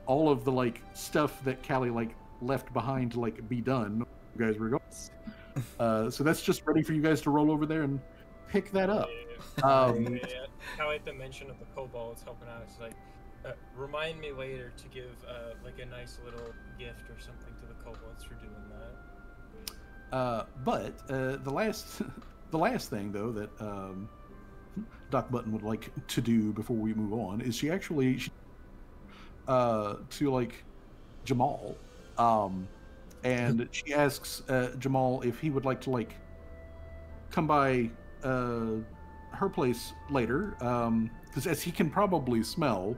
all of the, like, stuff that Callie, like, left behind to, like, be done. You guys were going. So that's just ready for you guys to roll over there and pick that up. Yeah. How at the mention of the kobolds helping out, it's like, remind me later to give like a nice little gift or something to the kobolds for doing that. But the last thing though that Doc Button would like to do before we move on is she to, like, Jamal, and she asks Jamal if he would like to, like, come by her place later, because as he can probably smell,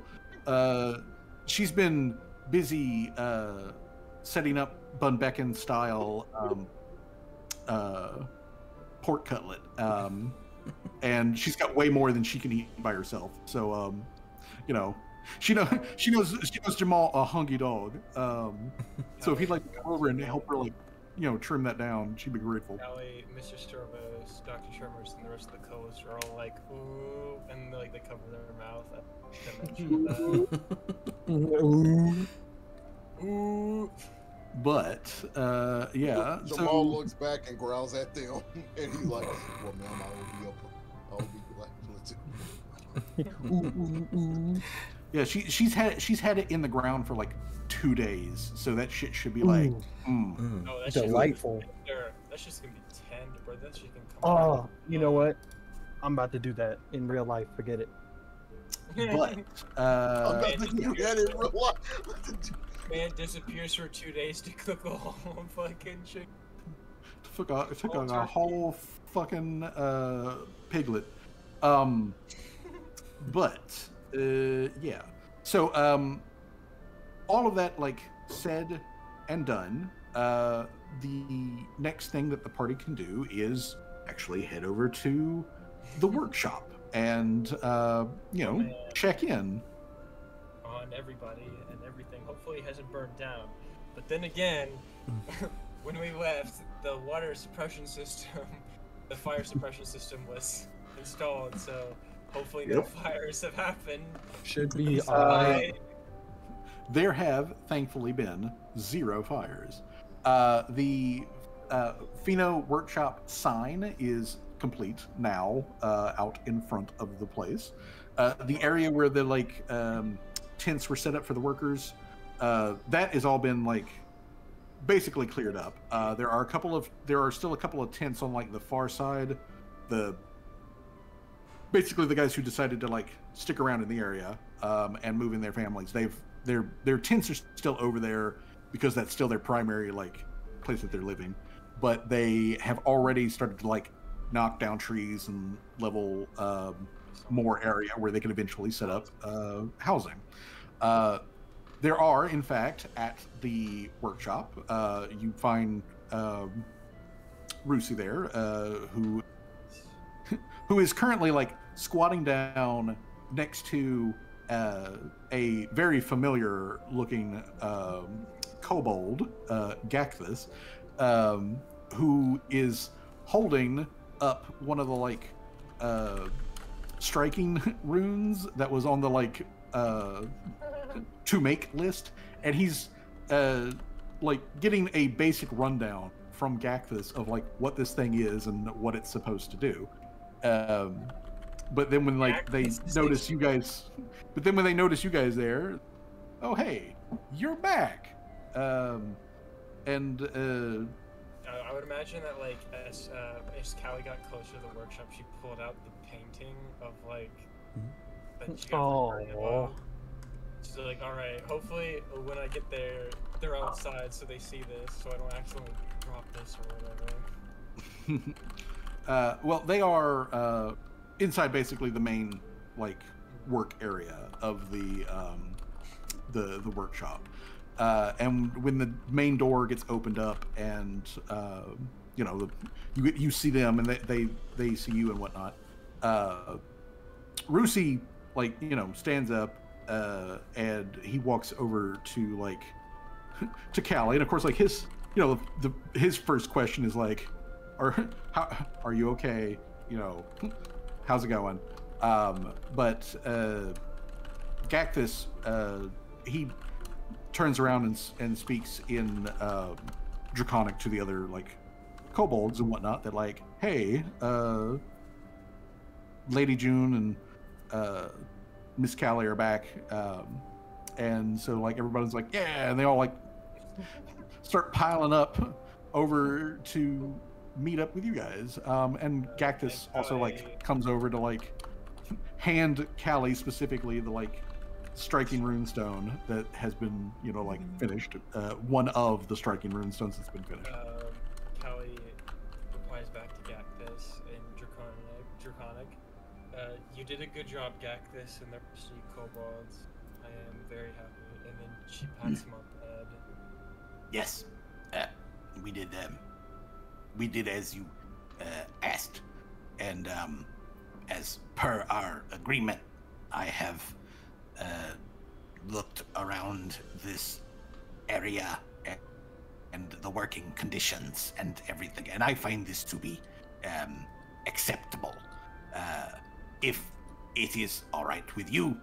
she's been busy setting up Bunbecken style pork cutlet, and she's got way more than she can eat by herself. So, you know, she knows Jamal a hungry dog. So if he'd like to come over and help her, like, you know, trim that down, she'd be grateful. Callie, Mr. Sturvos, Dr. Shermers, and the rest of the co-hosts are all like, ooh, and like they cover their mouth. Ooh. But yeah, Jamal looks back and growls at them, and he's like, "Well, ma'am, I will be glad to." Yeah, she's had it in the ground for like 2 days, so that shit should be like, Oh, that's delightful. That's just gonna be tender, bro. That shit can come. Oh, you know what? I'm about to do that in real life. Forget it. But I'm about to do that in real life. Man disappears for 2 days to cook a whole fucking chicken. took a whole fucking piglet. But yeah. So all of that, like, said and done, the next thing that the party can do is actually head over to the workshop and you know, check in on everybody and everything. Hopefully it hasn't burned down. But then again, when we left, the water suppression system, the fire suppression system was installed, so hopefully no fires have happened. Should be there have thankfully been 0 fires. The Pheno workshop sign is complete now out in front of the place. The area where the tents were set up for the workers, that has all been basically cleared up. There are still a couple of tents on the far side. Basically the guys who decided to stick around in the area and move in their families. Their tents are still over there because that's still their primary place that they're living. But they have already started to knock down trees and level more area where they can eventually set up housing. There are, in fact, at the workshop, you find Rusi there, who is currently squatting down next to a very familiar looking kobold, Gakthus, who is holding up one of the striking runes that was on the to make list, and he's getting a basic rundown from Gakthus of what this thing is and what it's supposed to do. But then when they notice you guys, there, oh hey, you're back. And I would imagine that as Callie got closer to the workshop, she pulled out the painting of that she got from her. She's all right, hopefully when I get there, they're outside so they see this, so I don't accidentally drop this or whatever. Well, they are inside basically the main work area of the workshop. And when the main door gets opened up, and you see them, and they see you and whatnot. Rusi stands up, and he walks over to to Callie, and of course his first question is are you okay? How's it going? But Gakthus, he turns around and speaks in Draconic to the other kobolds and whatnot. That hey, Lady June and Miss Callie are back, and so everybody's yeah, and they all start piling up over to meet up with you guys. And Gakthus also comes over to hand Callie specifically the striking runestone that has been finished. One of the striking runestones that's been finished. Callie replies back to Gakthus in Draconic. You did a good job, Gakthus, and the rest of you kobolds. I am very happy. And then she pats him on the head. Yes, we did as you asked, and as per our agreement, I have looked around this area and the working conditions and everything, and I find this to be acceptable. If it is all right with you,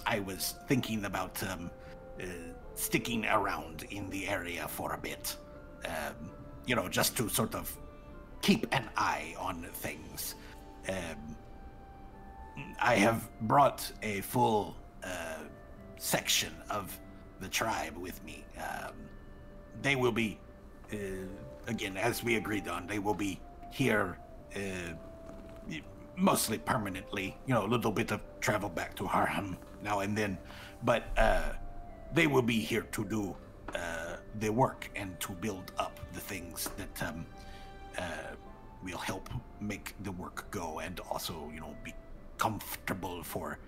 I was thinking about sticking around in the area for a bit, just to sort of keep an eye on things. I have brought a full section of the tribe with me. They will be, again, as we agreed on, they will be here mostly permanently. A little bit of travel back to Harham now and then, but they will be here to do the work and to build up the things that will help make the work go, and also, be comfortable for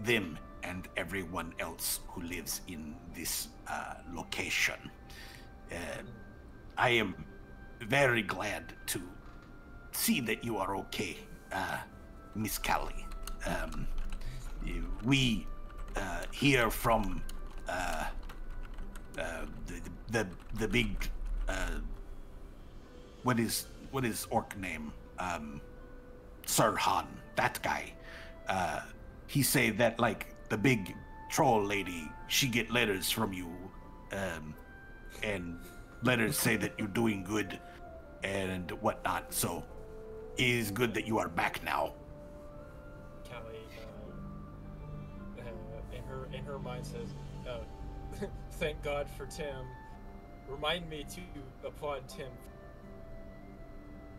them and everyone else who lives in this location. I am very glad to see that you are okay, Miss Callie. We hear from the big what is orc name? Sirhan, that guy. He say that the big troll lady, she get letters from you, and letters say that you're doing good, and whatnot. So it is good that you are back now. Callie, in her mind says, "Thank God for Tim. Remind me to applaud Tim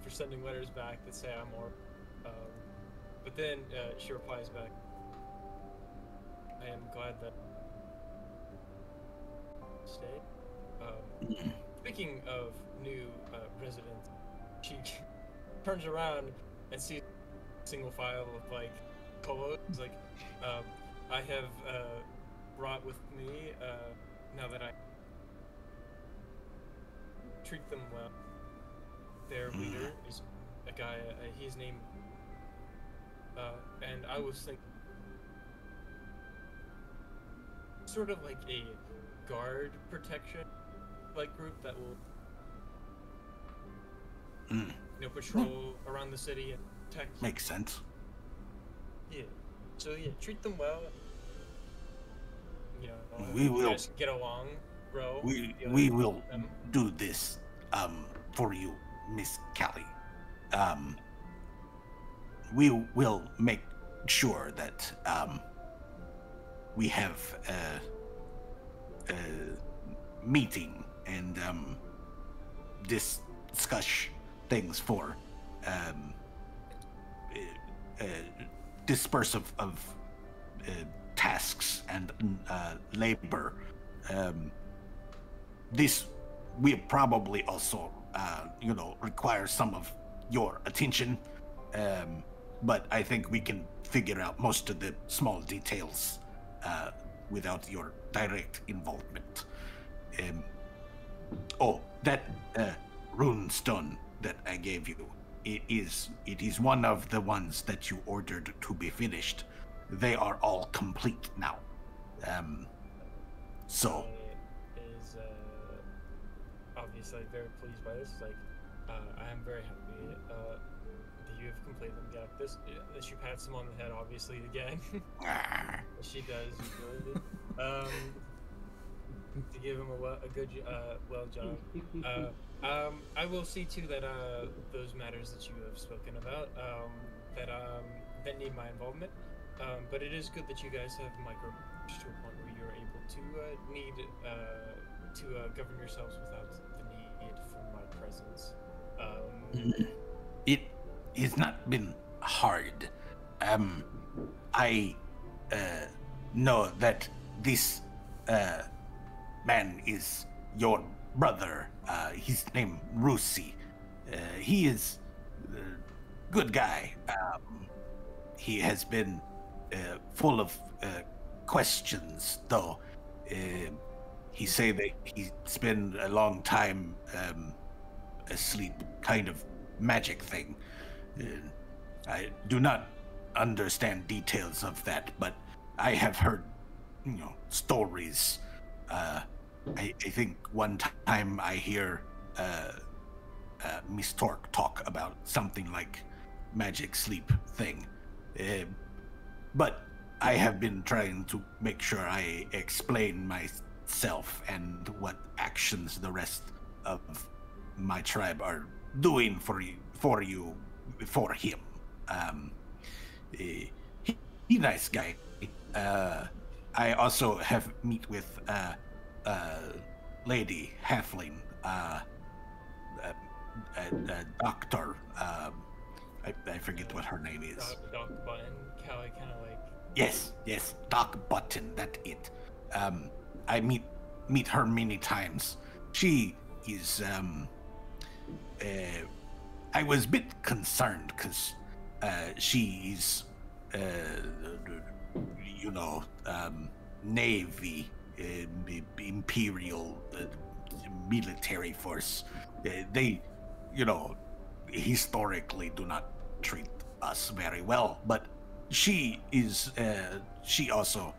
for sending letters back that say I'm more." But then she replies back, "I am glad that stayed." Speaking of new residents, she turns around and sees a single file of like colos. Like, I have brought with me now that I treat them well. Their leader is a guy. He's named. And I was thinking, sort of like a guard protection, like group that will, patrol around the city and protect. Makes sense. Yeah. So yeah, treat them well. We you will guys get along, bro. We will do this for you, Miss Callie. We will make sure that we have a meeting and discuss things for disperse of tasks and labor. This will probably also require some of your attention, but I think we can figure out most of the small details without your direct involvement. That rune stone that I gave you, it is one of the ones that you ordered to be finished. They are all complete now. So is obviously very pleased by this. Like, I am very happy that you have completed them. Yeah, this she pats him on the head, obviously again. She does usually. To give him a good job. I will see too that those matters that you have spoken about that need my involvement. But it is good that you guys have micromanaged to a point where you're able to govern yourselves without the need for my presence. It has not been hard. I know that this man is your brother. His name Rusi. He is a good guy. He has been full of questions, though. He say that he spent a long time asleep, kind of magic thing. I do not understand details of that, but I have heard, stories. I think one time I hear Miss Torque talk about something like magic sleep thing. But I have been trying to make sure I explain myself and what actions the rest of my tribe are doing for him. He nice guy. I also have meet with lady halfling, doctor. I forget what her name is. Doc Button, Callie, kind of like. Yes, Doc Button. That it. I meet her many times. She is. I was a bit concerned because she is, Navy, Imperial military force. They, historically do not treat us very well, but she is she also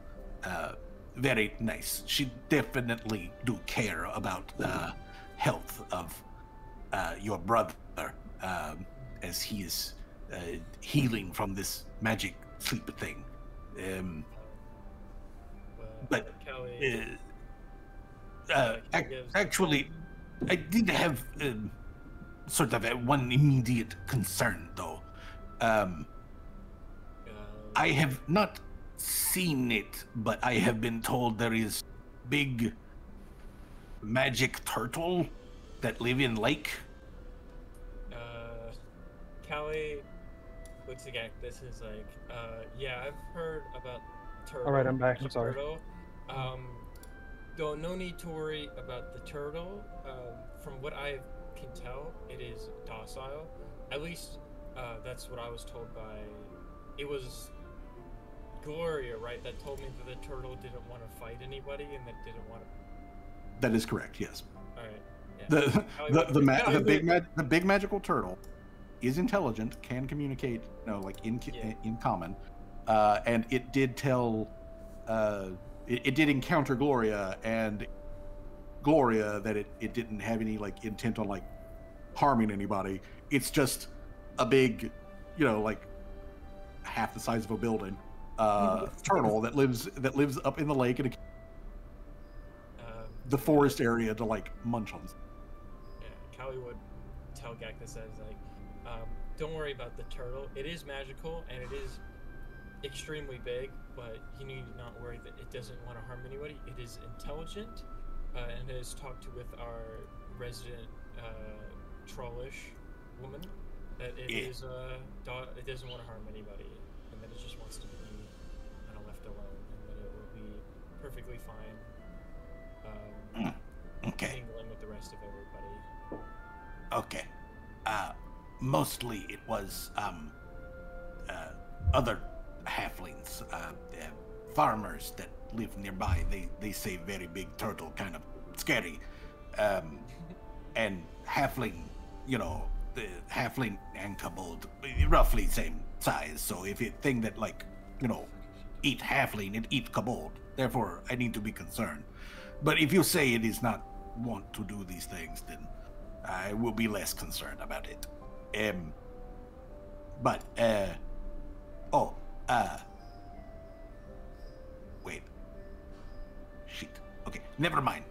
very nice. She definitely do care about the health of your brother as he is healing from this magic sleep thing. But actually, I did have sort of one immediate concern, though. I have not seen it, but I have been told there is big magic turtle that live in lake. Callie looks again. This is like, yeah, I've heard about turtle. All right, I'm back. I'm sorry. Turtle. Though no need to worry about the turtle. From what I can tell, it is docile. At least that's what I was told by. It was Gloria, right? That told me that the turtle didn't want to fight anybody and that didn't want to. That is correct. Yes. All right. Yeah. The big magical turtle is intelligent, can communicate, like in common, and it did tell, it did encounter Gloria, and Gloria that it didn't have any like intent on like harming anybody. It's just a big, like half the size of a building, turtle that lives up in the lake and the forest area to like munch on. Yeah, Callie would tell Gak this as like, don't worry about the turtle. It is magical and it is extremely big, but you need not worry that it doesn't want to harm anybody. It is intelligent and has talked with our resident trollish woman that it it doesn't want to harm anybody and that it just wants to be kind of left alone and that it will be perfectly fine. Okay. Mingling with the rest of everybody. Okay. Mostly it was other halflings, farmers that live nearby. They say very big turtle, kind of scary. And halfling, the halfling and kobold, roughly same size. So if it thing that like, eat halfling, it eat kobold. Therefore, I need to be concerned. But if you say it is not want to do these things, then I will be less concerned about it. Wait. Shit. Okay, never mind.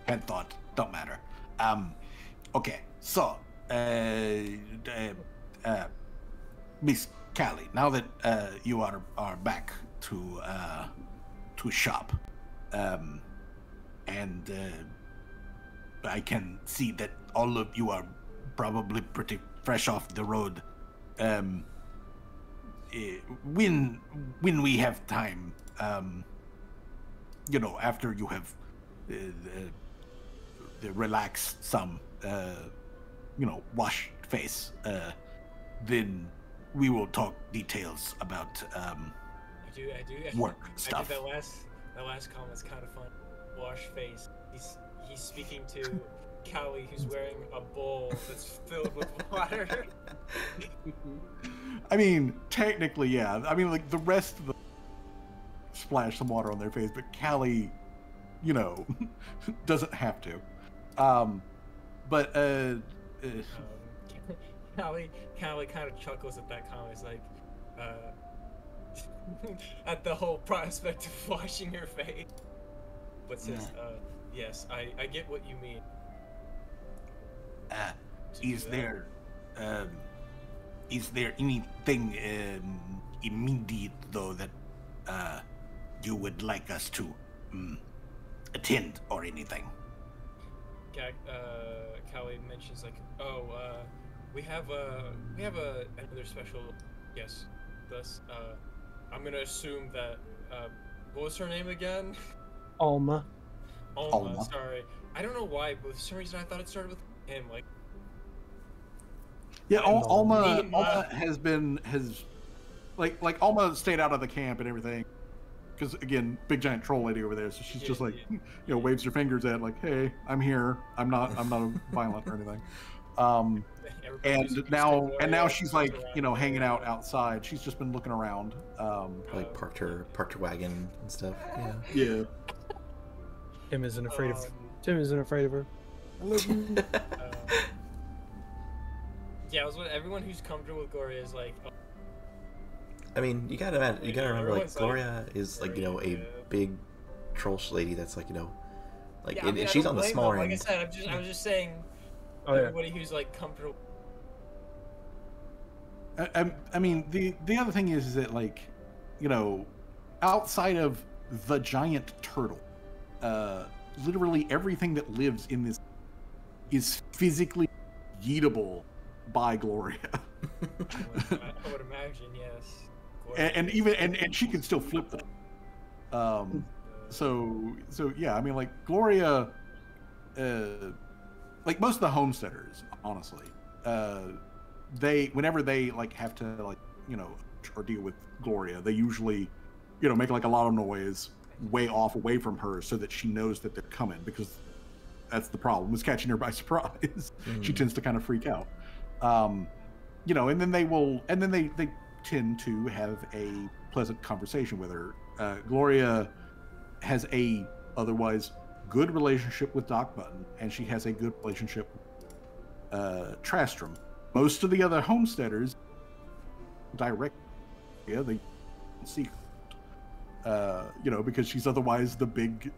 Had thought, don't matter. Okay, so, Miss Callie, now that you are back to shop, and I can see that all of you are probably pretty fresh off the road. When we have time, after you have relaxed some, wash face, then we will talk details about I do. work stuff. That last comment's kind of fun. Wash face. He's speaking to Callie, who's wearing a bowl that's filled with water. I mean, technically, yeah. I mean, like the rest of the splash some water on their face, but Callie, doesn't have to. Callie kind of chuckles at that comment. It's like, at the whole prospect of washing your face. But says, yes, I get what you mean. Is there anything immediate though that you would like us to attend or anything? Callie mentions like, we have another special guest with us. I'm gonna assume that what was her name again? Alma. Alma. Sorry, I don't know why, but for some reason I thought it started with him. Like, yeah, Alma has Alma stayed out of the camp and everything. Because again, big giant troll lady over there, so she's just like, waves her fingers at like, hey, I'm here. I'm not violent or anything. And now she's like, hanging out outside. She's just been looking around. Probably parked her wagon and stuff. Yeah. Tim isn't afraid of her. I love you. Yeah, everyone who's comfortable with Gloria is like. Oh. I mean, you gotta remember, like, Gloria is like, a big troll lady that's like, and she's on the smaller end. Like I said, I was just saying, Oh, yeah. everybody who's like comfortable. I mean, the other thing is that, like, you know, outside of the giant turtle, literally everything that lives in this is physically eatable by Gloria. I would imagine, yes. and even and she can still flip them. So yeah, I mean, like, Gloria, like most of the homesteaders, honestly, they, whenever they like have to, like, you know, or deal with Gloria, they usually, you know, make like a lot of noise way off away from her so that she knows that they're coming, because that's the problem, is catching her by surprise. She tends to kind of freak out. You know, and then they tend to have a pleasant conversation with her. Gloria has a otherwise good relationship with Doc Button, and she has a good relationship with Trastram. Most of the other homesteaders direct, yeah, they see, you know, because she's otherwise the big,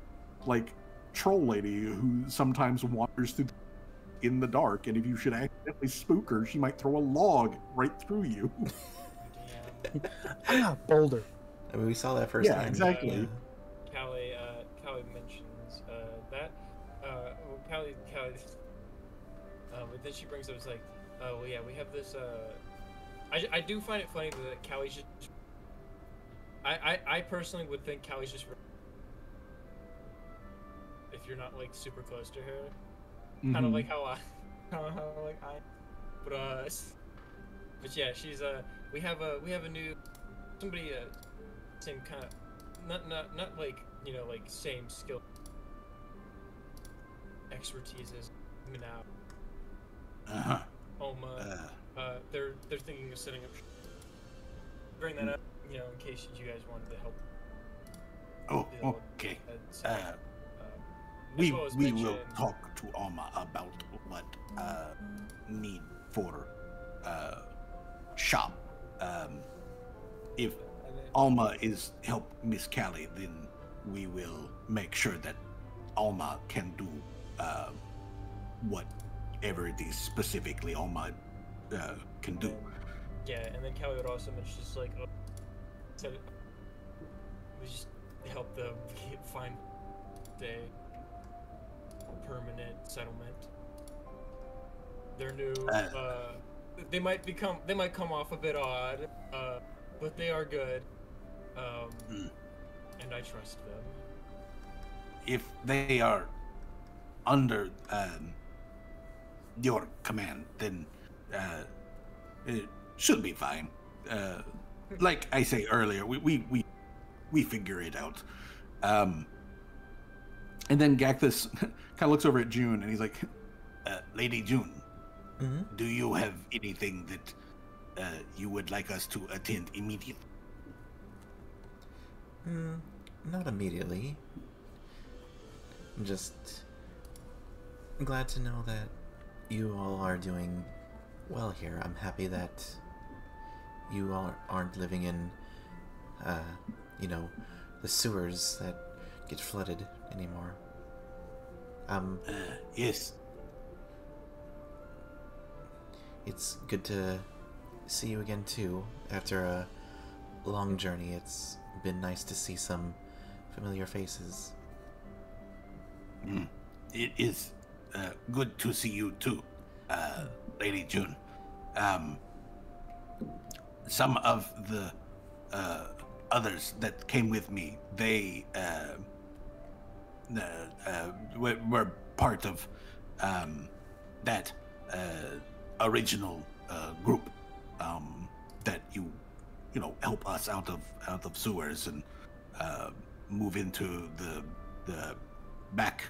like, troll lady who sometimes wanders through in the dark, and if you should accidentally spook her, she might throw a log right through you. Boulder. I mean, we saw that first time. Yeah, exactly. Callie mentions that. Well, Callie, but then she brings up, it's like, oh, well, yeah, we have this. I do find it funny that Callie's just. I personally would think Callie's just. If you're not like super close to her, kind of like how I, but yeah, she's we have a new somebody same kind of not like, you know, like same skill expertise as now. Oma, they're thinking of setting up. Bring that up, you know, in case you guys wanted to help. Oh, okay. We will talk to Alma about what need for shop. If Alma is help Miss Callie, then we will make sure that Alma can do whatever it is specifically Alma can do. Yeah, and then Callie would also mention just like, we just help them find a permanent settlement. They're new. They might come off a bit odd, but they are good. And I trust them. If they are under your command, then it should be fine. Like I say earlier, we figure it out. And then Gacthus kind of looks over at June and he's like, Lady June, do you have anything that you would like us to attend immediately? Not immediately. I'm just glad to know that you all are doing well here. I'm happy that you all aren't living in, you know, the sewers that get flooded anymore. Yes. It's good to see you again too. After a long journey, it's been nice to see some familiar faces. It is good to see you too, Lady June. Some of the others that came with me, they were part of that original group that you know, help us out of sewers and move into the back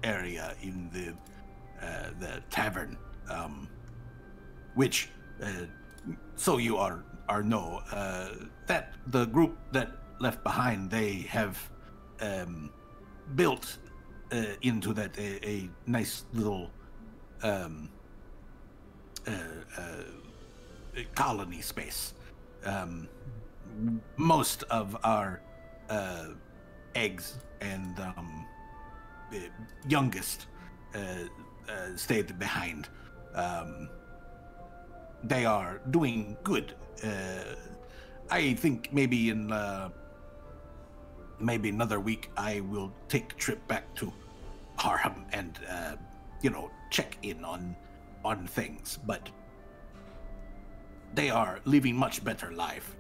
area in the tavern, which so you know that the group that left behind, they have built into that a nice little colony space. Most of our eggs and youngest stayed behind. They are doing good. I think maybe in maybe another week I will take a trip back to Harham and check in on things. But they are living much better life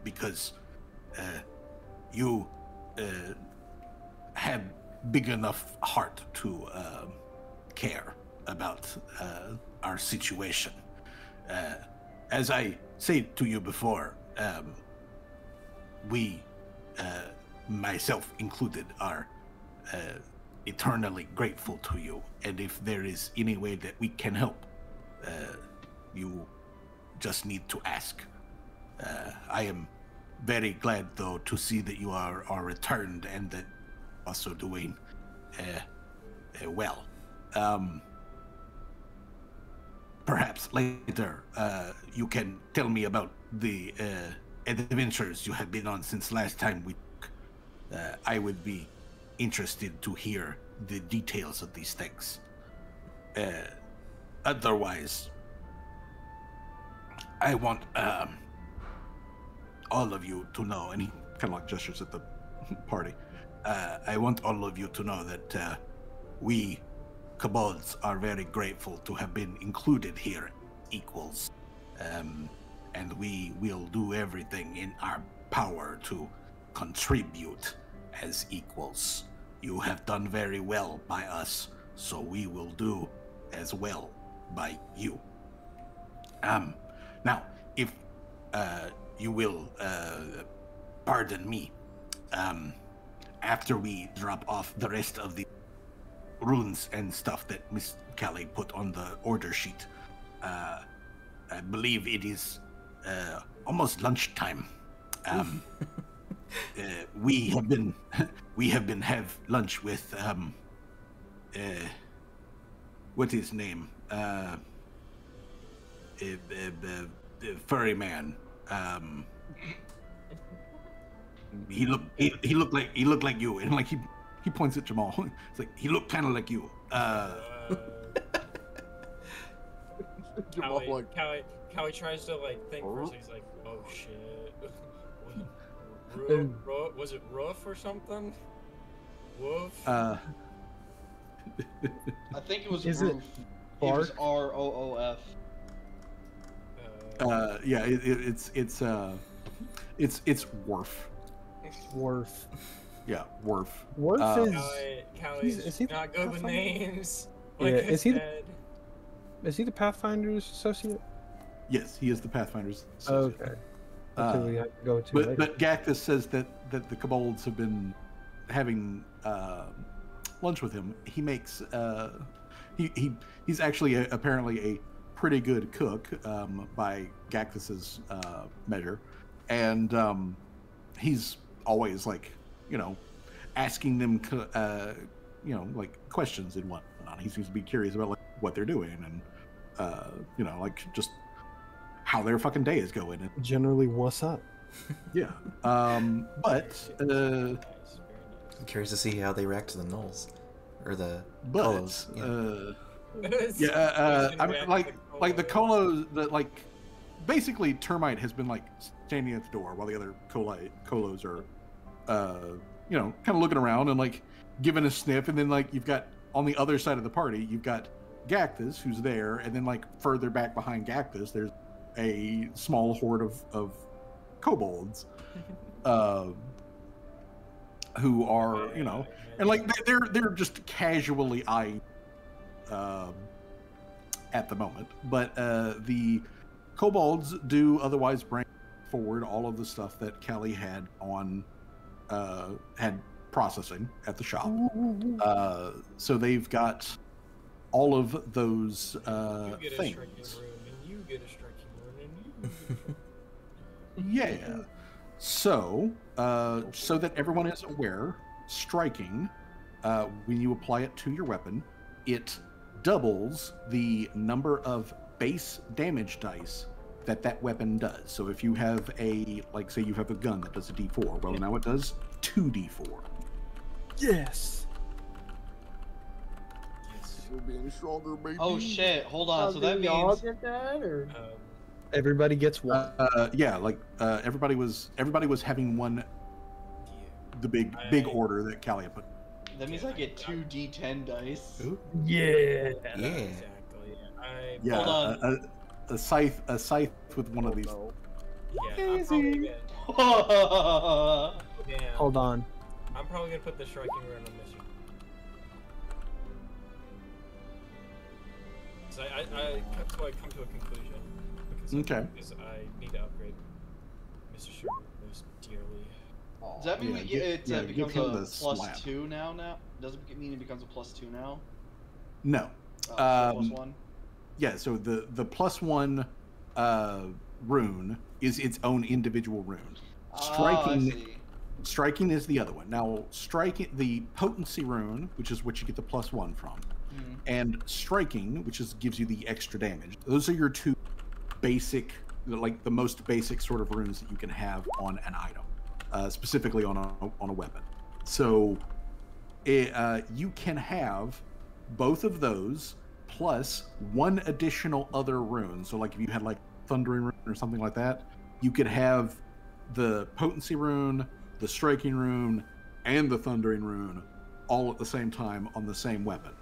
because you had big enough heart to care about our situation. As I said to you before, we, myself included, are eternally grateful to you. And if there is any way that we can help, you just need to ask. I am very glad, though, to see that you are returned and that also doing well. Perhaps later you can tell me about the adventures you have been on since last time we talked. I would be interested to hear the details of these things. Otherwise, I want all of you to know, and he kind of like gestures at the party. I want all of you to know that we kobolds are very grateful to have been included here equals, and we will do everything in our power to contribute as equals. You have done very well by us, so we will do as well by you. Now, if you will pardon me, after we drop off the rest of the runes and stuff that Miss Callie put on the order sheet, I believe it is almost lunchtime. We have been have lunch with what his name? Furry man. He looked like you, and like he points at Jamal. It's like he looked kind of like you. Callie tries to like think first. He's like, oh shit. Was it Roof or something? Woof? I think it was Roof. It was ROOF. Yeah, it's Worf. Worf. Yeah, Worf. Worf Callie's is he not good with names. Yeah, Like is he the Pathfinder's associate? Yes, he is the Pathfinder's associate. Okay. That's who we have to go to later. But Gactus says that the kobolds have been having lunch with him. He makes he's actually apparently a pretty good cook by Gactus's measure, and he's always like asking them like questions and whatnot. He seems to be curious about like what they're doing and like just how their fucking day is going. And generally, what's up? Yeah, but I'm curious to see how they react to the gnolls or the colos. I mean, like the colos that like basically Termite has been like standing at the door while the other colos are kind of looking around and like giving a sniff, and then like you've got on the other side of the party you've got Gactus who's there, and then like further back behind Gactus there's a small horde of kobolds who are and like they're just casually eyeing at the moment, but the kobolds do otherwise bring forward all of the stuff that Kelly had on had processing at the shop. So they've got all of those things. You get a striking rune, and you Yeah. So so that everyone is aware, striking, when you apply it to your weapon, it doubles the number of base damage dice that weapon does. So if you have say you have a gun that does a D4, well now it does 2d4. Yes. You'll be any stronger, baby. Oh shit! Hold on. So that Did y'all means get that, or Everybody gets one. Yeah, like everybody was having one. The big order that Callie had put. that means I get 2 D10 dice. Ooh. Yeah. Exactly. Yeah, Hold on. a scythe with one of these. No. Yeah, I'm probably gonna, damn, Hold on. I'm probably gonna put the striking rune on this one. So I come to a conclusion. Okay. Because I need to upgrade Mr. Sherman most dearly. Does that mean it give becomes him a the slap. +2 now? Does it mean it becomes a +2 now? No. So +1. Yeah. So the +1 rune is its own individual rune. Striking is the other one. Now, the potency rune, which is what you get the +1 from, and striking, which gives you the extra damage. Those are your two basic, like the most basic sort of runes that you can have on an item, specifically on a weapon. So, you can have both of those plus one additional other rune. So, like if you had like Thundering Rune or something like that, you could have the potency rune, the striking rune, and the thundering rune all at the same time on the same weapon.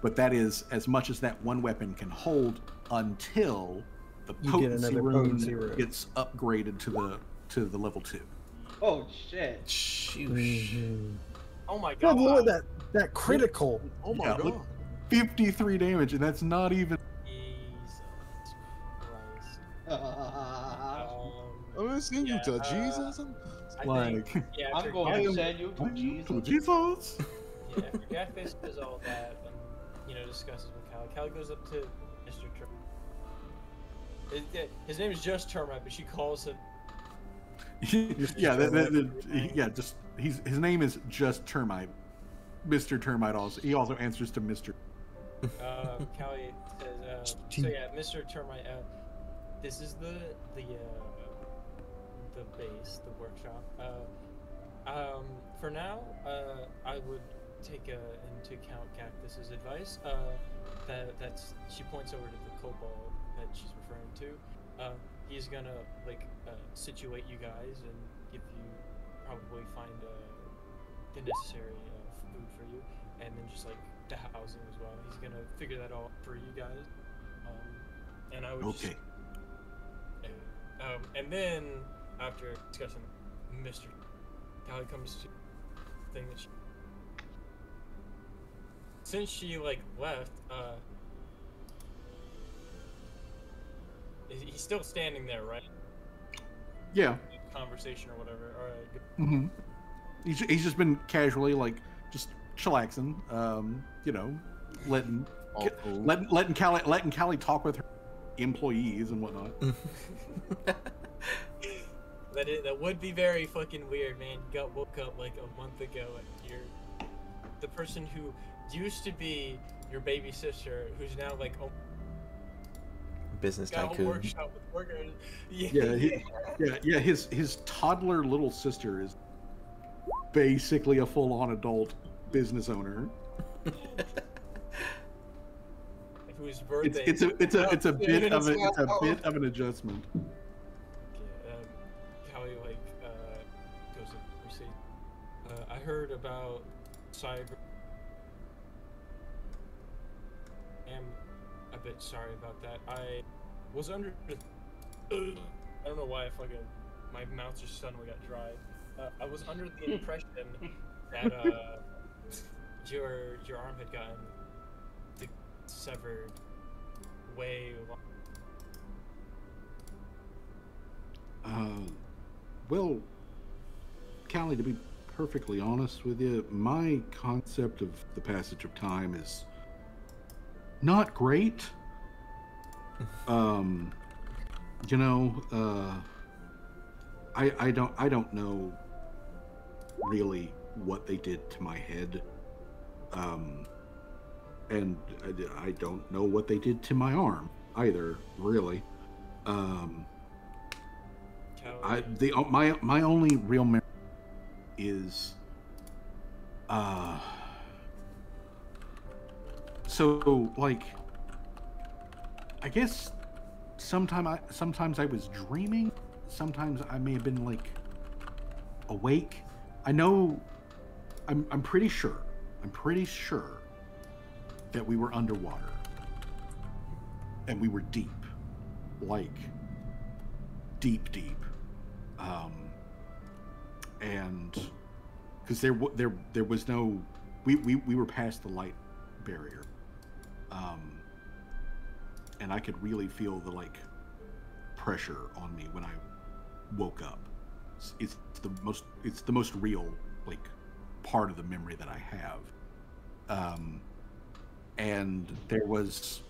But that is as much as that one weapon can hold until the potency rune gets upgraded to the level 2. Oh shit! Mm-hmm. Oh my Good god! lord, that critical. Oh my god. Look, 53 damage, and that's not even. Jesus Christ. I haven't seen you to Jesus. I'm going to send you to Jesus. Jesus. Yeah, after Jackfish does all that and discusses with Callie. Callie goes up to Mr. Termite. His name is just Termite, but she calls him. His name is just Termite. Mr. Termite also answers to Mr. Callie says, so yeah, Mr. Termite, this is the base, the workshop. For now, I would take into account Cactus's advice. That's she points over to the kobold that she's referring to. He's gonna situate you guys and give you probably find the necessary food for you, and then just like the housing as well. He's gonna figure that all for you guys. And I would okay. And then after discussing Mr. Callie comes to the thing that since she left, he's still standing there, right? Yeah. Conversation or whatever. All right. Good. Mm-hmm. He's just been casually just chillaxing, letting Callie talk with her employees and whatnot. That would be very fucking weird, man. You got woke up a month ago and you're the person who used to be your baby sister, who's now business got a tycoon. workshop with workers. Yeah. His toddler little sister is basically a full-on adult business owner. Whose birthday? It's a bit of an adjustment. Callie goes to receive. I heard about cyber. I'm a bit sorry about that. I was under. I don't know why my mouth just suddenly got dry. I was under the impression that your arm had gotten severed way long. Well, Callie, to be perfectly honest with you, my concept of the passage of time is not great. I don't know really what they did to my head. And I don't know what they did to my arm either, really. My only real memory is So, like, I guess sometimes I was dreaming. Sometimes I may have been like awake. I know. I'm pretty sure. I'm pretty sure that we were underwater and we were deep, like deep. And because there was no, we were past the light barrier, and I could really feel the like pressure on me when I woke up. It's the most real like part of the memory that I have. And there was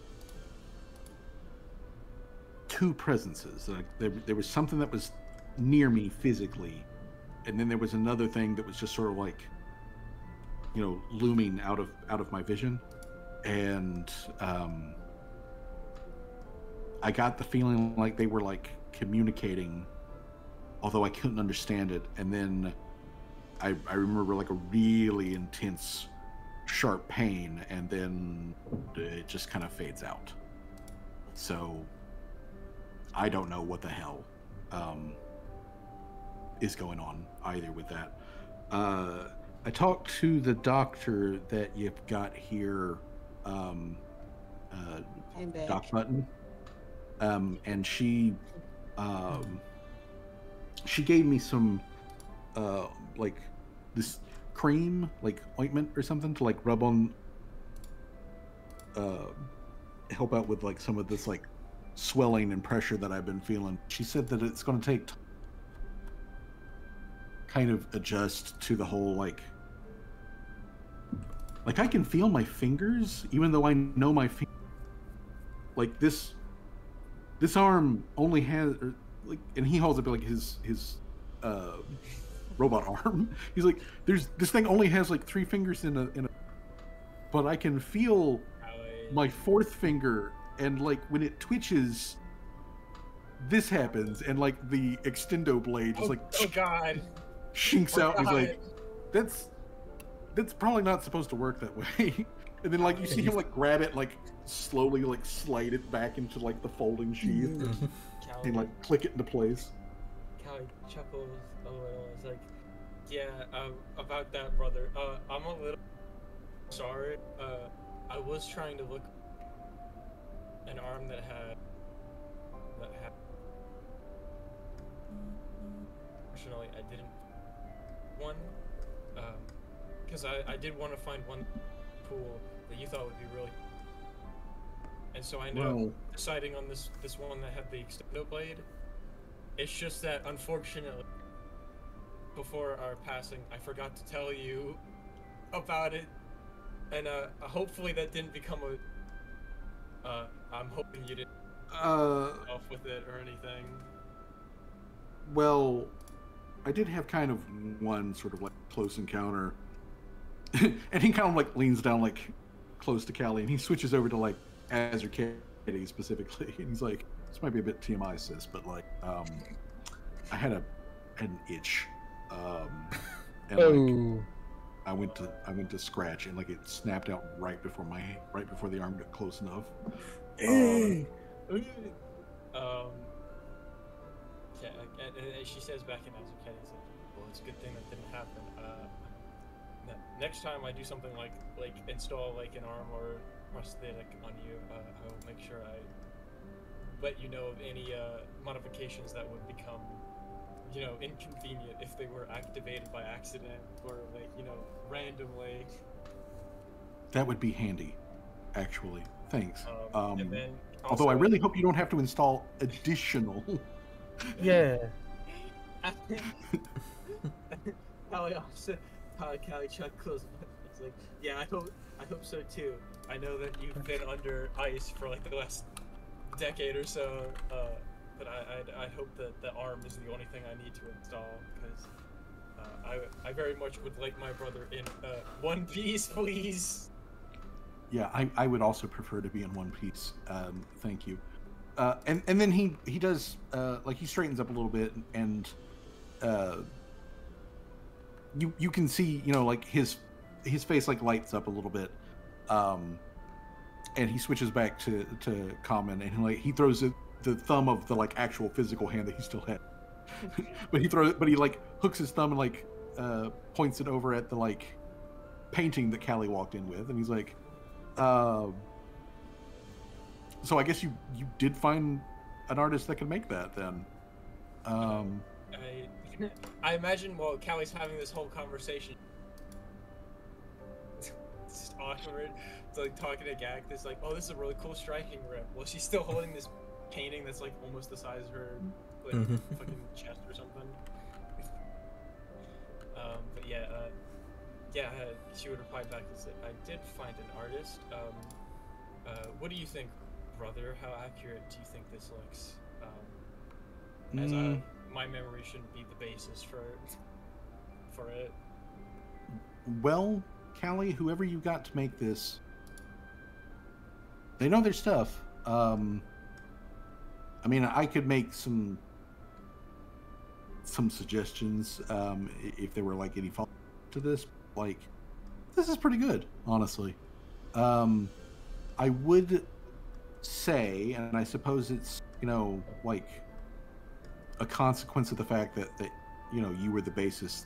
two presences. Like there was something that was near me physically, and then there was another thing that was just sort of like, you know, looming out of my vision. And I got the feeling like they were like communicating, although I couldn't understand it. And then I remember like a really intense, sharp pain, and then it just kind of fades out. So I don't know what the hell is going on either with that. I talked to the doctor that you've got here, Doc Button, and she gave me some like this cream, like ointment or something to like rub on, help out with like some of this like swelling and pressure that I've been feeling. She said that it's going to take kind of adjust to the whole like I can feel my fingers even though I know my like this arm only has like, and he holds up like his robot arm. He's like, this thing only has like 3 fingers in a but I can feel my 4th finger, and like when it twitches this happens, and like the extendo blade just like God shinks out. And he's like, that's probably not supposed to work that way. And then like you see him like grab it, like slowly like slide it back into like the folding sheath and like click it into place. Callie chuckles a little. It's like, yeah, about that, brother. I'm a little sorry. I was trying to look an arm that had. Unfortunately, I didn't one. Because I did want to find one pool that you thought would be really. And so I know deciding on this one that had the extendo blade. It's just that unfortunately, before our passing, I forgot to tell you about it, and hopefully that didn't become a. I'm hoping you didn't off with it or anything. Well, I did have kind of one sort of like close encounter, and he kind of like leans down like close to Callie, and he switches over to like Azure Katie specifically, and he's like, "This might be a bit TMI, sis, but like, I had an itch, and like, I went to scratch, and like it snapped out right before the arm got close enough." And she says back in Azure Katie, "Well, it's a good thing that didn't happen. Next time I do something like install like an arm or prosthetic on you, I will make sure I let you know of any modifications that would become, you know, inconvenient if they were activated by accident or like, you know, randomly." That would be handy, actually. Thanks. And then although I really hope you don't have to install additional. Yeah. Callie Chuck close. It's like, yeah, I hope so too. I know that you've been under ice for like the last decade or so, but I hope that the arm is the only thing I need to install, because I very much would like my brother in one piece, please. Yeah, I would also prefer to be in one piece. Thank you. And then he does like he straightens up a little bit, and you can see, you know, like his face like lights up a little bit, and he switches back to common, and he throws the thumb of the like actual physical hand that he still had. but he like hooks his thumb and like points it over at the like painting that Callie walked in with, and he's like, so I guess you did find an artist that can make that then. I imagine while Callie's having this whole conversation, it's just awkward. It's like talking to Gak. It's like, oh, this is a really cool striking grip. Well, she's still holding this painting that's like almost the size of her like fucking chest or something. But yeah, she would reply back and say, I did find an artist. What do you think, brother? How accurate do you think this looks? As my memory shouldn't be the basis for it. Well, Callie, whoever you got to make this, they know their stuff. I mean, I could make some suggestions if there were like any fault to this. Like, this is pretty good, honestly. I would say, and I suppose it's, you know, like a consequence of the fact that you know, you were the basis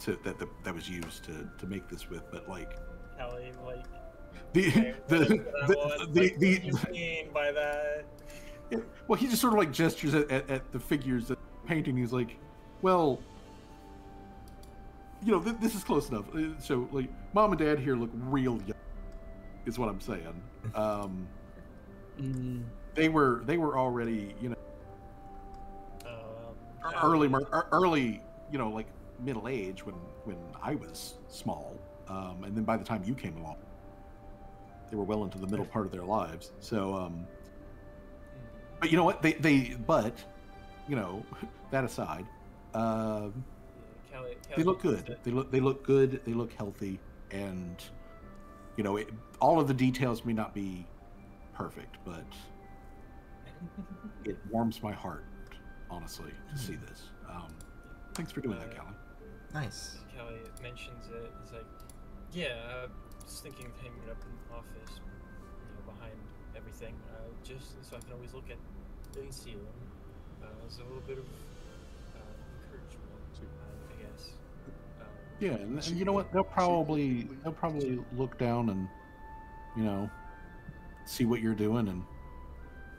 that was used to make this with, but like Callie, like what do you mean by that? Well, he just sort of like gestures at the figures that painting. He's like, well, you know, this is close enough. So like, mom and dad here look real young, is what I'm saying. They were already, you know, early, you know, like middle age when I was small, and then by the time you came along, they were well into the middle part of their lives. So, but you know what? But you know, that aside, they look good. They look good. They look healthy, and you know, all of the details may not be perfect, but it warms my heart, honestly, to see this. Thanks for doing that, Callie. Nice. Callie mentions it. It's like, yeah, just thinking of hanging it up in the office, you know, behind everything, just so I can always look at it and see them. It's a little bit of encouragement, I guess. Yeah, and you know what? They'll probably look down and, you know, see what you're doing and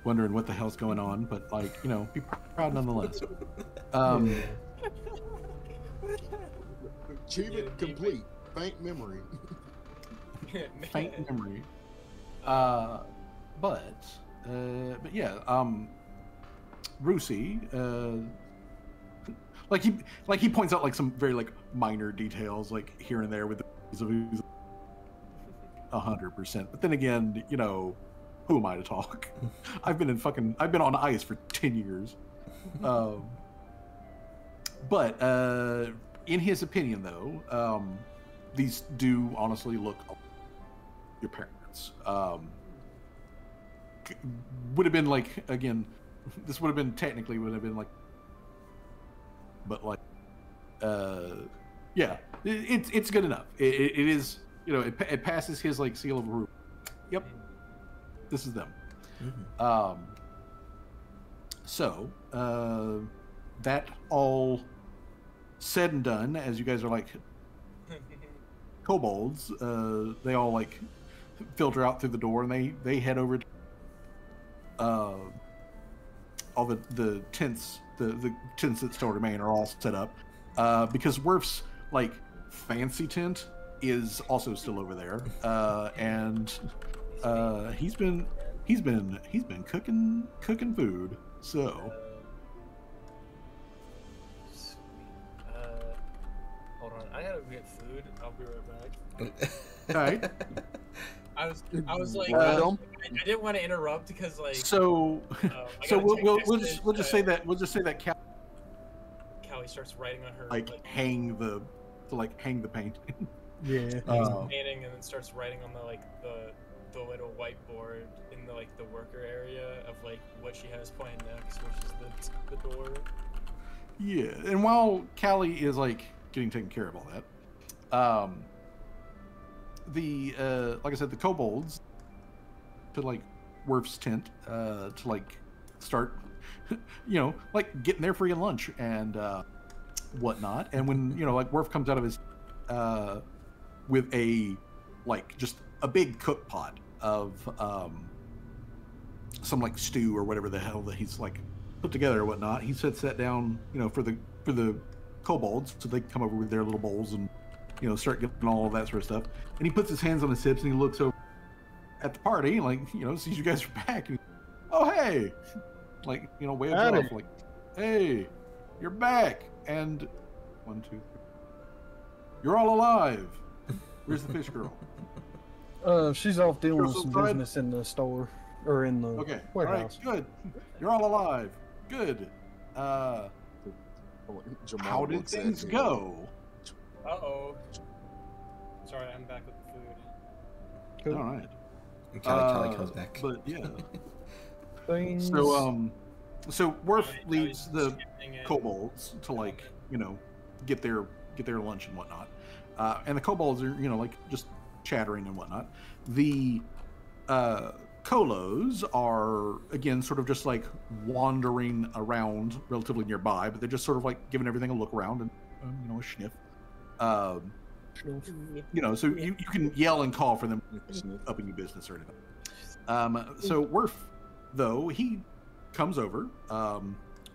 wondering what the hell's going on, but like, you know, be proud nonetheless. Achievement complete. Faint memory. Faint memory. But yeah, Rusi, like he points out like some very like minor details like here and there with the 100%. But then again, you know, who am I to talk? I've been on ice for 10 years. But in his opinion, though, these do honestly look like your parents. Would have been like, again, this would have been technically like, but like, yeah, it's good enough. It is, you know, it passes his like seal of approval. Yep, this is them. So that all said and done, as you guys are like kobolds, they all like filter out through the door and they head over to all the tents, the tents that still remain are all set up, because Werf's like fancy tent is also still over there, and he's been cooking food. So hold on, I gotta get food. I'll be right back. all right. I was like, I I didn't want to interrupt because like. So we'll just say that Callie starts writing on her hang the painting. Yeah. Painting and then starts writing on the little whiteboard in the worker area of like what she has planned next, which is the door. Yeah, and while Callie is like getting taken care of all that, like I said, the kobolds to like Worf's tent to like start, like getting their free lunch and whatnot. And when like Worf comes out of his with a like just a big cook pot of some like stew or whatever the hell that he's like put together or whatnot, he sets that down for the kobolds so they can come over with their little bowls and start getting all of that sort of stuff. And he puts his hands on his hips and he looks over at the party, like sees you guys are back. And, oh hey, like waves off like, hey, you're back. And 1, 2, 3, you're all alive. Where's the fish girl? She's off dealing with some business in the store or in the warehouse. All right, good. You're all alive. Good. How did things go? Uh-oh. Sorry, I'm back with the food. All right. Kelly comes back. But yeah. Things... So Worf leads the kobolds to like get their lunch and whatnot, and the kobolds are like just chattering and whatnot. The Kolos are again sort of just like wandering around relatively nearby, but they're just sort of like giving everything a look around and a sniff. So you can yell and call for them up in your business or anything. So Worf, though, he comes over.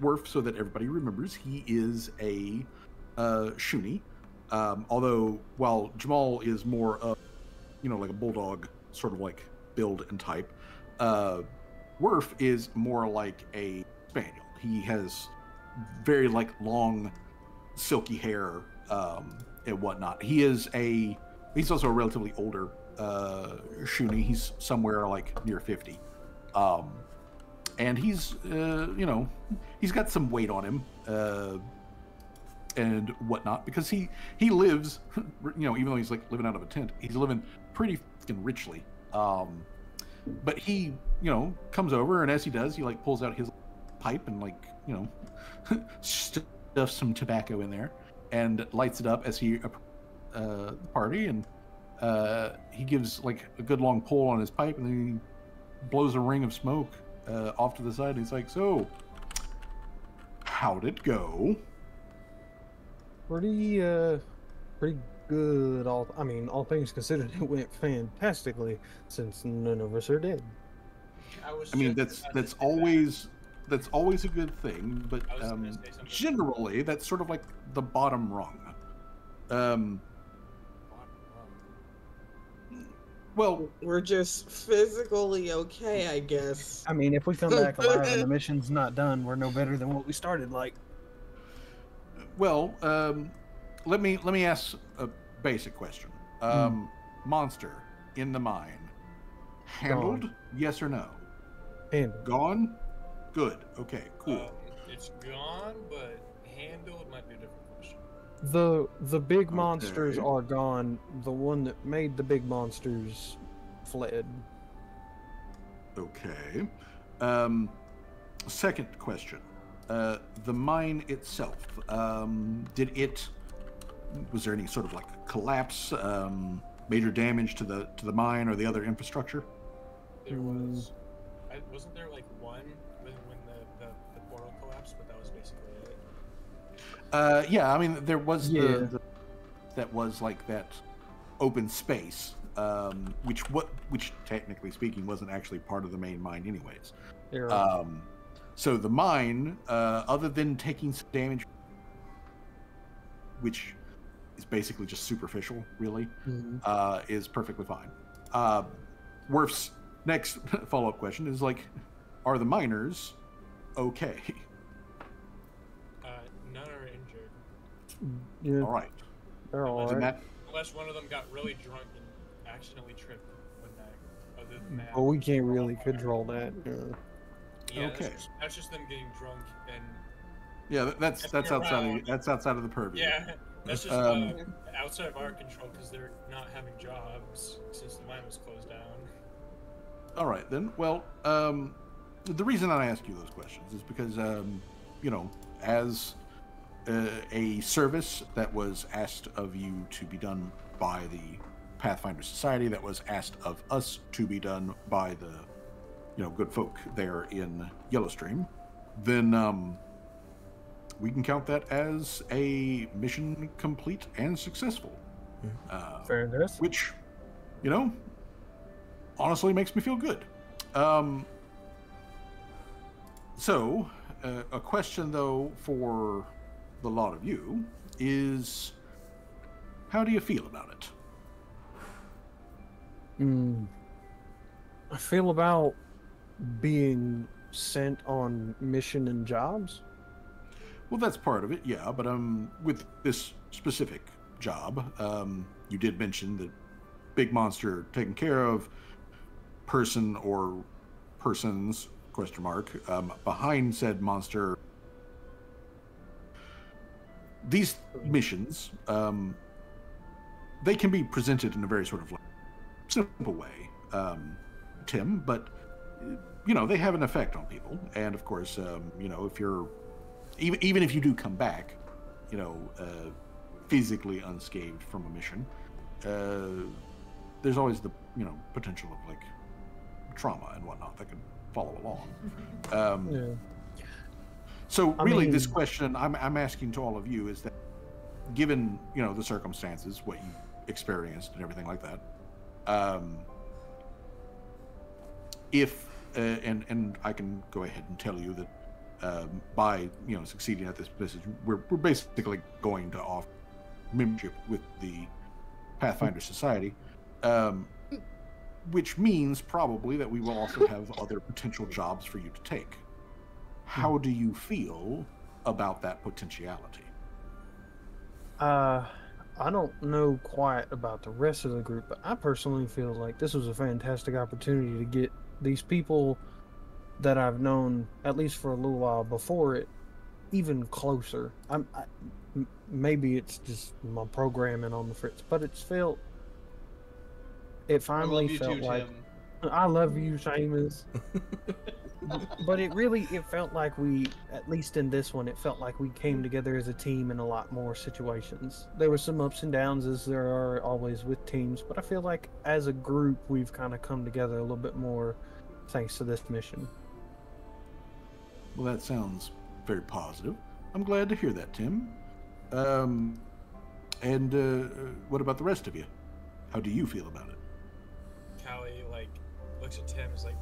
Worf, so that everybody remembers, he is a Shuni. Although while Jamal is more of like a bulldog sort of like build and type, Worf is more like a spaniel. He has very like long silky hair and whatnot. He's also a relatively older Shuni. He's somewhere like near 50. And he's he's got some weight on him and whatnot, because he lives even though he's like living out of a tent, he's living pretty fucking richly. But he comes over, and as he does, he like pulls out his pipe and like stuffs some tobacco in there and lights it up as he the party, and he gives like a good long pull on his pipe, and then he blows a ring of smoke off to the side, and he's like, so how'd it go? Pretty good. All things considered, it went fantastically, since none of us are dead. That's always a good thing, but generally that's sort of like the bottom rung. Well, we're just physically okay, I guess. If we come back alive and the mission's not done, we're no better than what we started like. Well, let me ask a basic question. Monster in the mine, handled? Gone. Yes or no? Handled. Gone? Good. Okay. Cool. It's gone, but handled might be a different question. The big monsters are gone. The one that made the big monsters fled. Okay. Second question. The mine itself, was there any sort of like collapse, major damage to the mine or the other infrastructure? There was. Wasn't there like one when the portal collapsed, but that was basically it? Yeah, there was that was like that open space, which technically speaking wasn't actually part of the main mine anyways. Yeah. So the mine, other than taking some damage, which is basically just superficial, really, is perfectly fine. Worf's next follow-up question is like, are the miners okay? None are injured. Yeah. All right. They're all right. Unless one of them got really drunk and accidentally tripped one night. Other than that, we can't really control that. Yeah, okay. That's just them getting drunk and. Yeah, that's outside of the purview. Yeah, that's just outside of our control because they're not having jobs since the mine was closed down. All right then. Well, the reason I ask you those questions is because as a service that was asked of you to be done by the Pathfinder Society, that was asked of us to be done by the good folk there in Yellowstream, then we can count that as a mission complete and successful. Fair enough. Which, honestly makes me feel good. So, a question though for the lot of you is, how do you feel about it? I feel about being sent on mission and jobs. Well, that's part of it, yeah. But with this specific job, you did mention that big monster taken care of, person or persons ? Behind said monster. These missions, they can be presented in a very sort of simple way, Tim, but they have an effect on people. And of course, if you're even if you do come back, physically unscathed from a mission, there's always the potential of trauma and whatnot that could follow along. So really, this question I'm asking to all of you is that, given the circumstances, what you experienced and everything like that, if and I can go ahead and tell you that by succeeding at this position, we're basically going to offer membership with the Pathfinder Society, which means probably that we will also have other potential jobs for you to take. How do you feel about that potentiality? I don't know quite about the rest of the group, but I personally feel like this was a fantastic opportunity to get these people that I've known, at least for a little while before it, even closer. Maybe it's just my programming on the fritz, but it finally felt like... I love you, Seamus. But it felt like we, at least in this one, it felt like we came together as a team in a lot more situations. There were some ups and downs, as there are always with teams, but I feel like as a group, we've kind of come together a little bit more thanks to this mission. Well, that sounds very positive. I'm glad to hear that, Tim. What about the rest of you? How do you feel about it? Callie looks at Tim, is like,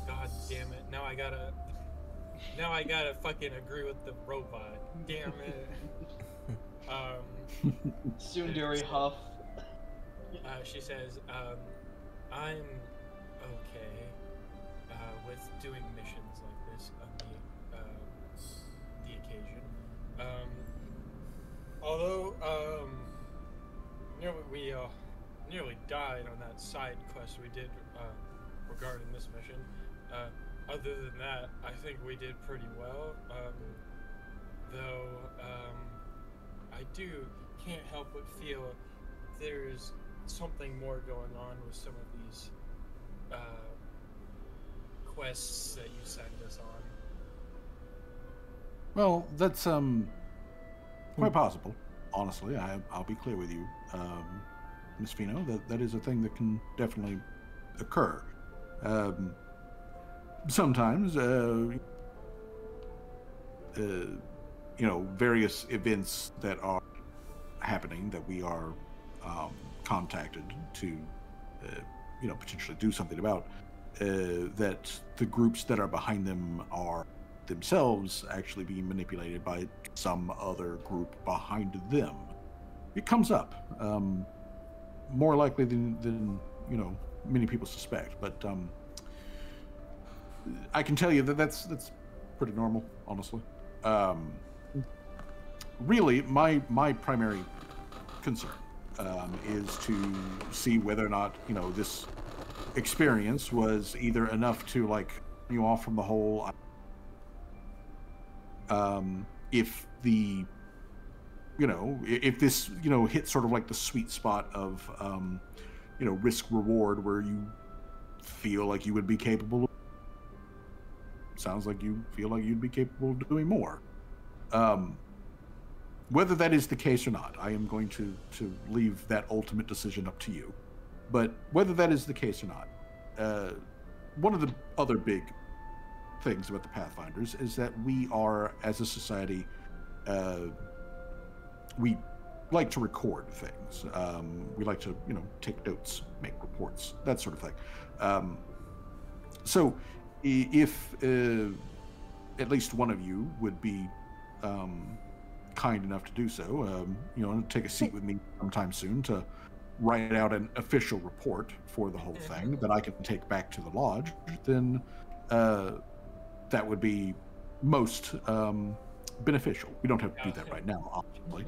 God damn it! Now I gotta fucking agree with the robot. Damn it. Tsundere huff. She says, I'm okay with doing missions like this on the occasion. Although we nearly died on that side quest we did regarding this mission. Other than that, I think we did pretty well. Though I can't help but feel there's something more going on with some of these quests that you send us on. Well, that's quite possible. Honestly, I'll be clear with you, Miss Fino. That is a thing that can definitely occur. Sometimes, various events that are happening that we are contacted to, potentially do something about, that the groups that are behind them are themselves actually being manipulated by some other group behind them. It comes up, more likely than many people suspect, but I can tell you that's pretty normal, honestly. Really, my primary concern is to see whether or not this experience was either enough to you off from the whole. If the if this hit sort of the sweet spot of risk reward, where you feel like you would be capable. Sounds like you feel like you'd be capable of doing more. Whether that is the case or not, I am going to leave that ultimate decision up to you. But whether that is the case or not, one of the other big things about the Pathfinders is that we are, as a society, we like to record things. We like to, take notes, make reports, that sort of thing. So, if at least one of you would be kind enough to do so, take a seat with me sometime soon to write out an official report for the whole thing that I can take back to the lodge, then that would be most beneficial. We don't have to do that right now, obviously.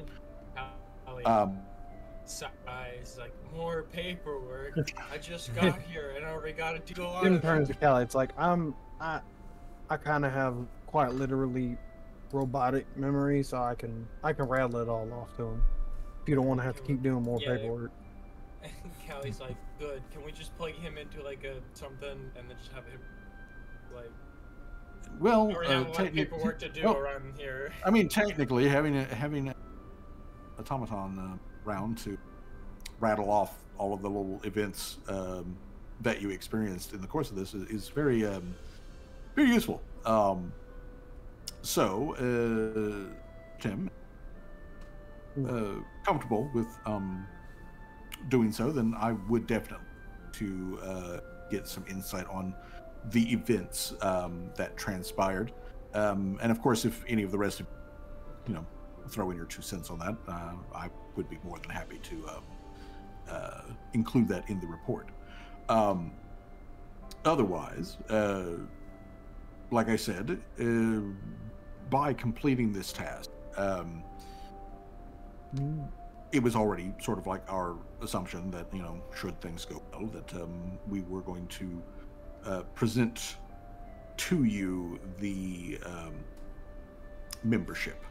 Sighs, like, more paperwork. I just got here and I already got to do a lot In of terms of Callie, it's like I kind of have quite literally robotic memory, so I can rattle it all off to him. If you don't want to have to keep doing more paperwork. And Callie's like, good. Can we just plug him into like a something and then just have him like? Well, we have a lot of paperwork to do around here. I mean, technically, having an automaton round to rattle off all of the little events that you experienced in the course of this is very very useful. So, Tim, comfortable with doing so, then I would definitely to get some insight on the events that transpired. And of course, if any of the rest of throw in your 2 cents on that, I would be more than happy to include that in the report. Otherwise, like I said, by completing this task, it was already sort of like our assumption that, should things go well, that we were going to present to you the membership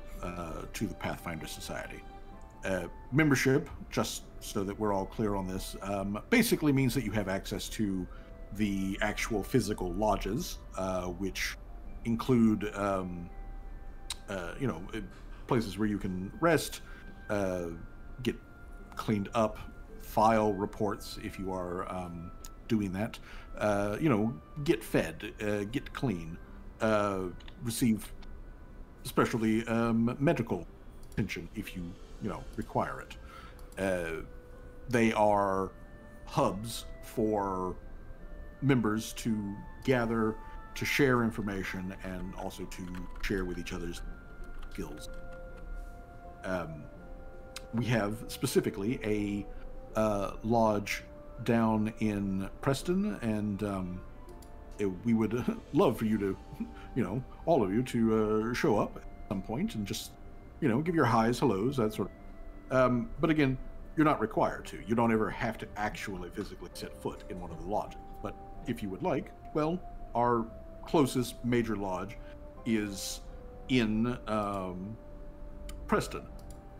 to the Pathfinder Society. Membership, just so that we're all clear on this, basically means that you have access to the actual physical lodges, which include, places where you can rest, get cleaned up, file reports if you are doing that, get fed, get clean, receive especially medical attention if you require it. They are hubs for members to gather, to share information, and also to share with each other's skills. We have specifically a lodge down in Preston, and we would love for you to, all of you to show up at some point and just, give your highs, hellos, that sort of. But again, you're not required to. You don't ever have to actually physically set foot in one of the lodges. But if you would like, well, our closest major lodge is in Preston.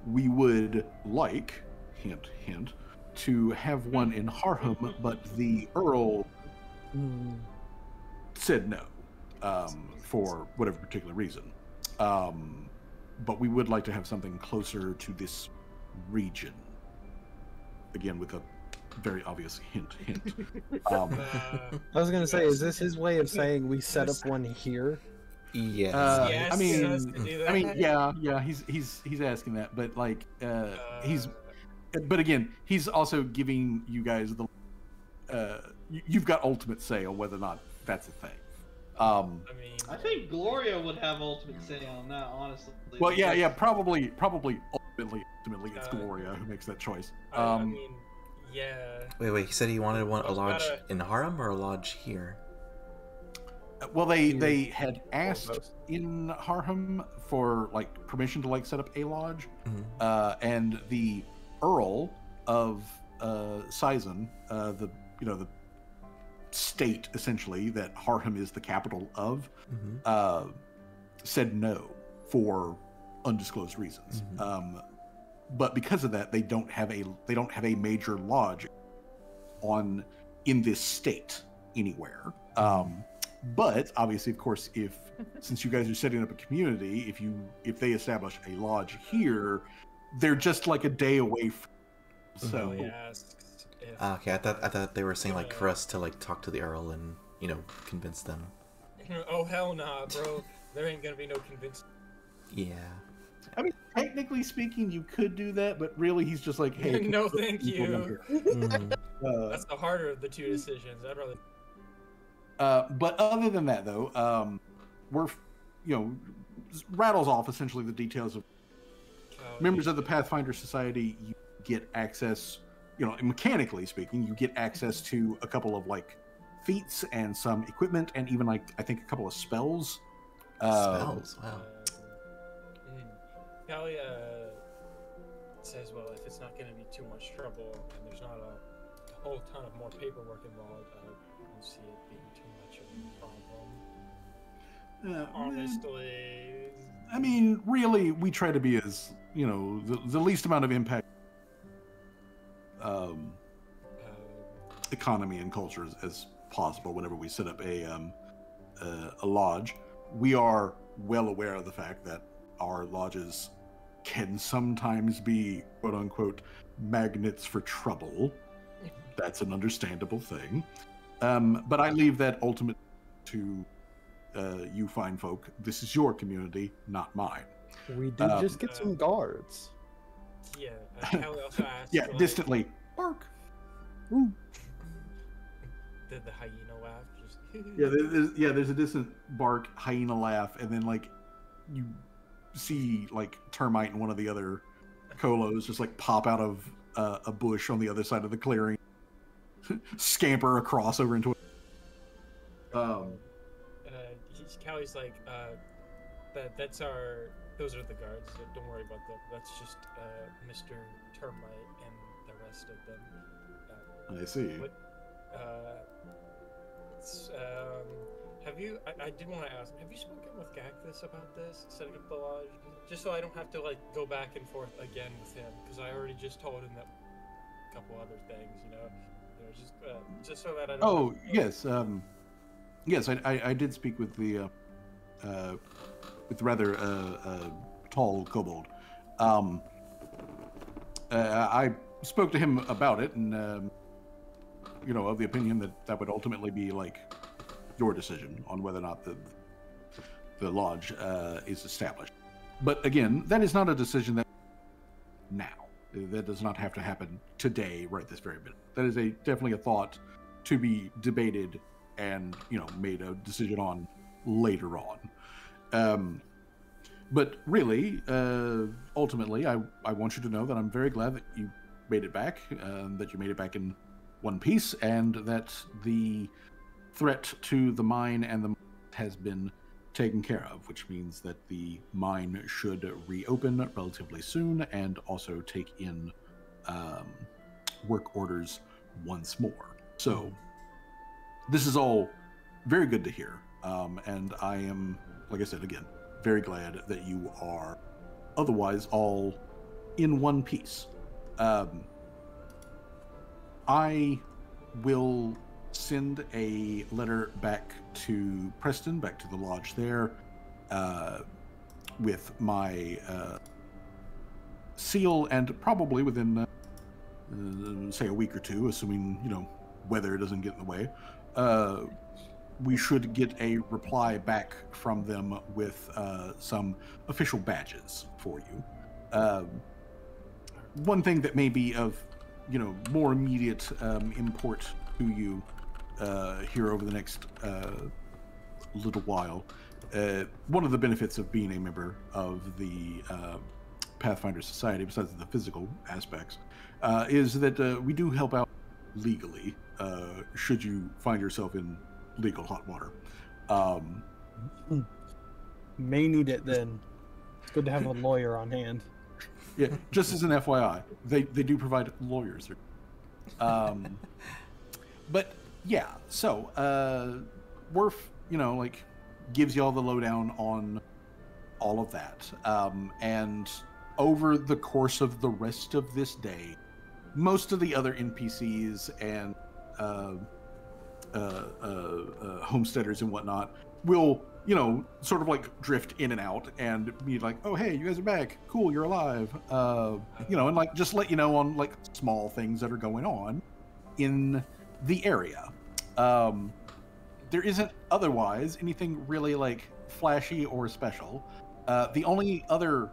We would like, hint, hint, to have one in Harham, but the Earl said no, for whatever particular reason. But we would like to have something closer to this region. Again, with a very obvious hint, hint. I was gonna say, is this his way of saying we set up one here? Yes. Yes, I mean, yeah. He's asking that, but like, but again, he's also giving you guys the, you've got ultimate say on whether or not that's a thing. I think Gloria would have ultimate say on that, honestly. Well, yeah, probably, ultimately, it's Gloria who makes that choice. I mean, yeah. Wait, he said he wanted a lodge in Harem or a lodge here? Well, they had asked in Harham for like permission to like set up a lodge, and the Earl of Sizen, the state essentially that Harham is the capital of, said no for undisclosed reasons. But because of that, they don't have a major lodge in this state anywhere. But obviously, of course, since you guys are setting up a community, if they establish a lodge here, they're just like a day away from. So He asks if, okay, I thought they were saying like for us to like talk to the Earl and convince them. Oh hell nah, bro. There ain't gonna be no convincing. Yeah. I mean, technically speaking, you could do that, but really, he's just like, hey, No, thank you. Mm. That's the harder of the two decisions. I'd rather. But other than that, though, we're, rattles off essentially the details of members of the Pathfinder Society. You get access, mechanically speaking, you get access to a couple of like feats and some equipment, and even like I think a couple of spells. Spells, wow. Callie says, well, if it's not going to be too much trouble and there's not a whole ton of more paperwork involved, I don't see it being too much of a problem. Honestly. I mean, really, we try to be as, the least amount of impact economy and culture as possible whenever we set up a lodge. We are well aware of the fact that our lodges can sometimes be, quote unquote, magnets for trouble. That's an understandable thing. But I leave that ultimate to you fine folk. This is your community, not mine. We do just get some guards. Yeah, Callie also asked. Yeah, distantly. Bark. Ooh. The hyena laugh. Just... there's a distant bark, hyena laugh, and then like you see like Termite and one of the other Colos just like pop out of a bush on the other side of the clearing, scamper across over into it. Callie's like, those are the guards. So don't worry about them. That's just Mr. Termite and the rest of them. I see. Have you? I did want to ask. Have you spoken with Gacthus about this, setting up the lodge, just so I don't have to like go back and forth again with him? Because I already just told him that a couple other things, just so that I don't. Oh yes, yes. I did speak with the rather tall kobold. I spoke to him about it, and of the opinion that would ultimately be like your decision on whether or not the lodge is established. But again, that is not a decision that that does not have to happen today, right this very minute. That is definitely a thought to be debated and made a decision on later on. But really, ultimately, I want you to know that I'm very glad that you made it back, that you made it back in one piece, and that the threat to the mine and the has been taken care of, which means that the mine should reopen relatively soon and also take in work orders once more. So this is all very good to hear, and I am, like I said again, very glad that you are otherwise all in one piece. I will send a letter back to Preston, back to the lodge there, with my seal, and probably within, say, a week or two, assuming, weather doesn't get in the way, we should get a reply back from them with some official badges for you. One thing that may be of, more immediate import to you here over the next little while. One of the benefits of being a member of the Pathfinder Society, besides the physical aspects, is that we do help out legally should you find yourself in legal hot water. May need it then. It's good to have a lawyer on hand. Yeah, just as an FYI, they do provide lawyers. But yeah, so Worf, gives you all the lowdown on all of that. And over the course of the rest of this day, most of the other NPCs and homesteaders and whatnot will, sort of like drift in and out and be like, oh, hey, you guys are back. Cool, you're alive. And like just let you know on like small things that are going on in the area. there isn't otherwise anything really like flashy or special. The only other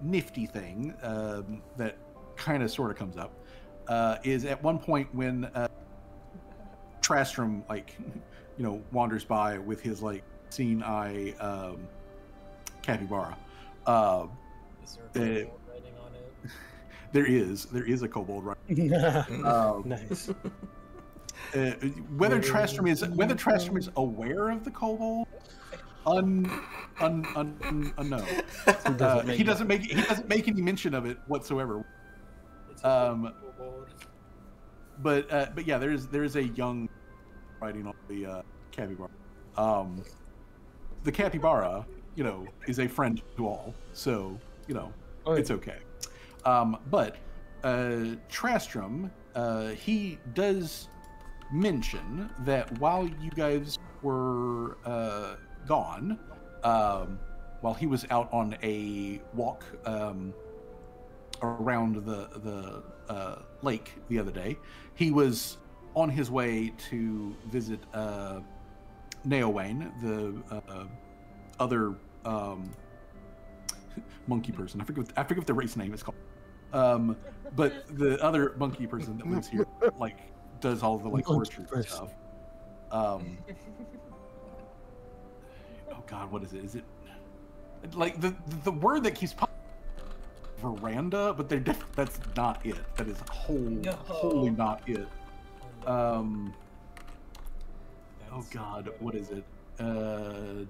nifty thing that kind of sort of comes up is at one point when Trastram wanders by with his like seeing eye capybara. Is there a kobold writing on it? There is a kobold writing. Nice. Whether Trastram is aware of the kobold, unknown. He doesn't make any mention of it whatsoever. It's a kobold. But yeah, there is a young writing on the capybara. The capybara, is a friend to all, so it's okay. But Trastram, he does mention that while you guys were gone, while he was out on a walk around the lake the other day, he was on his way to visit Neowane, the other monkey person. I forget what the race name is called. But the other monkey person that lives here, like, does all the like orchard stuff. Oh God, what is it? Is it like the word that keeps popping? Veranda, but that's not it. That is wholly not it. Oh God, what is it? Venera?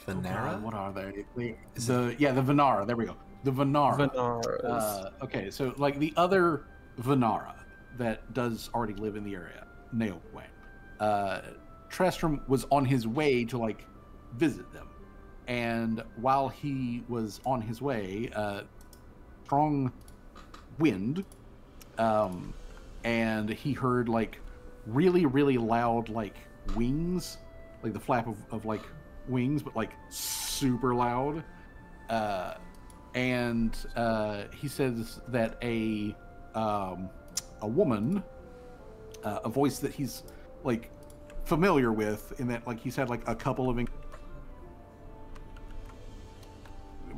Oh God, what are they? The Venara. There we go. The Venara. Okay, so like the other Venara that does already live in the area, Neowane. Trastram was on his way to like visit them, and while he was on his way, strong wind, and he heard like really, really loud like wings, like the flap of like wings, but like super loud. And he says that a woman, a voice that he's like familiar with, in that like he's had like a couple of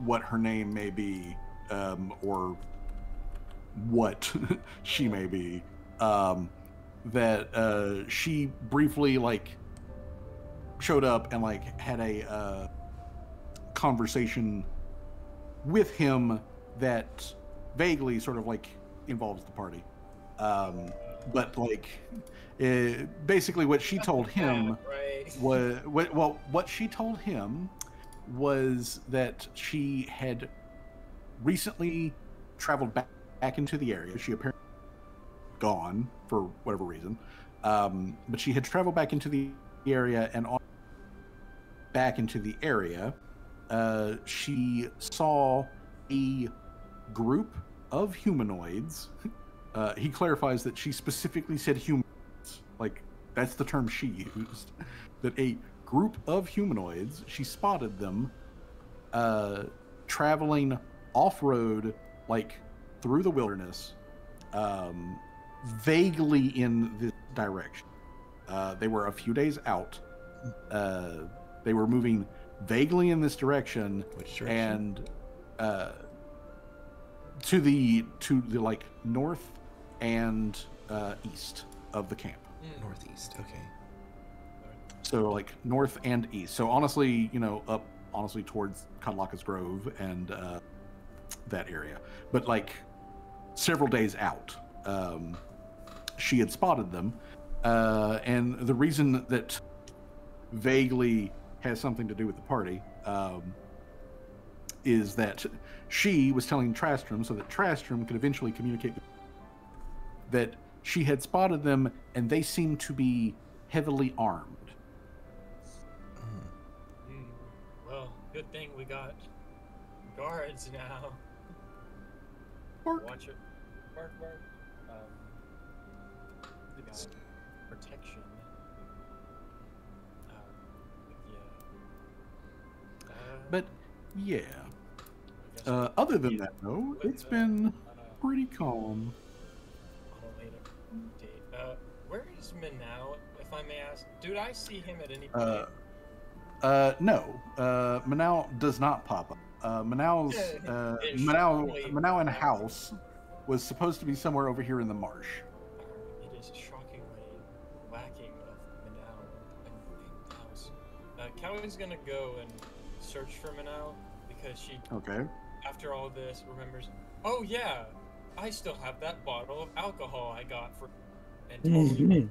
what her name may be, or what she may be, that she briefly like showed up and like had a conversation with him that vaguely sort of like involves the party, but like basically what she told him was what she told him was that she had recently traveled back into the area. She apparently gone for whatever reason, but she had traveled back into the area, and back into the area, she saw a group of humanoids. He clarifies that she specifically said humanoids, like that's the term she used. That a group of humanoids, she spotted them traveling off-road, like through the wilderness, vaguely in this direction. They were a few days out. They were moving vaguely in this direction. Which direction? And to the like north and east of the camp. Northeast. Okay. So like north and east. So honestly, up towards Kadlaka's Grove and that area. But like several days out, she had spotted them, and the reason that vaguely has something to do with the party is that she was telling Trastram so that Trastram could eventually communicate that she had spotted them, and they seemed to be heavily armed. Well, good thing we got guards now. Bark. Watch it. Bark. We got protection. But yeah. Other than that, though, it's been pretty calm. On a later date. Where is Minau? If if I may ask, did I see him at any point? No. Manau does not pop up. Manau's Manau and House was supposed to be somewhere over here in the marsh. It is shockingly lacking of Manau and House. Callie's gonna go and search for Manau because she, after all this, remembers, oh yeah, I still have that bottle of alcohol I got for, and totally,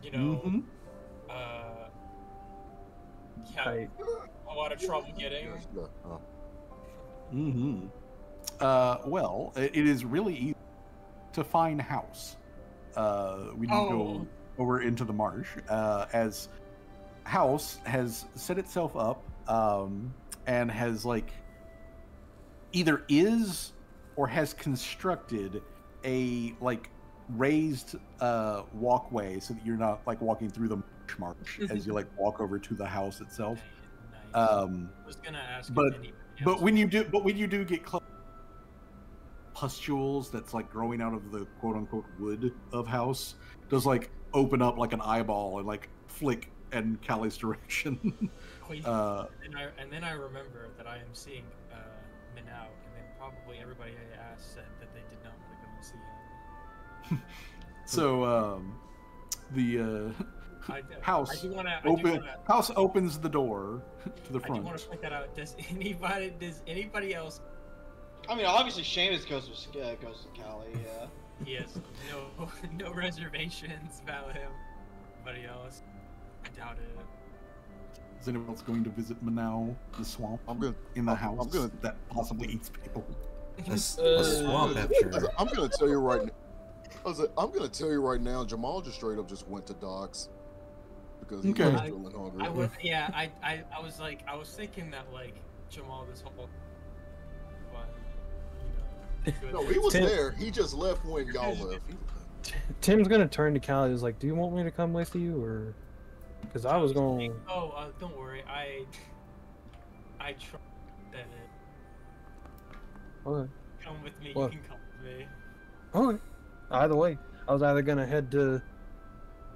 you know, had a lot of trouble getting. Well, it is really easy to find House. We need to go over into the marsh, as House has set itself up and has like either is or has constructed a like raised walkway so that you're not like walking through the marsh as you like walk over to the house itself. Nice. I was gonna ask, but when you do get close, pustules that's like growing out of the quote unquote wood of House does like open up like an eyeball and like flick in Callie's direction. And then I remember that I am seeing Manau, and then probably everybody I asked said that they did not want to go and see him. So the House opens the door to the front. I do want to point that out. Does anybody else? I mean, obviously Seamus goes with Callie. Yeah. He has no reservations about him. Anybody else? I doubt it. Is anyone else going to visit Manau, the swamp? I'm good. In the house that possibly eats people. A swamp after. I'm gonna tell you right now. I'm gonna tell you right now. Jamal just straight up just went to Doc's because he was feeling hungry. I was thinking that like Jamal this whole. No, he was there. He just left when y'all left. Tim's gonna turn to Callie. He's like, "Do you want me to come with you, or?" Because I was going. Don't worry. I tried that. Okay. Come with me. You can come with me. Okay. Either way, I was either gonna head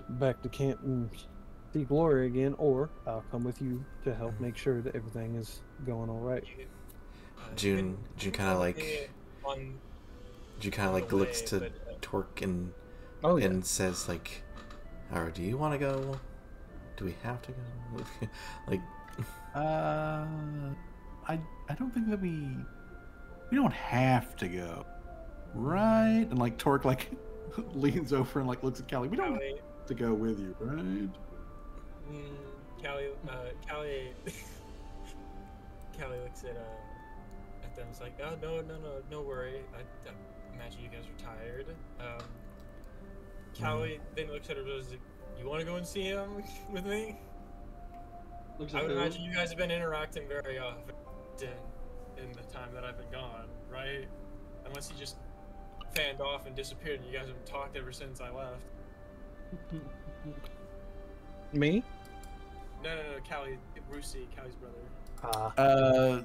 back to camp and see Gloria again, or I'll come with you to help make sure that everything is going all right. June kind of like. June kind of like looks to Torque and says like, "Or do you want to go? Do we have to go?" Like, I don't think that we don't have to go, right? And like Torque like leans over and like looks at Callie. We don't have to go with you, right? Callie looks at them. It's like, oh no worry. I imagine you guys are tired. Callie then looks at her and goes, "You want to go and see him with me?" I would imagine you guys have been interacting very often in the time that I've been gone, right? Unless he just fanned off and disappeared and you guys haven't talked ever since I left. Me? No, Callie, Rusi, Callie's brother.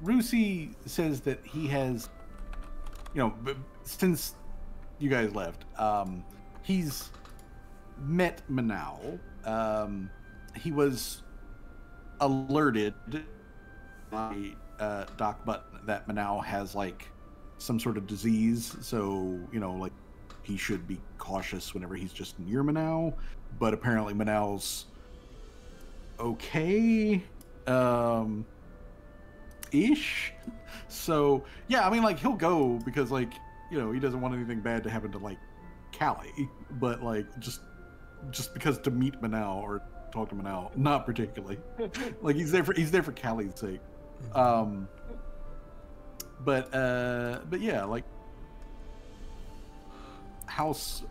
Rusi says that he has, since you guys left, he's met Manau. He was alerted by Doc Button that Manau has like some sort of disease, so like he should be cautious whenever he's just near Manau. But apparently Manau's okay. Ish. So yeah, I mean like he'll go because like he doesn't want anything bad to happen to like Callie, but like just because to meet Manau or talk to Manau, not particularly. Like he's there for Callie's sake. But yeah, like House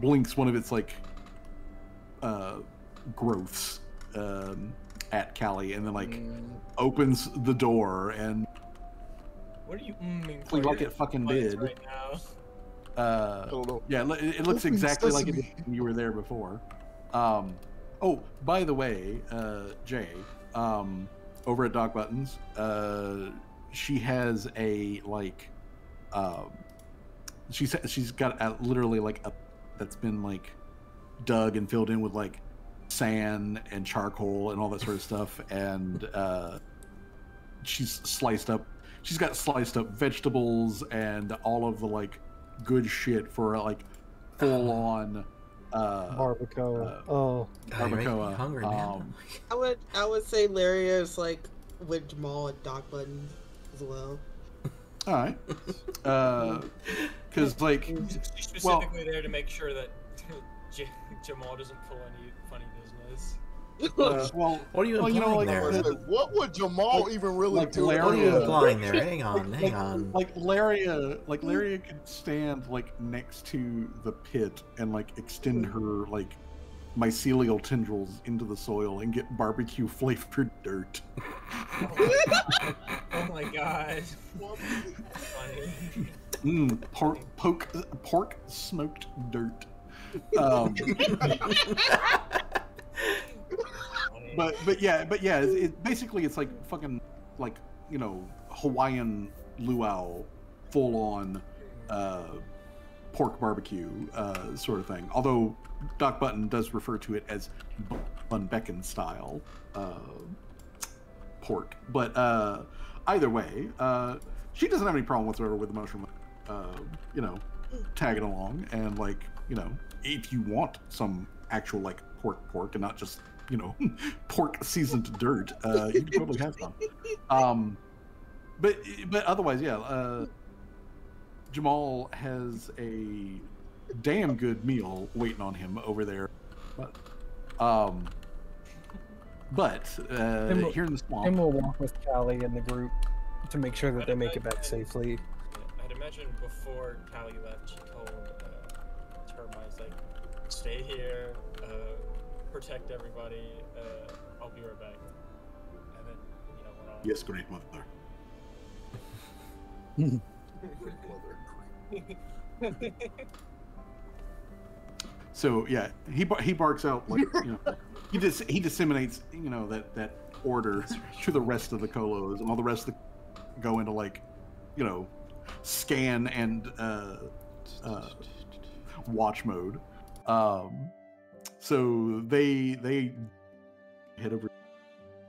blinks one of its like growths at Callie and then like opens the door and what are you for? Like it fucking did right now? I don't know. Yeah, it looks exactly like it did when you were there before. Oh, by the way, Jay, over at Doc Buttons, she has a like she's got literally like a that's been like dug and filled in with like sand and charcoal and all that sort of stuff, and she's got sliced up vegetables and all of the like good shit for like full on barbacoa. God, you're making me barbacoa. hungry, man. I would say Laria is like with Jamal and Doc Button as well. All right, because like She's specifically there to make sure that Jamal doesn't pull any funny business. well, What are you well, implying like, there? What would Jamal even really like do? What are you Laria- implying there? Hang on. Like Laria could stand like next to the pit and like extend her like mycelial tendrils into the soil and get barbecue flavored dirt. Oh my god. Funny. Pork smoked dirt. But yeah, it basically it's like fucking like, you know, Hawaiian luau, full on pork barbecue sort of thing. Although Doc Button does refer to it as Bunbecken style pork. But either way, she doesn't have any problem whatsoever with the mushroom, you know, tagging along. And like, you know, if you want some actual like pork and not just, you know, pork seasoned dirt, you can totally have some. But otherwise, yeah, Jamal has a damn good meal waiting on him over there. But here in the swamp, Tim will walk with Callie and the group to make sure that they make it back safely. I'd imagine before Callie left, she told Termites, like, stay here, protect everybody, I'll be right back. And then, you know, went on. yes, great mother. So yeah, he barks out like, you know, he disseminates, you know, that order to the rest of the colos, and all the rest go into like, you know, scan and watch mode. So they head over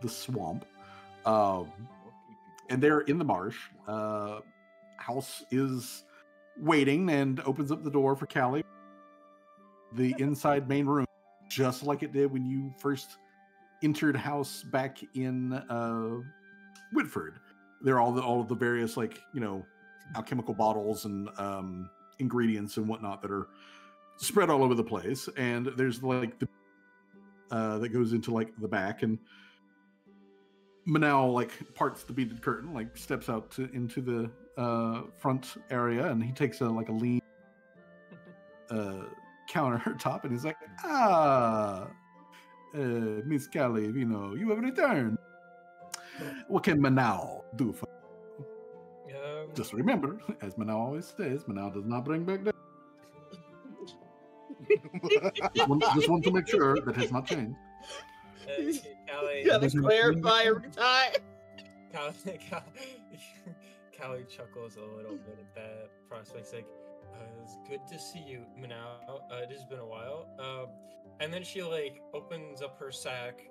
the swamp, and they're in the marsh. House is waiting and opens up the door for Callie. The inside main room, just like it did when you first entered House back in Whitford. There are all of the various, like, you know, alchemical bottles and ingredients and whatnot that are spread all over the place. And there's like the that goes into like the back, and Manal like parts the beaded curtain, like steps out into the front area, and he takes a lean countertop, and he's like, Miss Callie, you know, you have returned. What can Manal do for you? Just remember, as Manal always says, Manal does not bring back death. Just want to make sure that has not changed. Callie, You gotta clarify every time. Callie chuckles a little bit at that prospect. It's like, it's good to see you, Manal. It has been a while. And then she like opens up her sack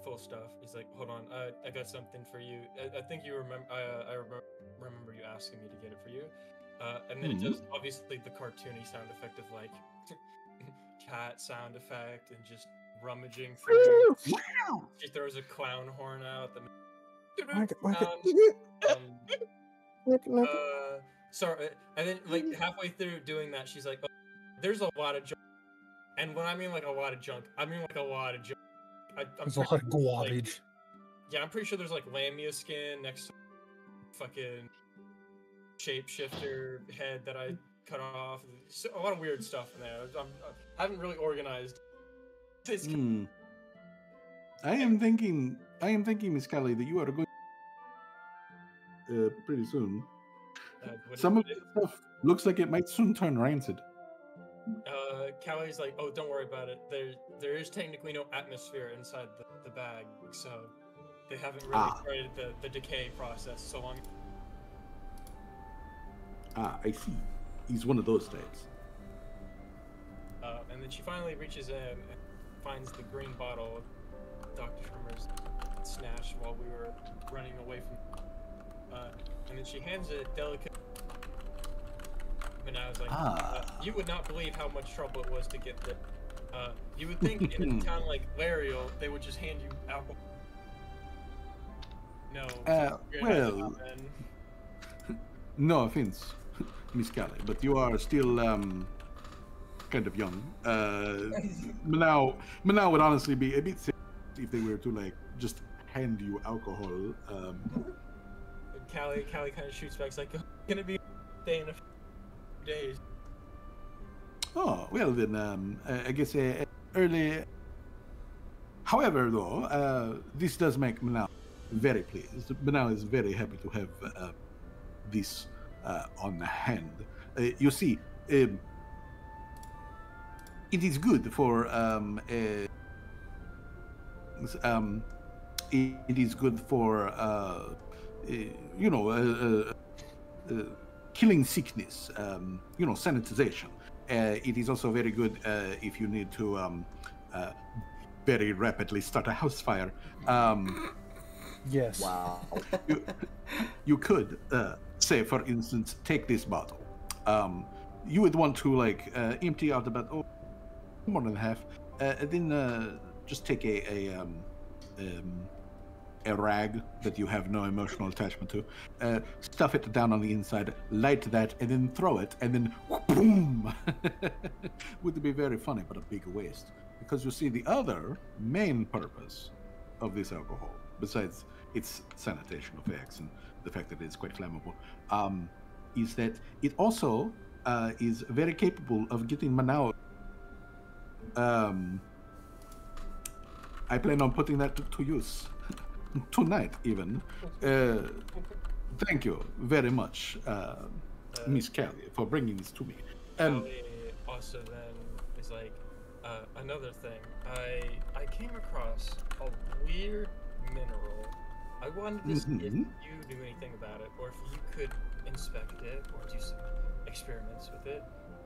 full of stuff. He's like, hold on, I got something for you. I think you remember. I remember you asking me to get it for you. And then it does obviously the cartoony sound effect of like cat sound effect and just rummaging through. She throws a clown horn out. Sorry, and then like halfway through doing that, she's like, oh, "There's a lot of junk," and when I mean like a lot of junk, I mean like a lot of junk. I'm There's a lot of garbage. Like, yeah, I'm pretty sure there's like lamia skin next to fucking shapeshifter head that I cut off. So, a lot of weird stuff in there. I haven't really organized. I am thinking, Miss Callie, that you are going pretty soon. Some of this stuff looks like it might soon turn rancid. Callie's like, oh, don't worry about it. There is technically no atmosphere inside the bag, so they haven't really started the decay process so long. I see. He's one of those types. And then she finally reaches in and finds the green bottle of Dr. Trimmer's snatched while we were running away from. And then she hands it delicately. And I was like, you would not believe how much trouble it was to get this. You would think in a town like Lariel, they would just hand you alcohol. No. Well, no offense, Miss Callie, but you are still kind of young. Manau would honestly be a bit sick if they were to like just hand you alcohol. Callie kind of shoots back. It's like, gonna be day in a few days. Oh well, then I guess early. However, though, this does make Manau very pleased. Manau is very happy to have this on hand. You see, it is good for it is good for killing sickness. Sanitization. It is also very good if you need to very rapidly start a house fire. Yes. Wow. You could say, for instance, take this bottle. You would want to like empty out about more than half, and then just take a rag that you have no emotional attachment to, stuff it down on the inside, light that, and then throw it, and then boom! Would be very funny, but a big waste. Because you see, the other main purpose of this alcohol, besides its sanitation effects and the fact that it's quite flammable, is that it also is very capable of getting Manau. I plan on putting that to use tonight, even. Thank you very much, Miss Callie, for bringing this to me. Callie also then is like, another thing. I came across a weird mineral. I wanted to see if you knew anything about it, or if you could inspect it, or do some experiments with it.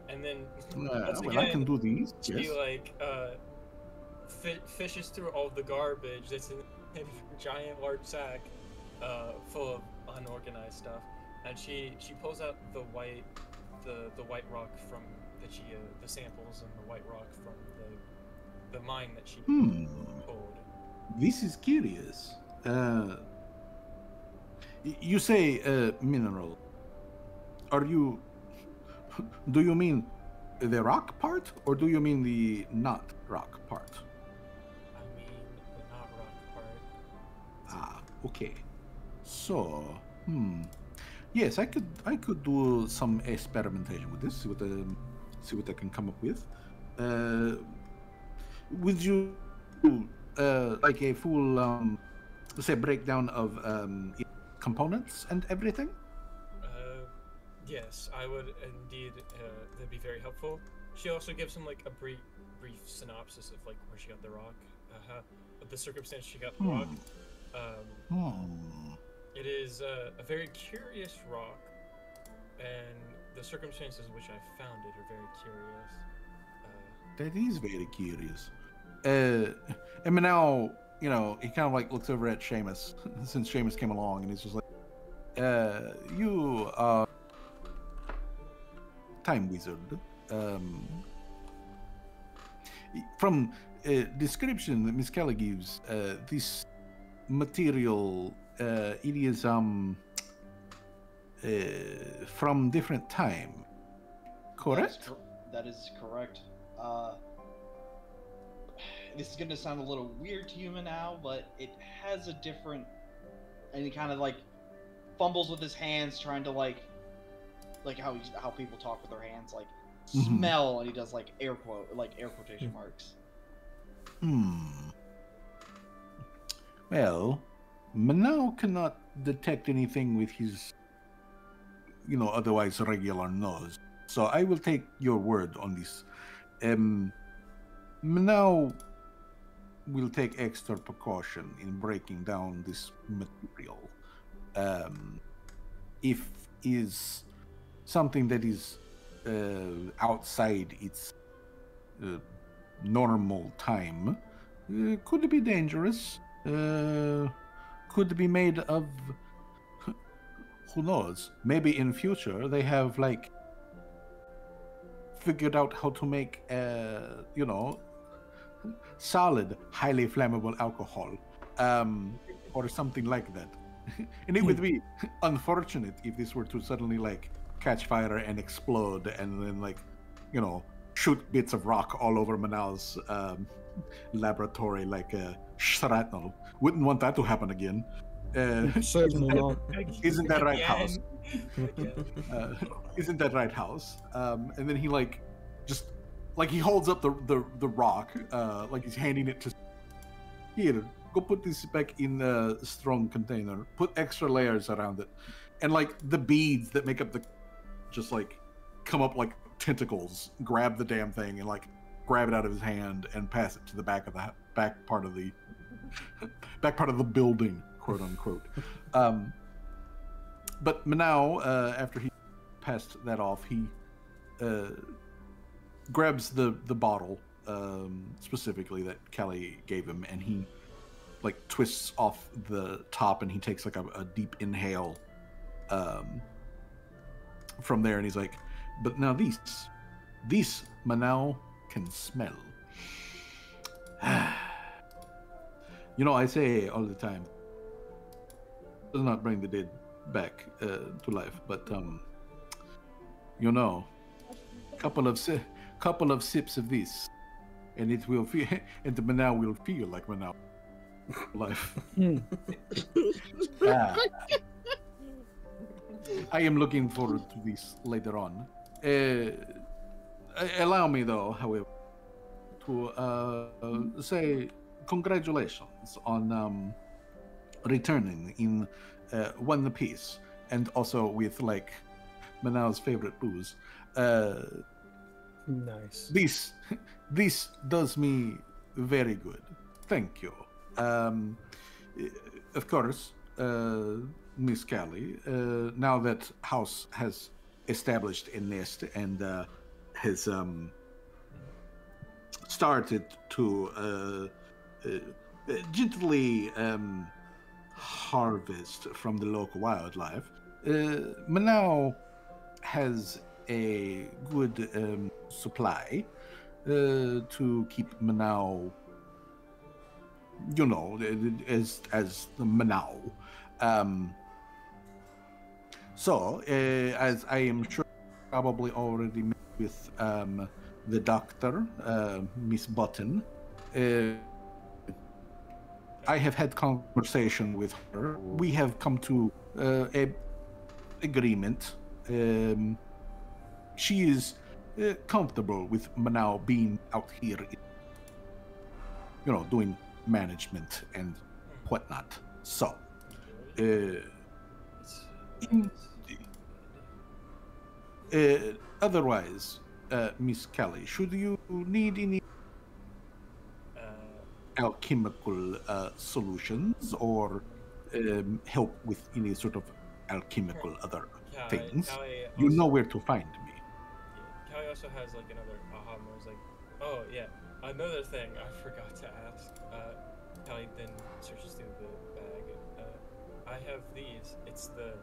And then once again, I can do these. she Yes. like fishes through all the garbage that's in a giant large sack full of unorganized stuff, and she pulls out the white rock from that she the samples and the white rock from the mine that she pulled. This is curious. You say mineral. Are you? Do you mean the rock part, or do you mean the not rock part? I mean the not rock part. Ah, okay. So, yes, I could do some experimentation with this. See what I can come up with. Would you like a full, say, breakdown of components and everything? Yes, I would indeed. That'd be very helpful. She also gives him like a brief synopsis of like where she got the rock, of the circumstance she got the rock. It is a very curious rock, and the circumstances in which I found it are very curious. That is very curious. And now, he kind of like looks over at Seamus since Seamus came along, and he's just like, you are time wizard. From description that Miss Kelly gives, this material, it is from different time. Correct? That is correct. This is going to sound a little weird to you now, but it has a different, and he kind of like fumbles with his hands, trying to like how people talk with their hands, like smell, and he does like air quotation marks. Well, Manau cannot detect anything with his, otherwise regular nose. So I will take your word on this. Manau will take extra precaution in breaking down this material. If is something that is outside its normal time could be dangerous. Could be made of, who knows? Maybe in future they have like figured out how to make, solid, highly flammable alcohol, or something like that. And it would be unfortunate if this were to suddenly like catch fire and explode, and then like, shoot bits of rock all over Manal's laboratory like shrapnel. Wouldn't want that to happen again. Certainly not. Isn't that right, Again. House? Isn't that right, House? And then he like just like he holds up the rock, like he's handing it to. Here, go put this back in a strong container. Put extra layers around it, and like the beads that make up the, just like come up like tentacles. Grab the damn thing and like grab it out of his hand and pass it to the back part of the building, quote unquote. But Manao, after he passed that off, he grabs the bottle specifically that Callie gave him, and he like twists off the top, and he takes like a deep inhale from there, and he's like, but now these Manao can smell. I say all the time, does not bring the dead back to life, but couple of sips of this, and it will feel, and the Manao will feel like Manao life. I am looking forward to this later on. Allow me, though, however, to say congratulations on returning in one piece, and also with like Manao's favorite booze. Nice. This does me very good. Thank you. Of course, Miss Callie, now that House has established a nest and has started to gently harvest from the local wildlife, Manao has a good supply to keep Manao, as the Manao. So, as I am sure probably already met with the doctor, Miss Button, I have had conversation with her. We have come to a agreement. She is comfortable with Manao being out here, doing management and whatnot. So, otherwise, Miss Callie, should you need any alchemical solutions or help with any sort of alchemical other things, you know where to find me. Callie also has like another aha moment. It's like, oh yeah, another thing I forgot to ask. Callie then searches through the bag. I have these. It's the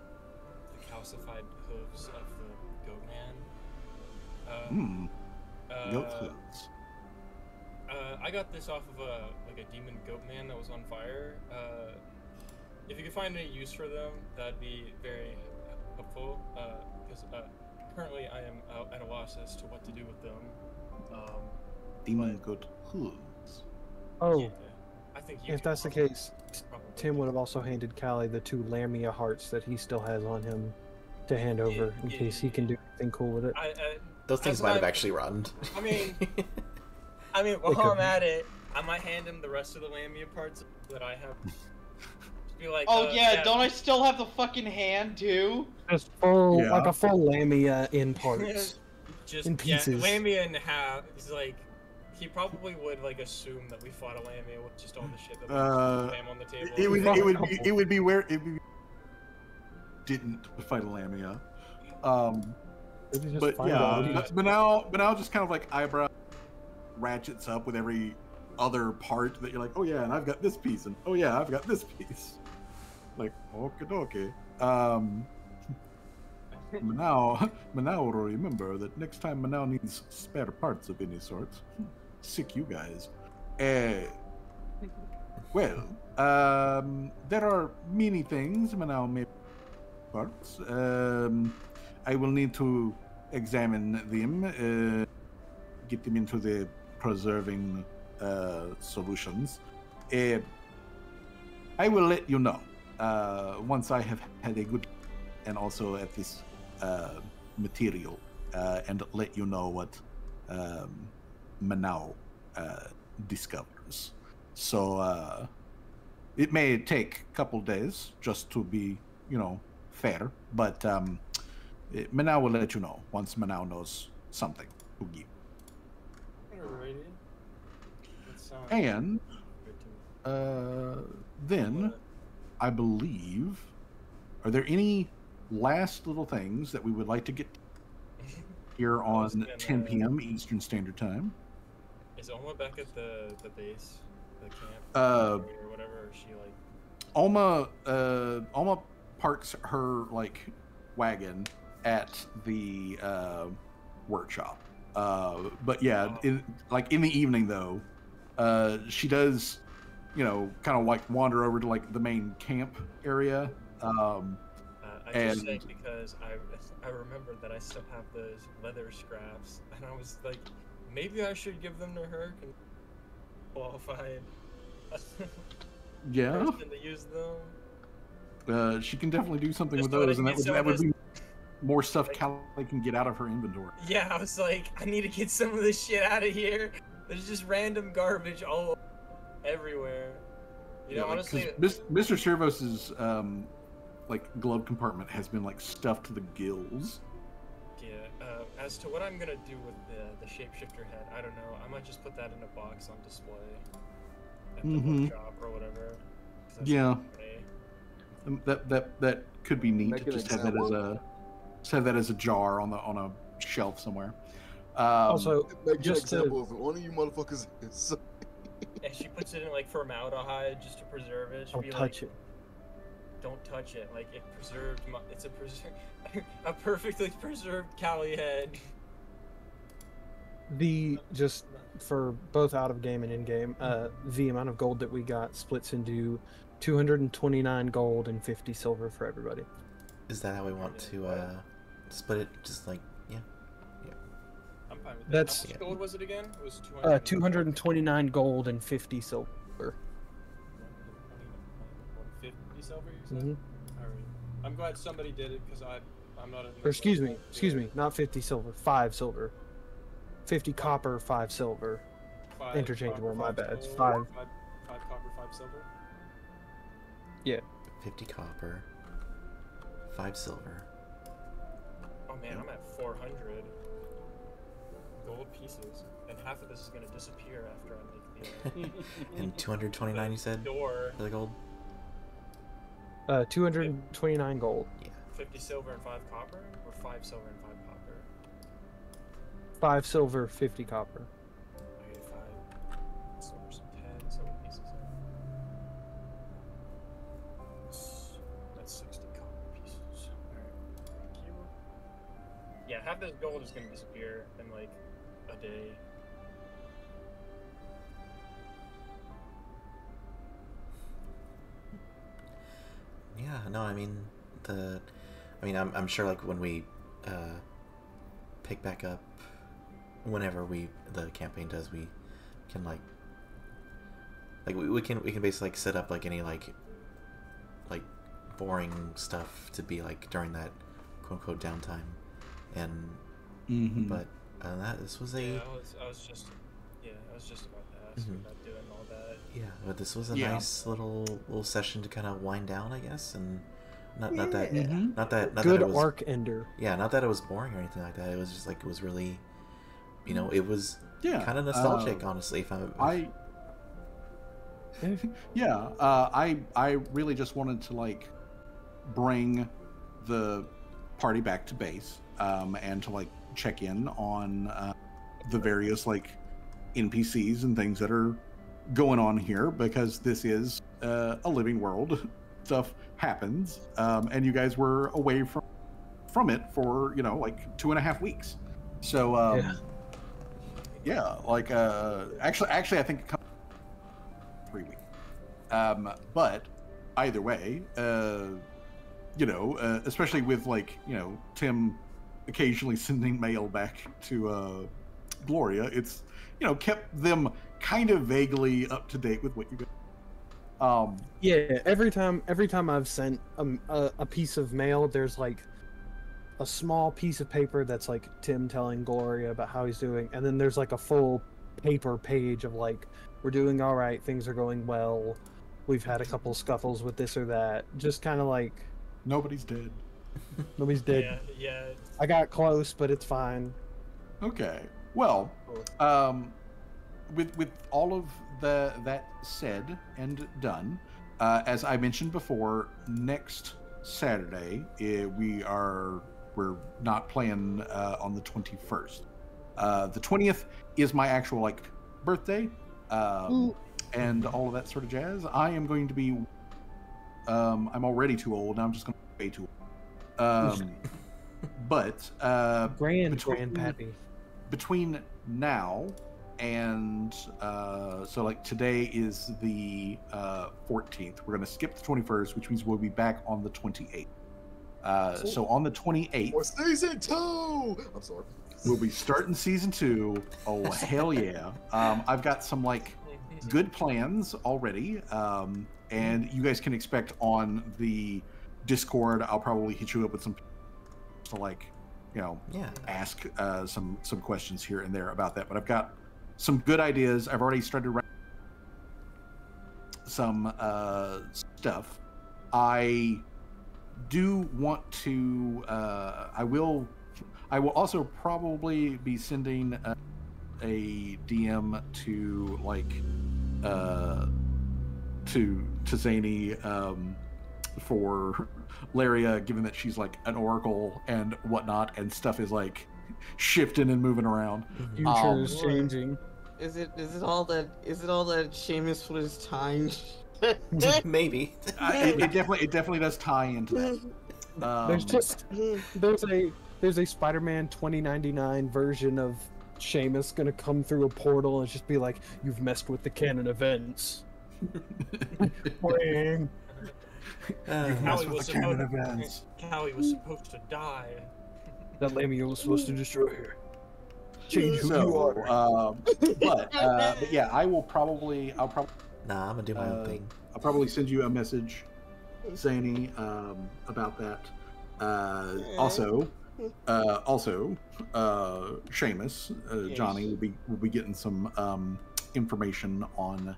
calcified hooves of the goat man. Goat hooves. I got this off of a demon goat man that was on fire. If you could find any use for them, that'd be very helpful. Because currently I am at a loss as to what to do with them. Demon goat hooves. Oh, yeah, I think if that's the case, Tim would have also handed Callie the 2 Lamia hearts that he still has on him to hand over in case he can do anything cool with it. Those things might have actually rotted. I mean, while I'm at it, I might hand him the rest of the Lamia parts that I have. Just be like, yeah, don't I still have the fucking hand too? Just full, like a full Lamia in parts. Just in pieces. Yeah, Lamia in half. He's like, he probably would like assume that we fought a Lamia with just all the shit that we came on the table. It would be where it didn't fight a Lamia. But yeah, but now just kind of like eyebrow ratchets up with every other part that you're like, oh yeah, and I've got this piece, and oh yeah, I've got this piece. Like, okie dokie. Manao will remember that next time Manao needs spare parts of any sort, sick you guys. Well, there are many things Manao may parts. I will need to examine them, get them into the preserving solutions. I will let you know once I have had a good and also at this material and let you know what Manao discovers. So it may take a couple days just to be, fair, but Manao will let you know once Manao knows something to give. Alrighty. That sounds And good to me. then What? I believe, are there any last little things that we would like to get here was on gonna- 10 p.m. Eastern Standard Time? Is Oma back at the base, the camp, Uh, or whatever? Or is she like? Alma parks her wagon at the workshop. But yeah, in the evening though, she does, kind of wander over to the main camp area. I just and- say because I remembered that I still have those leather scraps, and I was like, maybe I should give them to her. Qualified Yeah, person to use them. she can definitely do something Just with so I those, can and get some that of would this- be more stuff Callie can get out of her inventory. Yeah, I was like, I need to get some of this shit out of here. There's just random garbage all everywhere. You know, honestly, Mr. Servos's glove compartment has been stuffed to the gills. yeah. As to what I'm gonna do with the shapeshifter head, I don't know. I might just put that in a box on display at the workshop or whatever. 'Cause that's Yeah. funny. That could be neat. Make to an just have that as a jar on a shelf somewhere. Also, Make an just example of it. One of you motherfuckers is. And she puts it in formaldehyde just to preserve it. She'd don't be touch it. Don't touch it. Like it preserved. It's a perfectly preserved Callie head. Just for both out of game and in game, the amount of gold that we got splits into 229 gold and 50 silver for everybody. Is that how we want to split it? Just yeah. I'm fine with that. That's- How much gold was it again? It was 200. 229 gold and 50 silver. 150 silver. You said. Mm-hmm. All right. I'm glad somebody did it because I'm not. Or excuse me, not 50 silver, 5 silver. 50 copper, 5 silver. Interchangeable, my bad. It's 5. 5 copper, 5 silver. 50 copper, 5 silver. Oh man, I'm at 400 gold pieces, and half of this is gonna disappear after I make the And 229, you said, door. for the gold? 229 gold. 50 silver and 5 copper, or 5 silver and 5 copper. 5 silver, 50 copper. Okay, 5 silver, some 10 silver pieces. That's 60 copper pieces. Alright, thank you. Yeah, half this gold is gonna disappear in a day. Yeah, no, I mean, I'm sure when we pick back up, whenever the campaign does, we can we can basically set up any boring stuff to be during that quote unquote downtime, and but this was a Yeah, I was just about to ask about doing all that. yeah, but this was a nice little session to kind of wind down, I guess, and not that Good it was, arc ender. yeah, not that it was boring or anything like that. It was just it was really, it was Yeah, kind of nostalgic, honestly. I really just wanted to bring the party back to base, and to check in on the various NPCs and things that are going on here, because this is a living world. Stuff happens, and you guys were away from it for like 2.5 weeks. So yeah, like actually I think it comes 3 weeks. But either way, especially with Tim occasionally sending mail back to Gloria, it's kept them kind of vaguely up to date with what you guys. Yeah, every time I've sent a piece of mail, there's like a small piece of paper that's like Tim telling Gloria about how he's doing, and then there's like a full paper page of like, we're doing all right, things are going well, we've had a couple scuffles with this or that, just kind of like Nobody's dead. Nobody's dead. Yeah. I got close, but it's fine. Okay. Well, with all of that said and done, as I mentioned before, next Saturday we're not playing on the 21st. The 20th is my actual birthday, and all of that sort of jazz. I am going to be. I'm already too old. Now I'm just going to be way too old. But grandpappy. Between now and today is the 14th. We're going to skip the 21st, which means we'll be back on the 28th. So on the 28th, for season 2. I'm sorry. We'll be starting season 2. Oh hell yeah! I've got some good plans already, and you guys can expect on the Discord. I'll probably hit you up with some to ask some questions here and there about that. But I've got some good ideas. I've already started writing some stuff. I do want to. I will also probably be sending a DM to Zany for Laria, given that she's an oracle and whatnot, and stuff is shifting and moving around. Future is changing. Is it all that Seamus put his time? Maybe. It definitely does tie into that. There's a Spider-Man 2099 version of Seamus gonna come through a portal and just be like, "You've messed with the canon events." Callie was supposed to die. That Lamia was supposed to destroy her. Change who you are. But yeah, I'll probably. Nah, I'm gonna do my own thing. I'll probably send you a message, Zany, about that. Also, Seamus, Johnny will be getting some information on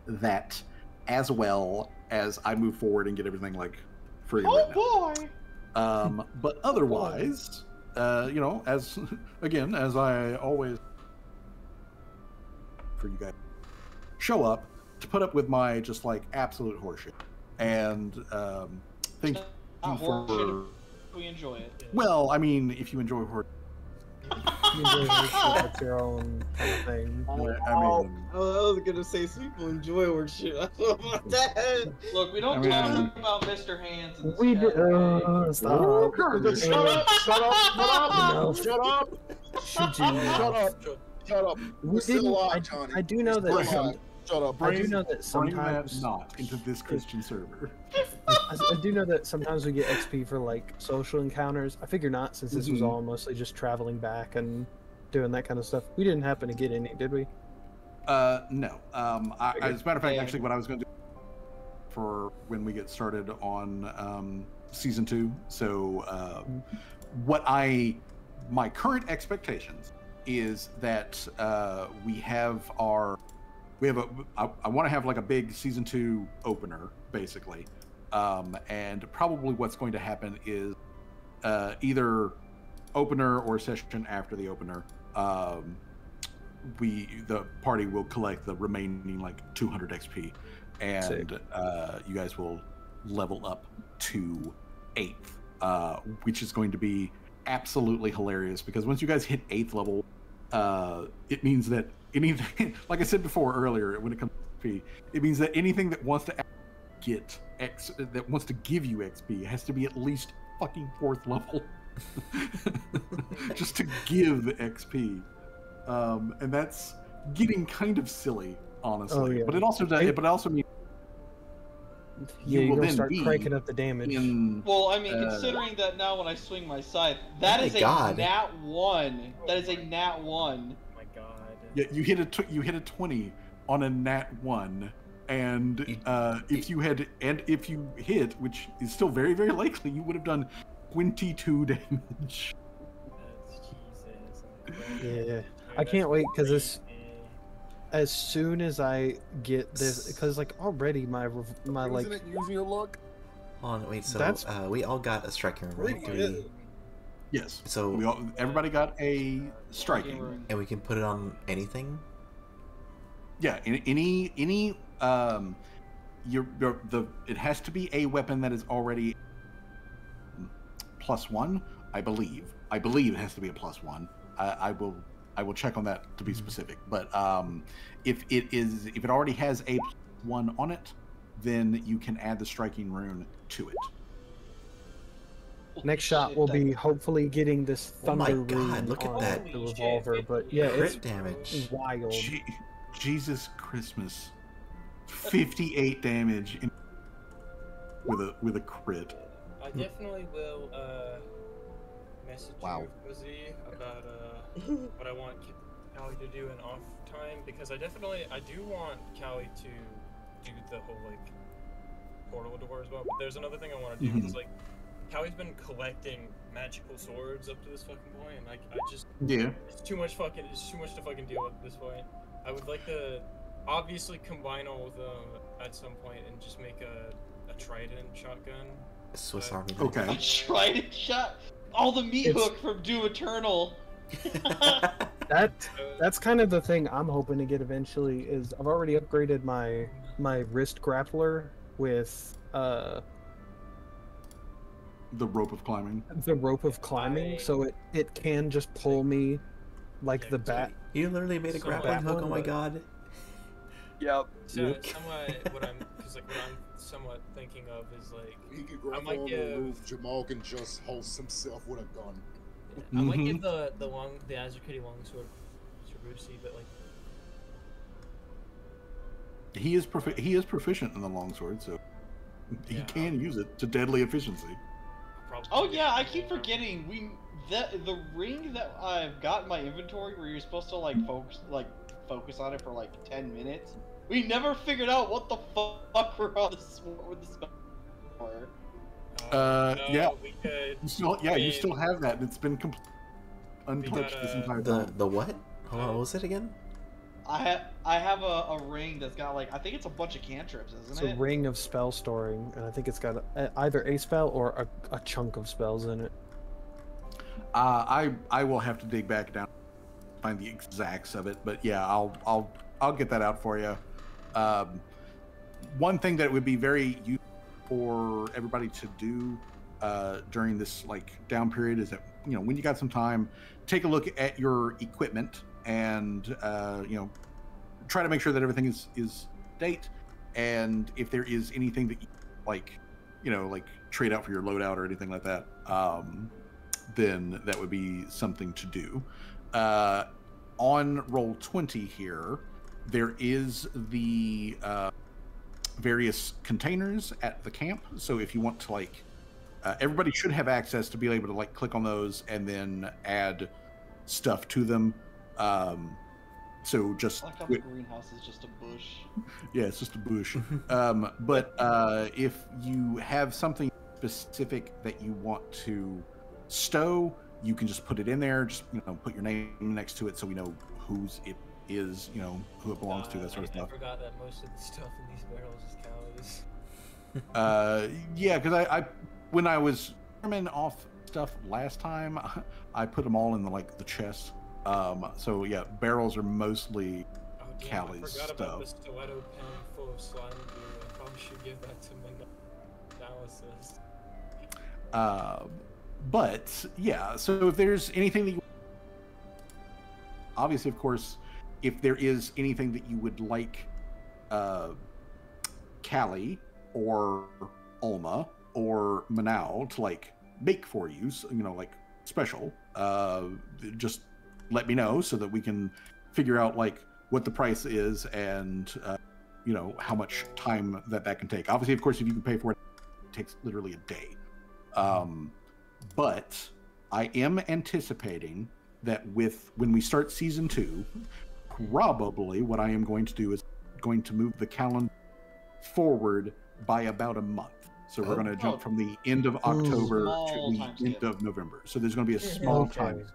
that, as well as I move forward and get everything free. Boy! But otherwise, as I always for you guys show up to put up with my just absolute horseshit, and thank you for. We enjoy it. Well, I mean, if you enjoy horror, that's your own kind of thing. I mean, I was gonna say some people enjoy work shit. I don't know about that. Look, we don't talk about Mr. Hands. And We did. Stop. Shut up. We Still didn't. alive, Johnny. I do know that. Shut up. I do know that bring sometimes. that not into this Christian server. I do know that sometimes we get XP for social encounters. I figure not, since this was all mostly just traveling back and doing that kind of stuff. We didn't happen to get any, did we? No. As a matter of fact, actually, what I was going to do for when we get started on season 2. So, my current expectations is that I want to have a big season 2 opener, basically. And probably what's going to happen is either opener or session after the opener, the party will collect the remaining 200 XP, and you guys will level up to 8th, which is going to be absolutely hilarious, because once you guys hit 8th level, it means that anything, like I said before earlier, when it comes to XP, it means that anything that wants to get X, that wants to give you XP, has to be at least fucking 4th level, just to give XP, and that's getting kind of silly, honestly. Oh, yeah. But it also does. But it also means Yeah, you're will gonna then start be cranking up the damage. Well, I mean, considering that now when I swing my scythe, that Oh is my a God. nat 1. That is a nat 1. Oh my god. Yeah, you hit a 20 on a nat 1, and if you hit, which is still very, very likely, you would have done 22 damage. That's Jesus. Yeah, I can't wait because this. As soon as I get this, because like already my like. Isn't it using your luck? Hold on, wait. So That's- we all got a striking room, right? Do we, Yes. so Everybody got a striking. and we can put it on anything. Yeah. Any it has to be a weapon that is already +1. I believe it has to be a +1. I will check on that to be specific. But if it already has a +1 on it, then you can add the striking rune to it. Next shot will be hopefully getting this Oh my thunder God, rune look at on that. the revolver. But yeah, it's Crit damage. wild. Jesus Christmas, 58 damage with a crit. I definitely will message Wow. you, Fuzzy, about what I want Callie to do in off time, because I do want Callie to do the whole like portal door as well. But there's another thing I want to do because like Callie's been collecting magical swords up to this fucking point, and I just it's too much to fucking deal with at this point. I would like to obviously combine all of them at some point and just make a trident shotgun. Swiss Army knife. Okay. A trident shot. All the meat It's- hook from Doom Eternal. That's kind of the thing I'm hoping to get eventually. Is I've already upgraded my wrist grappler with The rope of climbing. the rope of climbing, so it can just pull me like the bat. You literally made a So grappling like- hook. Oh my God. Yep. So somewhat what I'm somewhat thinking of is like He could I grab might on the give- roof. Jamal can just host himself with a gun. I might give the Azure Kitty longsword to Brucey, but like He is proficient in the longsword, so he Yeah. can use it to deadly efficiency. probably. Oh yeah, I keep forgetting. The ring that I've got in my inventory where you're supposed to like focus on it for like 10 minutes. We never figured out what the fuck we're on with the spell for. Yeah. We could. You still have that. It's been untouched this entire time. The what? Hold on, what was it again? I have a ring that's got like I think it's a bunch of cantrips, It's isn't a it? ring of spell storing, and I think it's got either a spell or a chunk of spells in it. I will have to dig back down, find the exacts of it, but yeah, I'll get that out for you. One thing that would be very useful for everybody to do during this like down period is that when you got some time, take a look at your equipment and try to make sure that everything is date, and if there is anything that you like trade out for your loadout or anything like that, then that would be something to do. On roll 20 here, there is the various containers at the camp. So if you want to everybody should have access to be able to click on those and then add stuff to them. So just I like how the greenhouse is just a bush. yeah, it's just a bush. But if you have something specific that you want to stow, you can just put it in there. Just put your name next to it so we know whose it is. Who it belongs to. That sort of I stuff. forgot that most of the stuff in these barrels is Callie's. Yeah, because I when I was farming off stuff last time, I put them all in the chest. So yeah, barrels are mostly Oh damn, Callie's I forgot about the stuff. stiletto pen full of slime goo. I probably should give that to analysis. But yeah, so if there's anything that you obviously, of course, if there is anything that you would like Callie or Ulma or Manao to like make for you, so, you know, like special, just let me know so that we can figure out like what the price is and you know, how much time that can take. Obviously, of course, if you can pay for it, it takes literally a day. But I am anticipating that when we start season 2, probably what I am going to do is going to move the calendar forward by about a month. So we're going to jump from the end of October to the end of November. So there's going to be a small time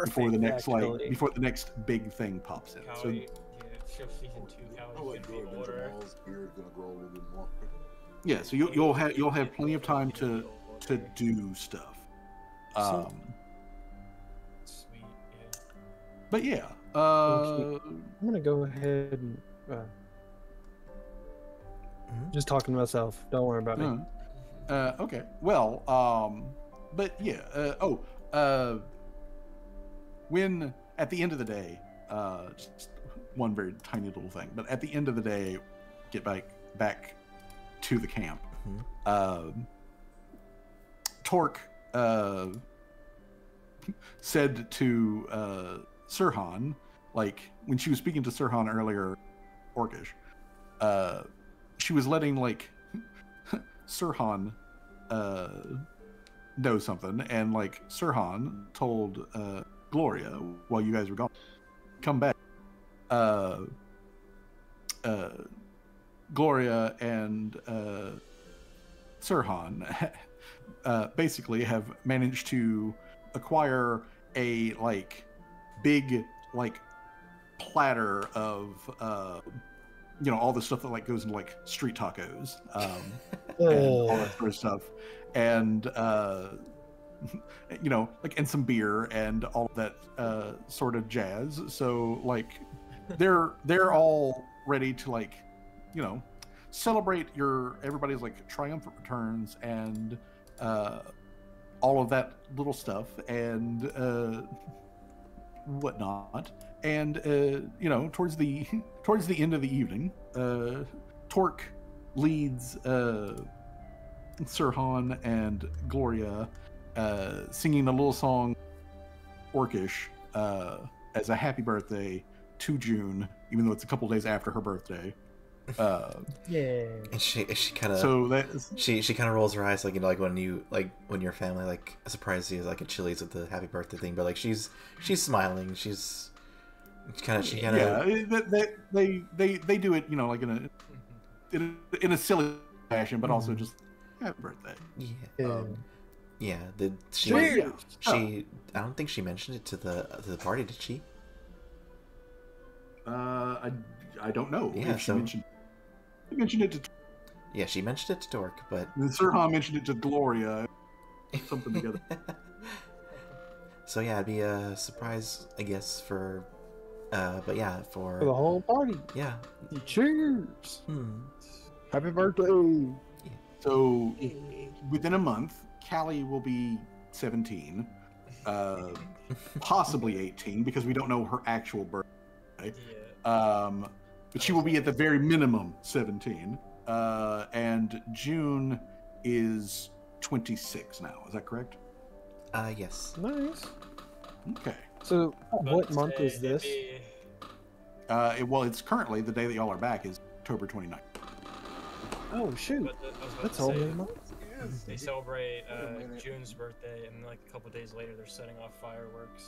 before the next before the next big thing pops in. So Season 2, Callie's gonna be older. Beard gonna grow a little bit more. yeah, so you'll have plenty of time to do stuff. Sweet, yeah. But yeah, I'm gonna go ahead and just talking to myself. Don't worry about me. okay. Well, but yeah. When at the end of the day, just one very tiny little thing, but at the end of the day, get back to the camp. Torque said to Sirhan, like when she was speaking to Sirhan earlier, Orcish, she was letting like Sirhan know something, and like Sirhan told Gloria while you guys were gone, come back. Gloria and Sirhan basically have managed to acquire a like big like platter of you know, all the stuff that like goes into like street tacos and all that sort of stuff, and you know, like, and some beer and all of that sort of jazz. So like they're all ready to like, you know, celebrate everybody's like triumphant returns and all of that little stuff and whatnot. And you know, towards the end of the evening, Torque leads Sirhan and Gloria singing a little song, Orcish, as a happy birthday to June, even though it's a couple days after her birthday. Yeah. And she kind of she kind of rolls her eyes, like, you know, like when your family like surprises you like at Chili's with the happy birthday thing, but like she's smiling, she kind of they do it, you know, like in a silly fashion, but also just happy birthday. Yeah. Did she? I don't think she mentioned it to the party, did she? I don't know. Yeah, if she mentioned it to. Yeah, she mentioned it to Dork, but And Sirhan mentioned it to Gloria. Something together. So yeah, it'd be a surprise, I guess, for but yeah, For the whole party. Yeah. Cheers. Happy birthday. So within a month, Callie will be 17, possibly 18, because we don't know her actual birthday. But she will be at the very minimum 17. And June is 26 now. Is that correct? Yes. Nice. Okay. So what month is this? Well, it's currently the day that y'all are back is October 29th. Oh shoot. That's only a month. They celebrate June's birthday, and like a couple days later, they're setting off fireworks,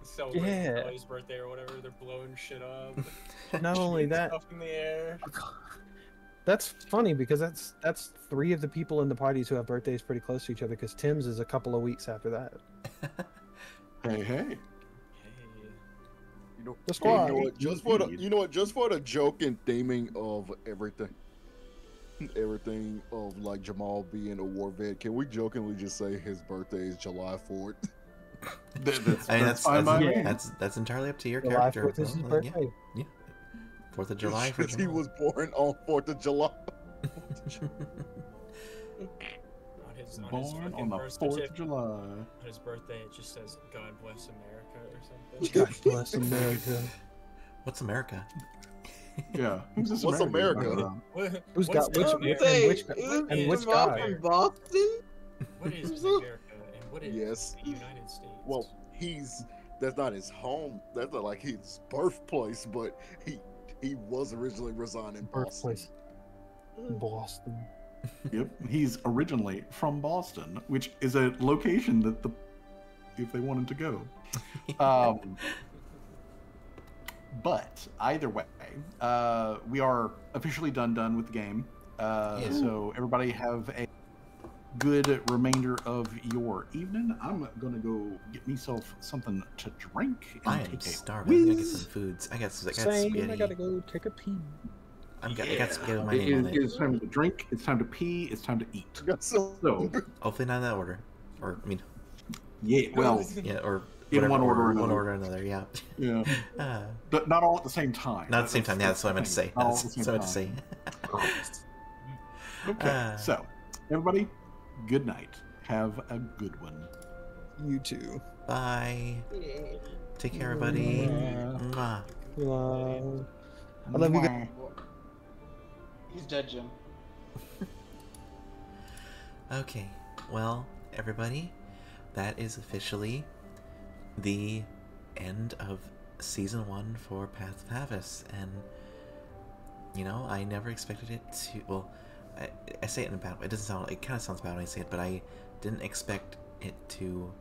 celebrating Ellie's birthday or whatever. They're blowing shit up. Not only that, stuff in the air. That's funny because that's 3 of the people in the parties who have birthdays pretty close to each other. Because Tim's is a couple of weeks after that. Hey. You know, The squad. just for the joke and theming of everything of like Jamal being a war vet, can we jokingly just say his birthday is July 4th? That's entirely up to your July character. 4th is his birthday. Yeah. 4th of July for Because he was born on 4th of July. Born on the 4th of July. On his birthday, it just says "God bless America" or something. God bless America. What's America? Yeah. Who's this What's America? Who's What's got which America? Say, which isn't which Jamal guy? from Boston? What is America and what is Yes. the United States? Well, that's not his home. That's not like his birthplace, but he was originally residing in Boston. Birthplace. Boston. Yep. He's originally from Boston, which is a location that if they wanted to go. But either way, we are officially done with the game. So everybody have a good remainder of your evening. I'm gonna go get myself something to drink. And I am take a starving. I'm gonna get whiz. some foods. I got Same. spaghetti. I gotta go take a pee. I got spaghetti with my name on it. It's time to drink. It's time to pee. It's time to eat. Got some- So Hopefully not in that order. Or I mean, yeah, well, yeah, or in whatever, one order or one another. order or another. Yeah. yeah, but not all at the same time. Not at the same time. Yeah, that's what I meant to say. Not all That's at the what I same meant to say. Okay, so everybody, good night. Have a good one. You too. Bye. Take care, everybody. Mwah. I love you guys. He's dead, Jim. Okay, well, everybody, that is officially the end of Season 1 for Path of Halfus, and, you know, I never expected it to, well, I say it in a bad way, it kind of sounds bad when I say it, but I didn't expect it to,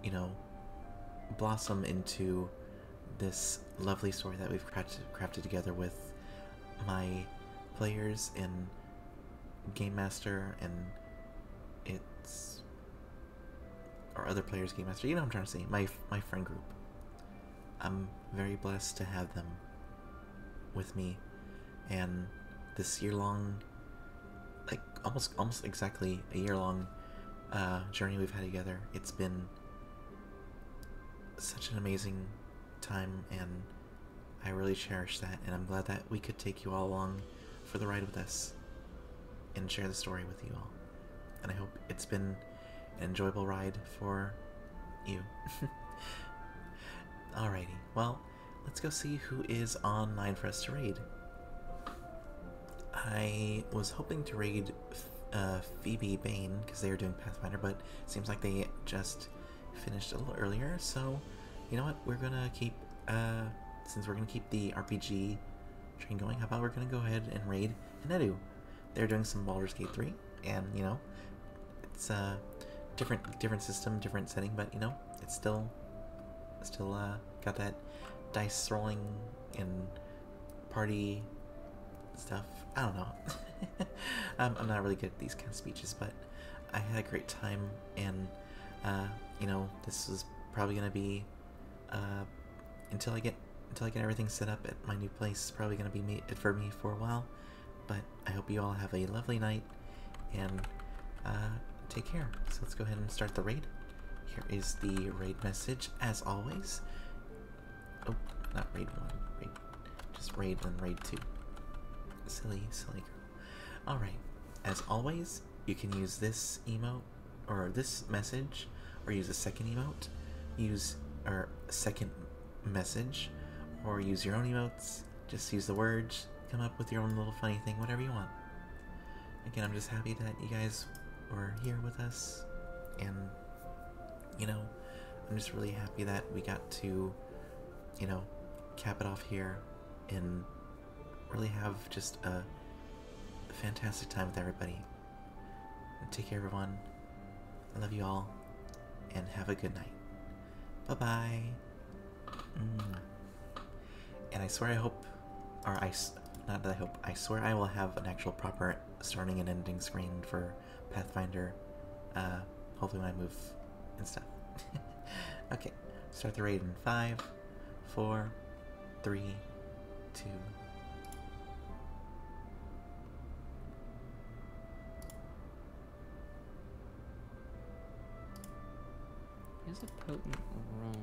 you know, blossom into this lovely story that we've crafted together with my players and Game Master and or other players, Game Master, you know what I'm trying to say, my friend group. I'm very blessed to have them with me, and this year-long, like almost exactly a year-long journey we've had together. It's been such an amazing time, and I really cherish that, and I'm glad that we could take you all along for the ride with us and share the story with you all. And I hope it's been an enjoyable ride for you. Alrighty, well, let's go see who is online for us to raid. I was hoping to raid Phoebe Bane because they were doing Pathfinder, but it seems like they just finished a little earlier, so you know what, we're gonna keep, since we're gonna keep the RPG train going, how about we're gonna go ahead and raid Nedu. They're doing some Baldur's Gate 3, and you know, it's a different system, different setting, but you know, it's still got that dice rolling and party stuff. I don't know. I'm not really good at these kind of speeches, but I had a great time, and you know, this is probably gonna be until I get everything set up at my new place. Probably gonna be for me for a while, but I hope you all have a lovely night, and take care. So let's go ahead and start the raid. Here is the raid message, as always. Oh, not raid 1, just raid and raid 2. Silly girl. Alright, as always, you can use this emote, or this message, or use a second emote, or second message, or use your own emotes. Just use the words, come up with your own little funny thing, whatever you want. Again, I'm just happy that you guys were here with us, and, you know, I'm just really happy that we got to, you know, cap it off here and really have just a fantastic time with everybody. Take care, everyone. I love you all, and have a good night. Bye-bye. And I swear I swear I will have an actual proper starting and ending screen for Pathfinder, hopefully when I move and stuff. Okay, start the raid in 5, 4, 3, 2. Here's a potent roll.